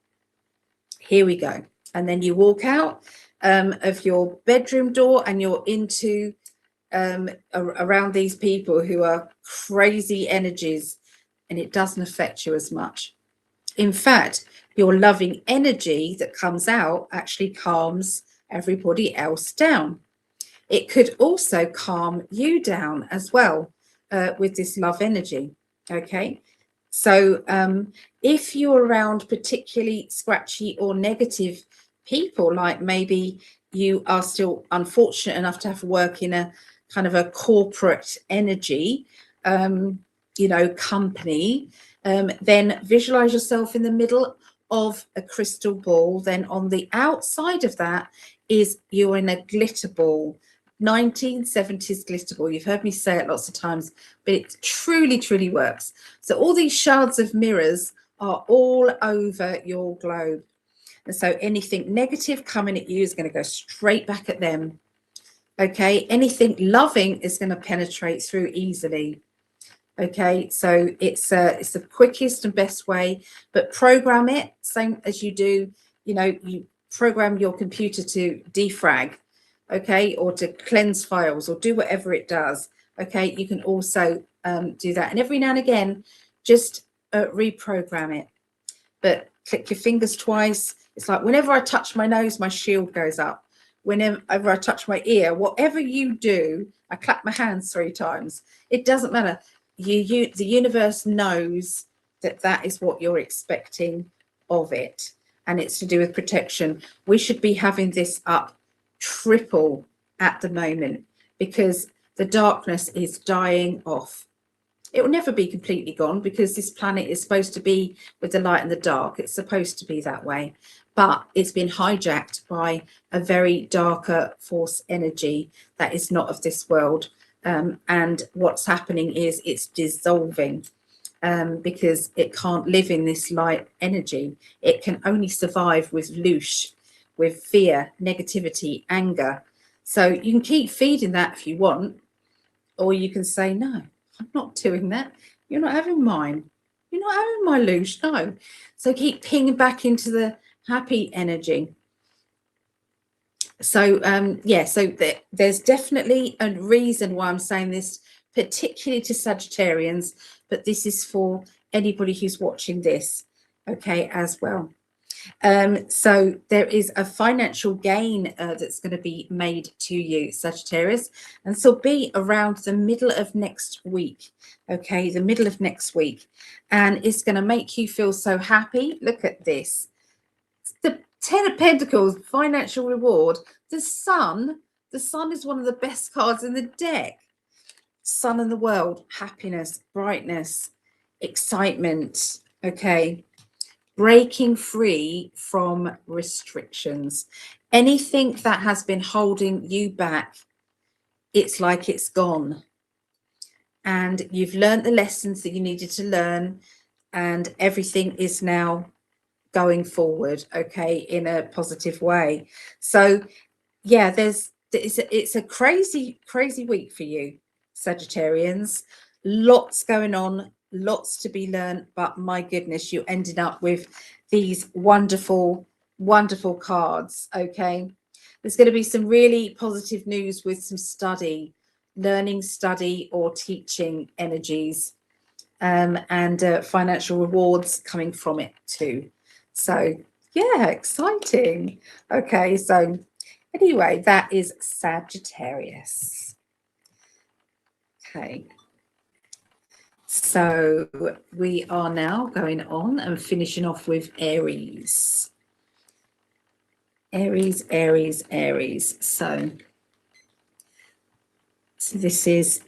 Here we go. And then you walk out of your bedroom door and you're into around these people who are crazy energies, and it doesn't affect you as much. In fact, your loving energy that comes out actually calms everybody else down. It could also calm you down as well with this love energy. Okay, so if you're around particularly scratchy or negative people, like maybe you are still unfortunate enough to have to work in a kind of a corporate energy, you know, company, then visualize yourself in the middle of a crystal ball. Then on the outside of that is you're in a glitter ball, 1970s glitter ball. You've heard me say it lots of times, but it truly, truly works. So all these shards of mirrors are all over your globe. And so anything negative coming at you is going to go straight back at them. Okay, anything loving is going to penetrate through easily. Okay, so it's the quickest and best way, but program it same as you do, you know, you program your computer to defrag, okay, or to cleanse files or do whatever it does. Okay, you can also do that, and every now and again just reprogram it, but click your fingers twice. It's like whenever I touch my nose, my shield goes up. Whenever I touch my ear, whatever you do, I clap my hands 3 times. It doesn't matter. The universe knows that that is what you're expecting of it, and it's to do with protection. We should be having this up triple at the moment because the darkness is dying off. It will never be completely gone because this planet is supposed to be with the light and the dark. It's supposed to be that way, but it's been hijacked by a very darker force energy that is not of this world. And what's happening is it's dissolving. because it can't live in this light energy. It can only survive with loosh, with fear, negativity, anger. So you can keep feeding that if you want, or you can say, no, I'm not doing that. You're not having mine. You're not having my loosh, no. So keep pinging back into the happy energy. So yeah, so there's definitely a reason why I'm saying this, particularly to Sagittarians, but this is for anybody who's watching this, okay, as well. So there is a financial gain that's going to be made to you, Sagittarius, and this will be around the middle of next week, okay, the middle of next week, and it's going to make you feel so happy. Look at this. It's the Ten of Pentacles, financial reward. The Sun is one of the best cards in the deck. Sun in the world, happiness, brightness, excitement, okay. Breaking free from restrictions. Anything that has been holding you back, it's like it's gone. And you've learned the lessons that you needed to learn, and everything is now going forward, okay, in a positive way. So yeah, it's a crazy week for you, Sagittarians. Lots going on, lots to be learned, but my goodness, you ended up with these wonderful cards, okay. There's going to be some really positive news with some learning, study or teaching energies, and financial rewards coming from it too. So yeah, exciting. Okay, so anyway, that is Sagittarius. Okay, so we are now going on and finishing off with Aries. Aries. So this is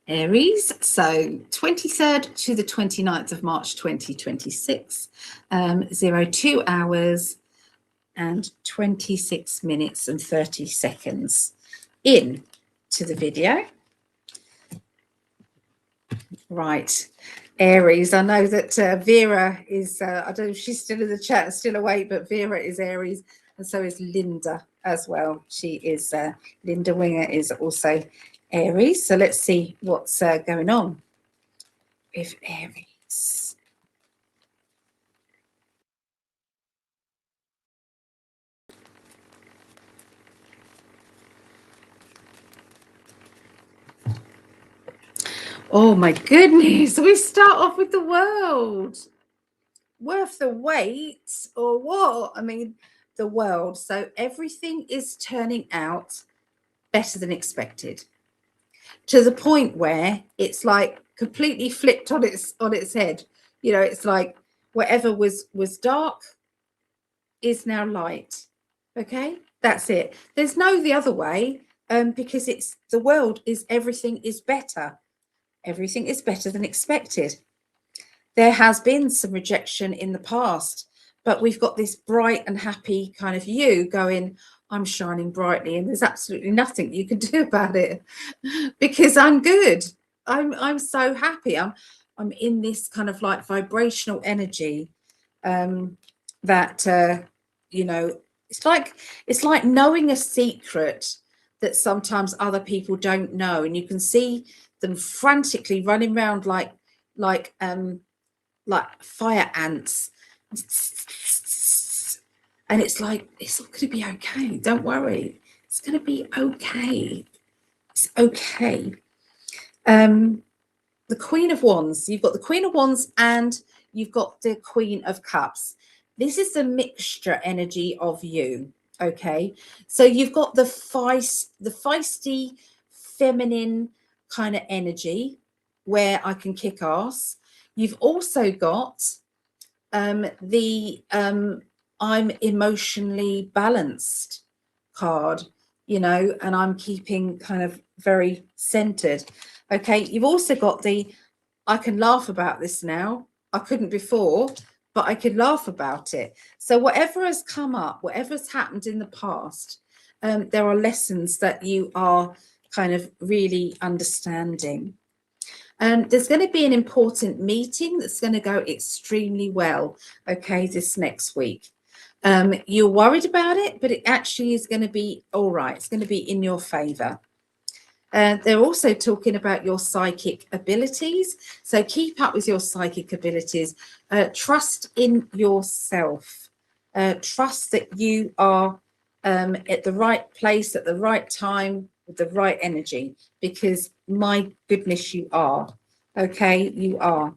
Aries, so 23rd to the 29th of March 2026, 02 hours and 26 minutes and 30 seconds in to the video. Right, Aries, I know that Vera is, I don't know if she's still in the chat, still awake, but Vera is Aries, and so is Linda as well. She is, Linda Winger is also Aries. So let's see what's going on with Aries. Oh my goodness, we start off with the World. Worth the wait or what? I mean, the World. So everything is turning out better than expected, to the point where it's like completely flipped on its head. You know, it's like whatever was dark is now light. Okay, that's it. There's no the other way, because it's the world is everything is better. Everything is better than expected. There has been some rejection in the past, but we've got this bright and happy kind of you going, I'm shining brightly, and there's absolutely nothing you can do about it because I'm good. I'm so happy. I'm in this kind of like vibrational energy, that you know, it's like knowing a secret that sometimes other people don't know, and you can see them frantically running around like fire ants, and it's like, it's all going to be okay, don't worry, it's going to be okay, it's okay. The Queen of Wands, you've got the Queen of Wands and you've got the Queen of Cups. This is the mixture energy of you, okay? So you've got the feisty feminine kind of energy where I can kick ass. You've also got the I'm emotionally balanced card, you know, and I'm keeping kind of very centered. Okay, you've also got the I can laugh about this now. I couldn't before, but I could laugh about it. So whatever has come up, whatever's happened in the past, there are lessons that you are kind of really understanding. There's going to be an important meeting that's going to go extremely well, okay, this next week. You're worried about it, but it actually is going to be all right. It's going to be in your favor. They're also talking about your psychic abilities. So keep up with your psychic abilities. Trust in yourself. Trust that you are at the right place at the right time with the right energy, because my goodness, you are. Okay, you are.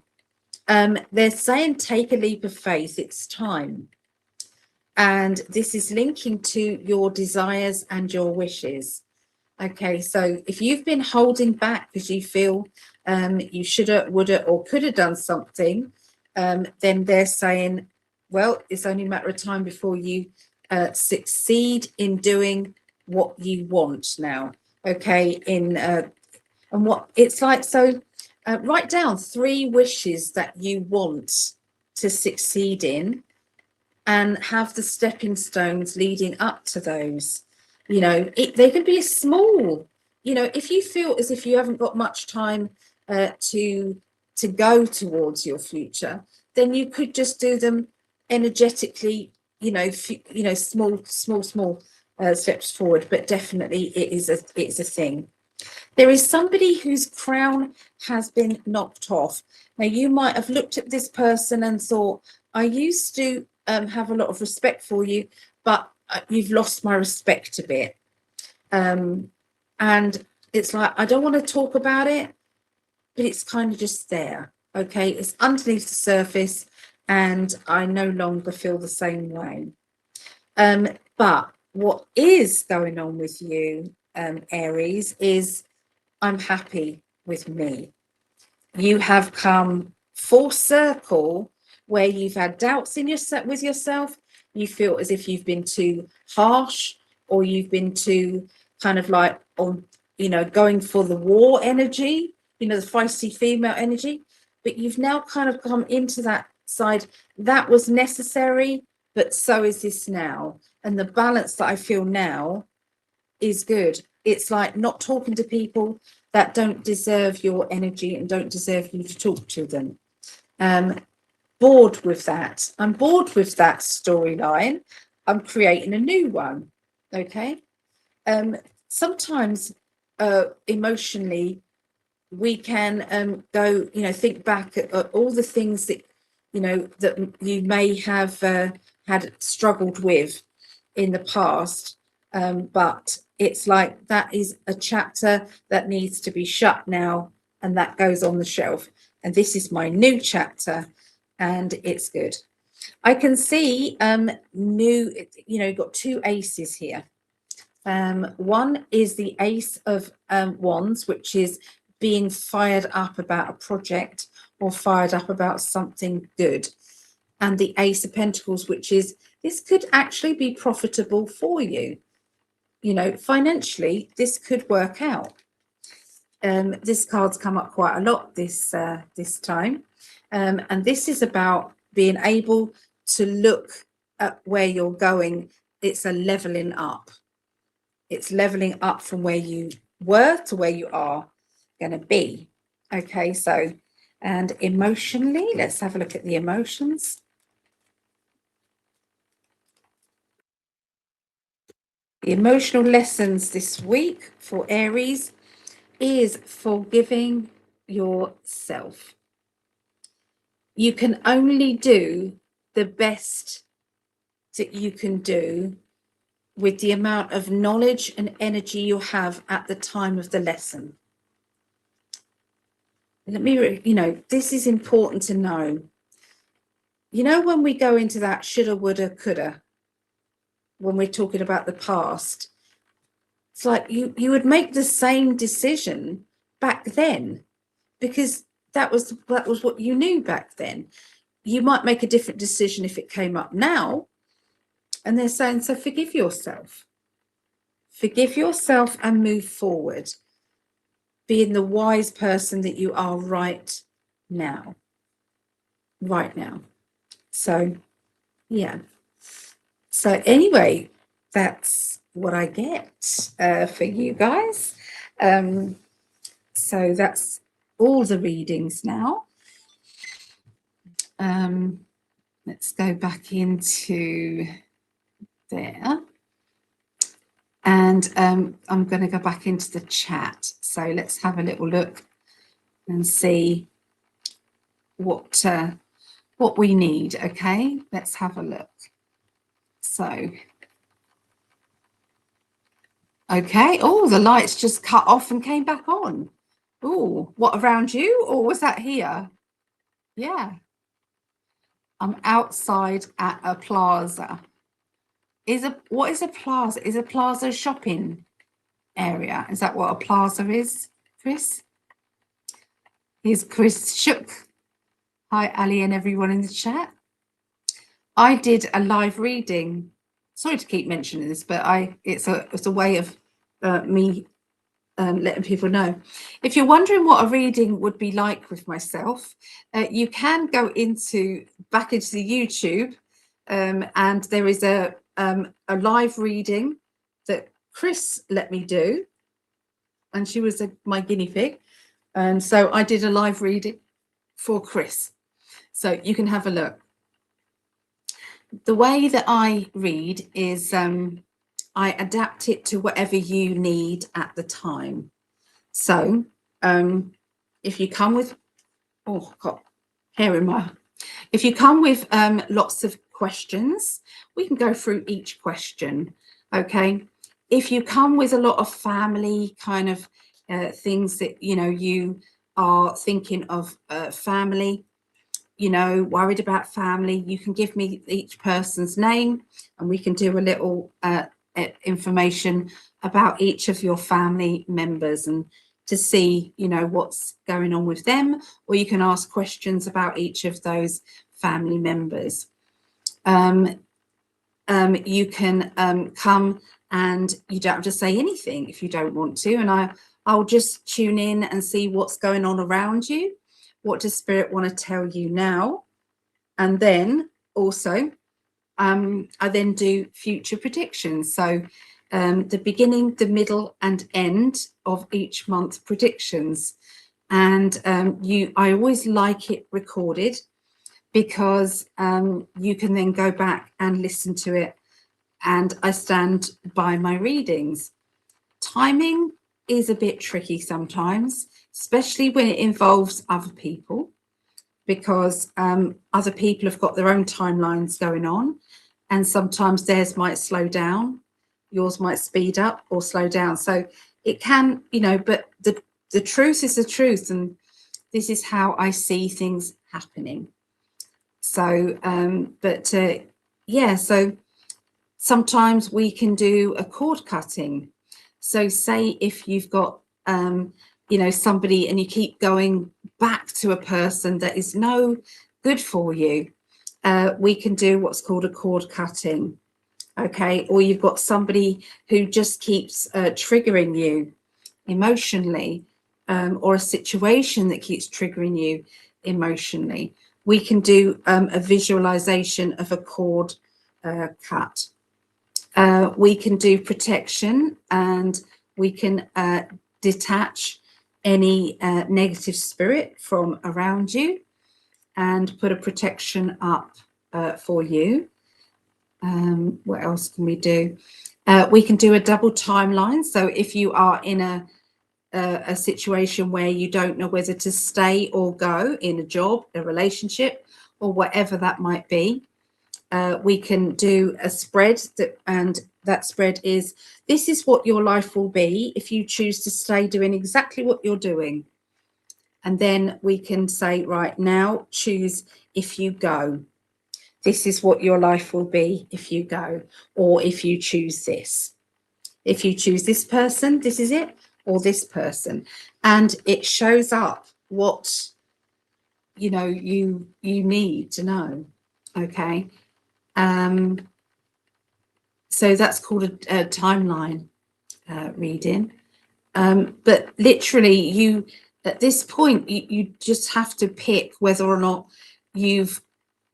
They're saying take a leap of faith. It's time. And this is linking to your desires and your wishes. Okay, so if you've been holding back because you feel you shoulda, woulda, or could have done something, then they're saying, well, it's only a matter of time before you succeed in doing what you want now. Okay, and what it's like. So write down 3 wishes that you want to succeed in, and have the stepping stones leading up to those. You know, they can be small. You know, if you feel as if you haven't got much time to go towards your future, then you could just do them energetically. You know, small steps forward. But definitely, it's a thing. There is somebody whose crown has been knocked off. Now, you might have looked at this person and thought, I used to have a lot of respect for you, but you've lost my respect a bit. And it's like, I don't want to talk about it, but it's kind of just there. Okay, it's underneath the surface, and I no longer feel the same way. But what is going on with you, Aries, is I'm happy with me. You have come full circle where you've had doubts in with yourself. You feel as if you've been too harsh, or you've been too kind of like on, you know, going for the war energy, you know, the feisty female energy. But you've now kind of come into that side. That was necessary, but so is this now. And the balance that I feel now is good. It's like not talking to people that don't deserve your energy and don't deserve you to talk to them. Bored with that. I'm bored with that storyline. I'm creating a new one. Okay. Sometimes emotionally we can go, you know, think back at all the things that, you know, that you may have had struggled with in the past, but it's like that is a chapter that needs to be shut now, and that goes on the shelf, and this is my new chapter, and it's good. I can see new, you know, you've got 2 aces here. One is the Ace of Wands, which is being fired up about a project or fired up about something good. And the Ace of Pentacles, which is this could actually be profitable for you. You know, financially, this could work out. This card's come up quite a lot this time. And this is about being able to look at where you're going. It's a leveling up. It's leveling up from where you were to where you are going to be. Okay, so, and emotionally, let's have a look at the emotions. The emotional lessons this week for Aries is forgiving yourself. You can only do the best that you can do with the amount of knowledge and energy you have at the time of the lesson. Let me, you know, this is important to know. You know, when we go into that shoulda, woulda, coulda, when we're talking about the past, it's like you would make the same decision back then, because that was what you knew back then. You might make a different decision if it came up now. And they're saying, so forgive yourself. Forgive yourself and move forward, being the wise person that you are right now. Right now. So, yeah. So anyway, that's what I get for you guys. So that's all the readings now. Let's go back into there. And I'm going to go back into the chat. So let's have a little look and see what we need. Okay, let's have a look. So, okay. Oh, the lights just cut off and came back on. Oh, what, around you, or was that here? Yeah. I'm outside at a plaza. What is a plaza? Is a plaza a shopping area? Is that what a plaza is, Chris? Here's Chris Shook. Hi, Ali and everyone in the chat. I did a live reading. Sorry to keep mentioning this, but it's a way of me letting people know. If you're wondering what a reading would be like with myself, you can go back into the YouTube, and there is a live reading that Chris let me do, and she was my guinea pig, and so I did a live reading for Chris, so you can have a look. The way that I read is I adapt it to whatever you need at the time. So if you come with, oh, I've got hair in my, if you come with lots of questions, we can go through each question. Okay. If you come with a lot of family kind of things that, you know, you are thinking of family, you know, worried about family, you can give me each person's name and we can do a little information about each of your family members and to see, you know, what's going on with them, or you can ask questions about each of those family members. You can come and you don't have to say anything if you don't want to, and I'll just tune in and see what's going on around you. What does Spirit want to tell you now? And then also, I then do future predictions. So the beginning, the middle and end of each month predictions. And I always like it recorded because you can then go back and listen to it. And I stand by my readings. Timing is a bit tricky sometimes, especially when it involves other people, because other people have got their own timelines going on, and sometimes theirs might slow down, yours might speed up or slow down. So it can, you know, but the truth is the truth, and this is how I see things happening. So, yeah, so sometimes we can do a cord cutting. So say if you've got, you know, somebody and you keep going back to a person that is no good for you, we can do what's called a cord cutting. Okay, or you've got somebody who just keeps triggering you emotionally, or a situation that keeps triggering you emotionally. We can do a visualization of a cord cut. We can do protection, and we can detach any negative spirit from around you and put a protection up for you. What else can we do? We can do a double timeline. So if you are in a situation where you don't know whether to stay or go in a job, a relationship, or whatever that might be, we can do a spread and that spread is, this is what your life will be if you choose to stay doing exactly what you're doing. And then we can say, right now, choose if you go. This is what your life will be if you go, or if you choose this. If you choose this person, this is it, or this person. And it shows up what, you know, you need to know. Okay. So that's called a timeline reading. But literally, you at this point, you just have to pick whether or not you've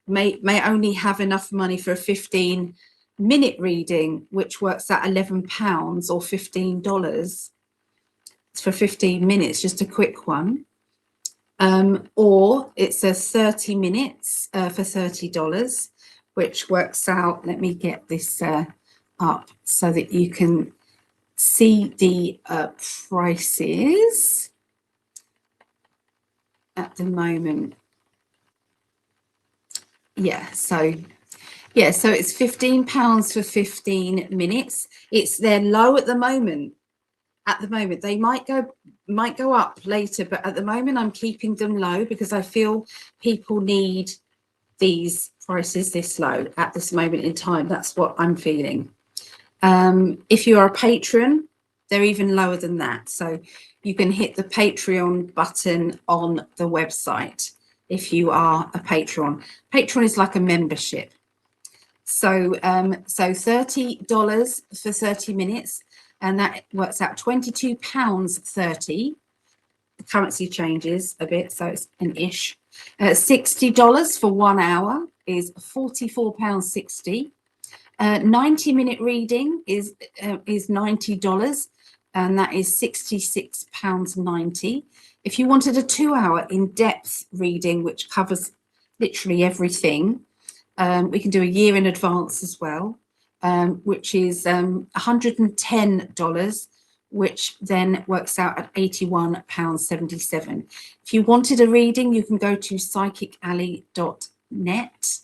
may only have enough money for a 15-minute reading, which works at £11 or $15 for 15 minutes, just a quick one. Or it's a 30 minutes for $30, which works out, let me get this up so that you can see the prices at the moment. Yeah, so it's £15 for 15 minutes. They're low at the moment. They might go up later, but at the moment I'm keeping them low because I feel people need these prices this low at this moment in time. That's what I'm feeling. If you are a patron, they're even lower than that. So you can hit the Patreon button on the website if you are a patron. Patron is like a membership. So $30 for 30 minutes, and that works out £22.30. The currency changes a bit, so it's an ish. $60 for 1 hour is £44.60. 90-minute reading is $90, and that is £66.90. If you wanted a 2-hour in-depth reading, which covers literally everything, we can do a year in advance as well, which is $110, which then works out at £81.77. If you wanted a reading, you can go to PsychicAlly.net.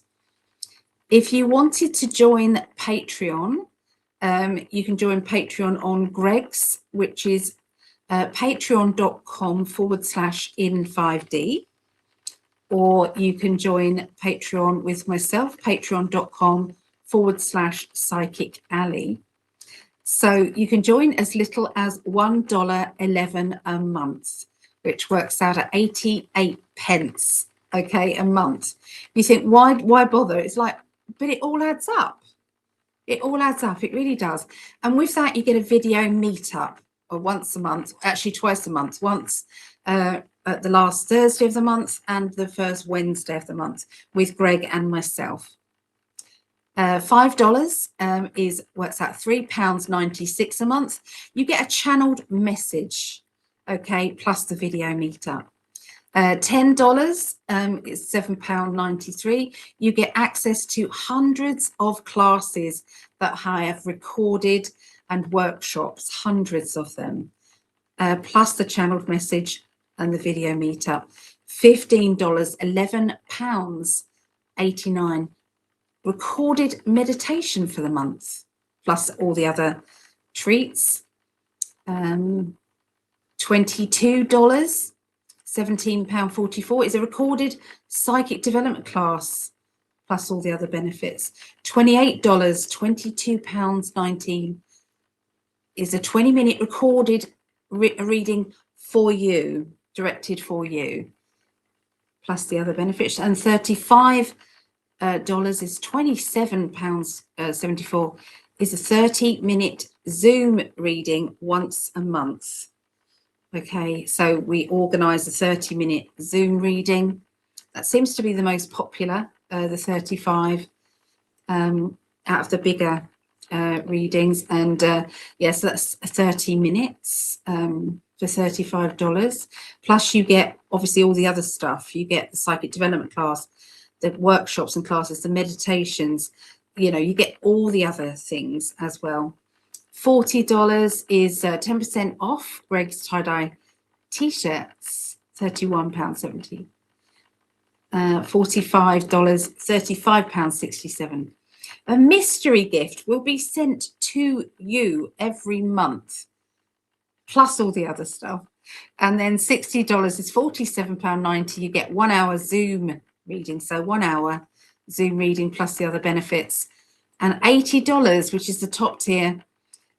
If you wanted to join Patreon, you can join Patreon on Greg's, which is patreon.com/In5D. Or you can join Patreon with myself, patreon.com/PsychicAlly. So you can join as little as $1.11 a month, which works out at 88 pence, okay, a month. You think, why bother? It's like, but it all adds up. It all adds up. It really does. And with that, you get a video meetup once a month, actually twice a month, once at the last Thursday of the month and the first Wednesday of the month with Greg and myself. $5 works out £3.96 a month. You get a channeled message, okay, plus the video meetup. $10 is £7.93. You get access to hundreds of classes that I have recorded and workshops, hundreds of them, plus the channeled message and the video meetup. $15, £11.89. Recorded meditation for the month, plus all the other treats. $22, £17.44 is a recorded psychic development class, plus all the other benefits. $28, £22.19 is a 20-minute recorded reading for you, directed for you, plus the other benefits. And $35 is £27.74 is a 30-minute Zoom reading once a month. Okay, so we organise a 30-minute Zoom reading. That seems to be the most popular, the 35 out of the bigger readings. And yes, that's 30 minutes for $35. Plus you get obviously all the other stuff. You get the psychic development class, the workshops and classes, the meditations, you know, you get all the other things as well. $40 is 10% off Greg's tie-dye t-shirts, £31.70. $45, £35.67. A mystery gift will be sent to you every month, plus all the other stuff. And then $60 is £47.90. You get 1 hour Zoom reading, so 1 hour Zoom reading plus the other benefits. And $80, which is the top tier,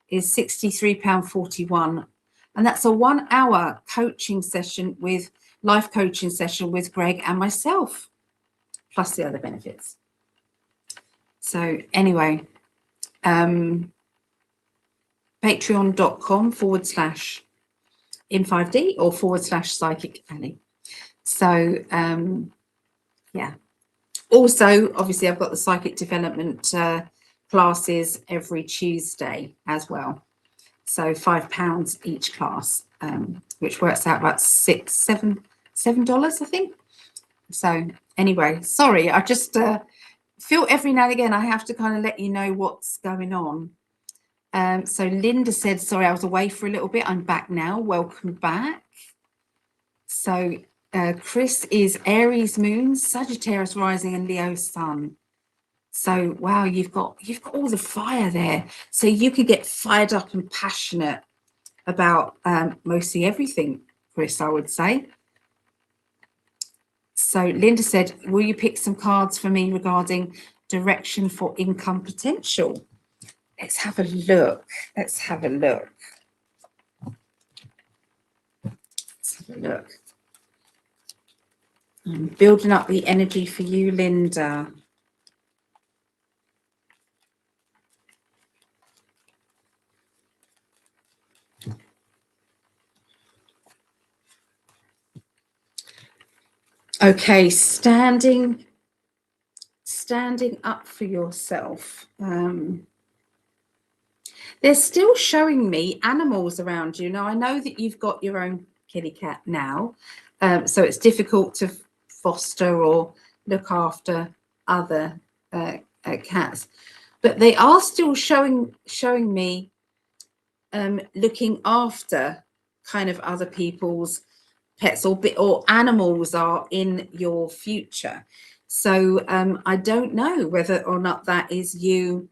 is £63.41. And that's a 1 hour coaching session with life coaching session with Greg and myself, plus the other benefits. So anyway, patreon.com/In5D or /PsychicAlly. So yeah. Also, obviously, I've got the psychic development classes every Tuesday as well. So £5 each class, which works out about £7 $7, I think. So anyway, sorry, I just feel every now and again I have to kind of let you know what's going on. So Linda said, sorry, I was away for a little bit. I'm back now. Welcome back. So Chris is Aries moon, Sagittarius rising, and Leo sun. So wow, you've got all the fire there. So you could get fired up and passionate about mostly everything, Chris, I would say. So Linda said, will you pick some cards for me regarding direction for income potential? Let's have a look. Let's have a look. Let's have a look. I'm building up the energy for you, Linda. Okay, standing up for yourself. They're still showing me animals around you. Now, I know that you've got your own kitty cat now, so it's difficult to foster or look after other cats, but they are still showing me looking after kind of other people's pets or animals are in your future. So I don't know whether or not that is you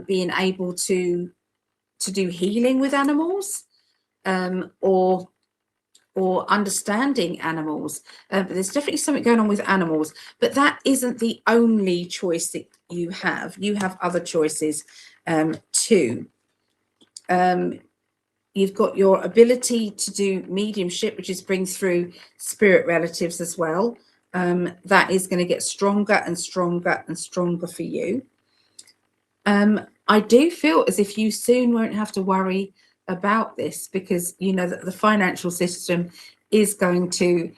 being able to do healing with animals or understanding animals. But there's definitely something going on with animals, but that isn't the only choice that you have. You have other choices too. You've got your ability to do mediumship, which is bring through spirit relatives as well. That is going to get stronger and stronger and stronger for you. I do feel as if you soon won't have to worry about this, because you know that the financial system is going to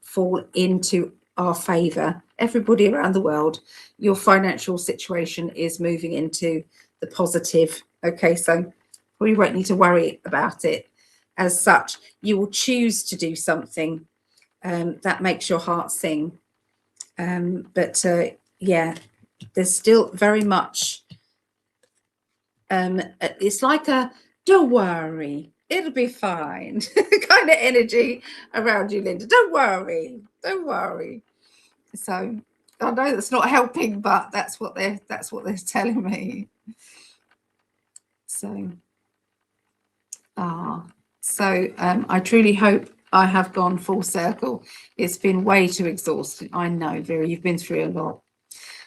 fall into our favor. Everybody around the world, your financial situation is moving into the positive. Okay, so we won't need to worry about it as such. You will choose to do something that makes your heart sing. But yeah, there's still very much it's like a don't worry, it'll be fine kind of energy around you, Linda. Don't worry. So I know that's not helping, but that's what they're telling me. So I truly hope I have gone full circle. It's been way too exhausting. I know, Vera, you've been through a lot.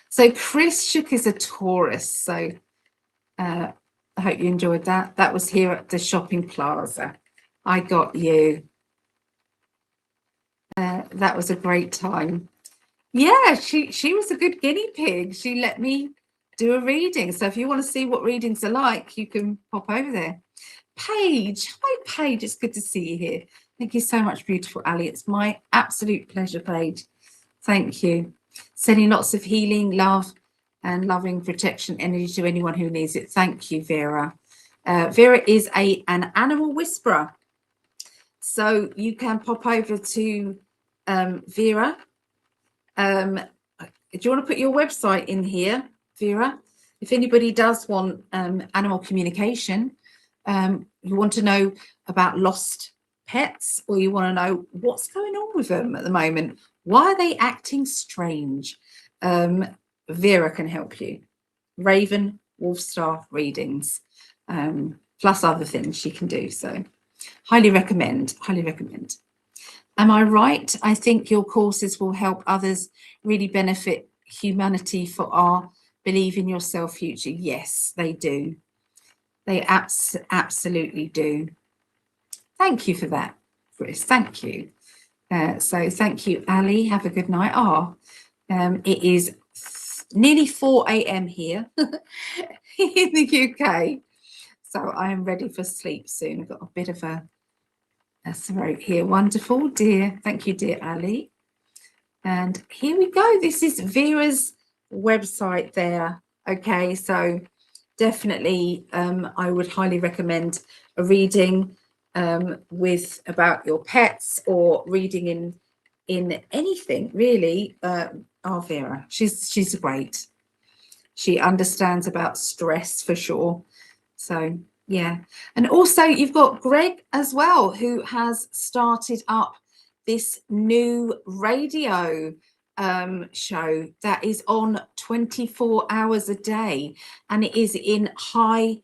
So Chris Shook is a Taurus. So I hope you enjoyed that. That was here at the shopping plaza. I got you. That was a great time. Yeah, she was a good guinea pig. She let me do a reading. So if you want to see what readings are like, you can pop over there. Paige, hi Paige, it's good to see you here. Thank you so much, beautiful Ali. It's my absolute pleasure, Paige. Thank you. Sending lots of healing, love, and loving protection energy to anyone who needs it. Thank you, Vera. Vera is an animal whisperer. So you can pop over to Vera. Do you want to put your website in here, Vera? If anybody does want animal communication, you want to know about lost pets, or you want to know what's going on with them at the moment, why are they acting strange, Vera can help you. Raven, Wolfstar readings, plus other things she can do. So highly recommend. Am I right? I think your courses will help others really benefit humanity for our believe in yourself future. Yes, they do. They absolutely do. Thank you for that, Chris. Thank you. So thank you, Ali. Have a good night. It is nearly 4 a.m. here in the UK. So I am ready for sleep soon. I've got a bit of a throat here. Wonderful, dear. Thank you, dear Ali. And here we go. This is Vera's website there. Okay, so definitely I would highly recommend a reading. with about your pets or reading in anything really, Vera, she's great. She understands about stress for sure. So yeah, and also you've got Greg as well, who has started up this new radio show that is on 24 hours a day, and it is in high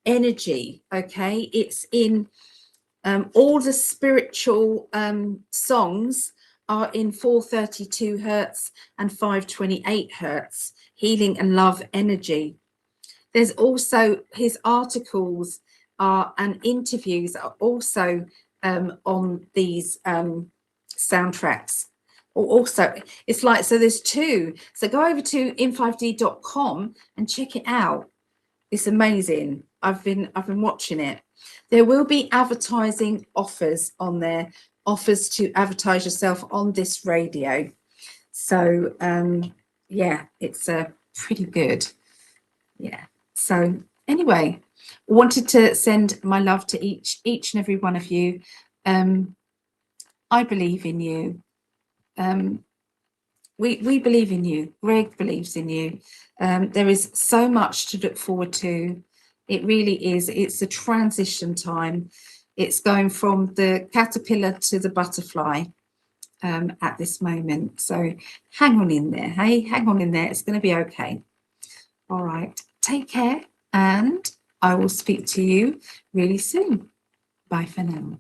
energy. Okay, it's in all the spiritual songs are in 432 hertz and 528 hertz, healing and love energy. There's also his articles are and interviews are also on these soundtracks. Also, it's like, so there's two. So go over to in5d.com and check it out. It's amazing. I've been watching it. There will be advertising offers on there, offers to advertise yourself on this radio. So yeah, it's pretty good. Yeah. So anyway, wanted to send my love to each and every one of you. I believe in you. We believe in you. Greg believes in you. There is so much to look forward to. It really is. It's a transition time. It's going from the caterpillar to the butterfly at this moment. So hang on in there. Hey, hang on in there. It's going to be okay. All right. Take care, and I will speak to you really soon. Bye for now.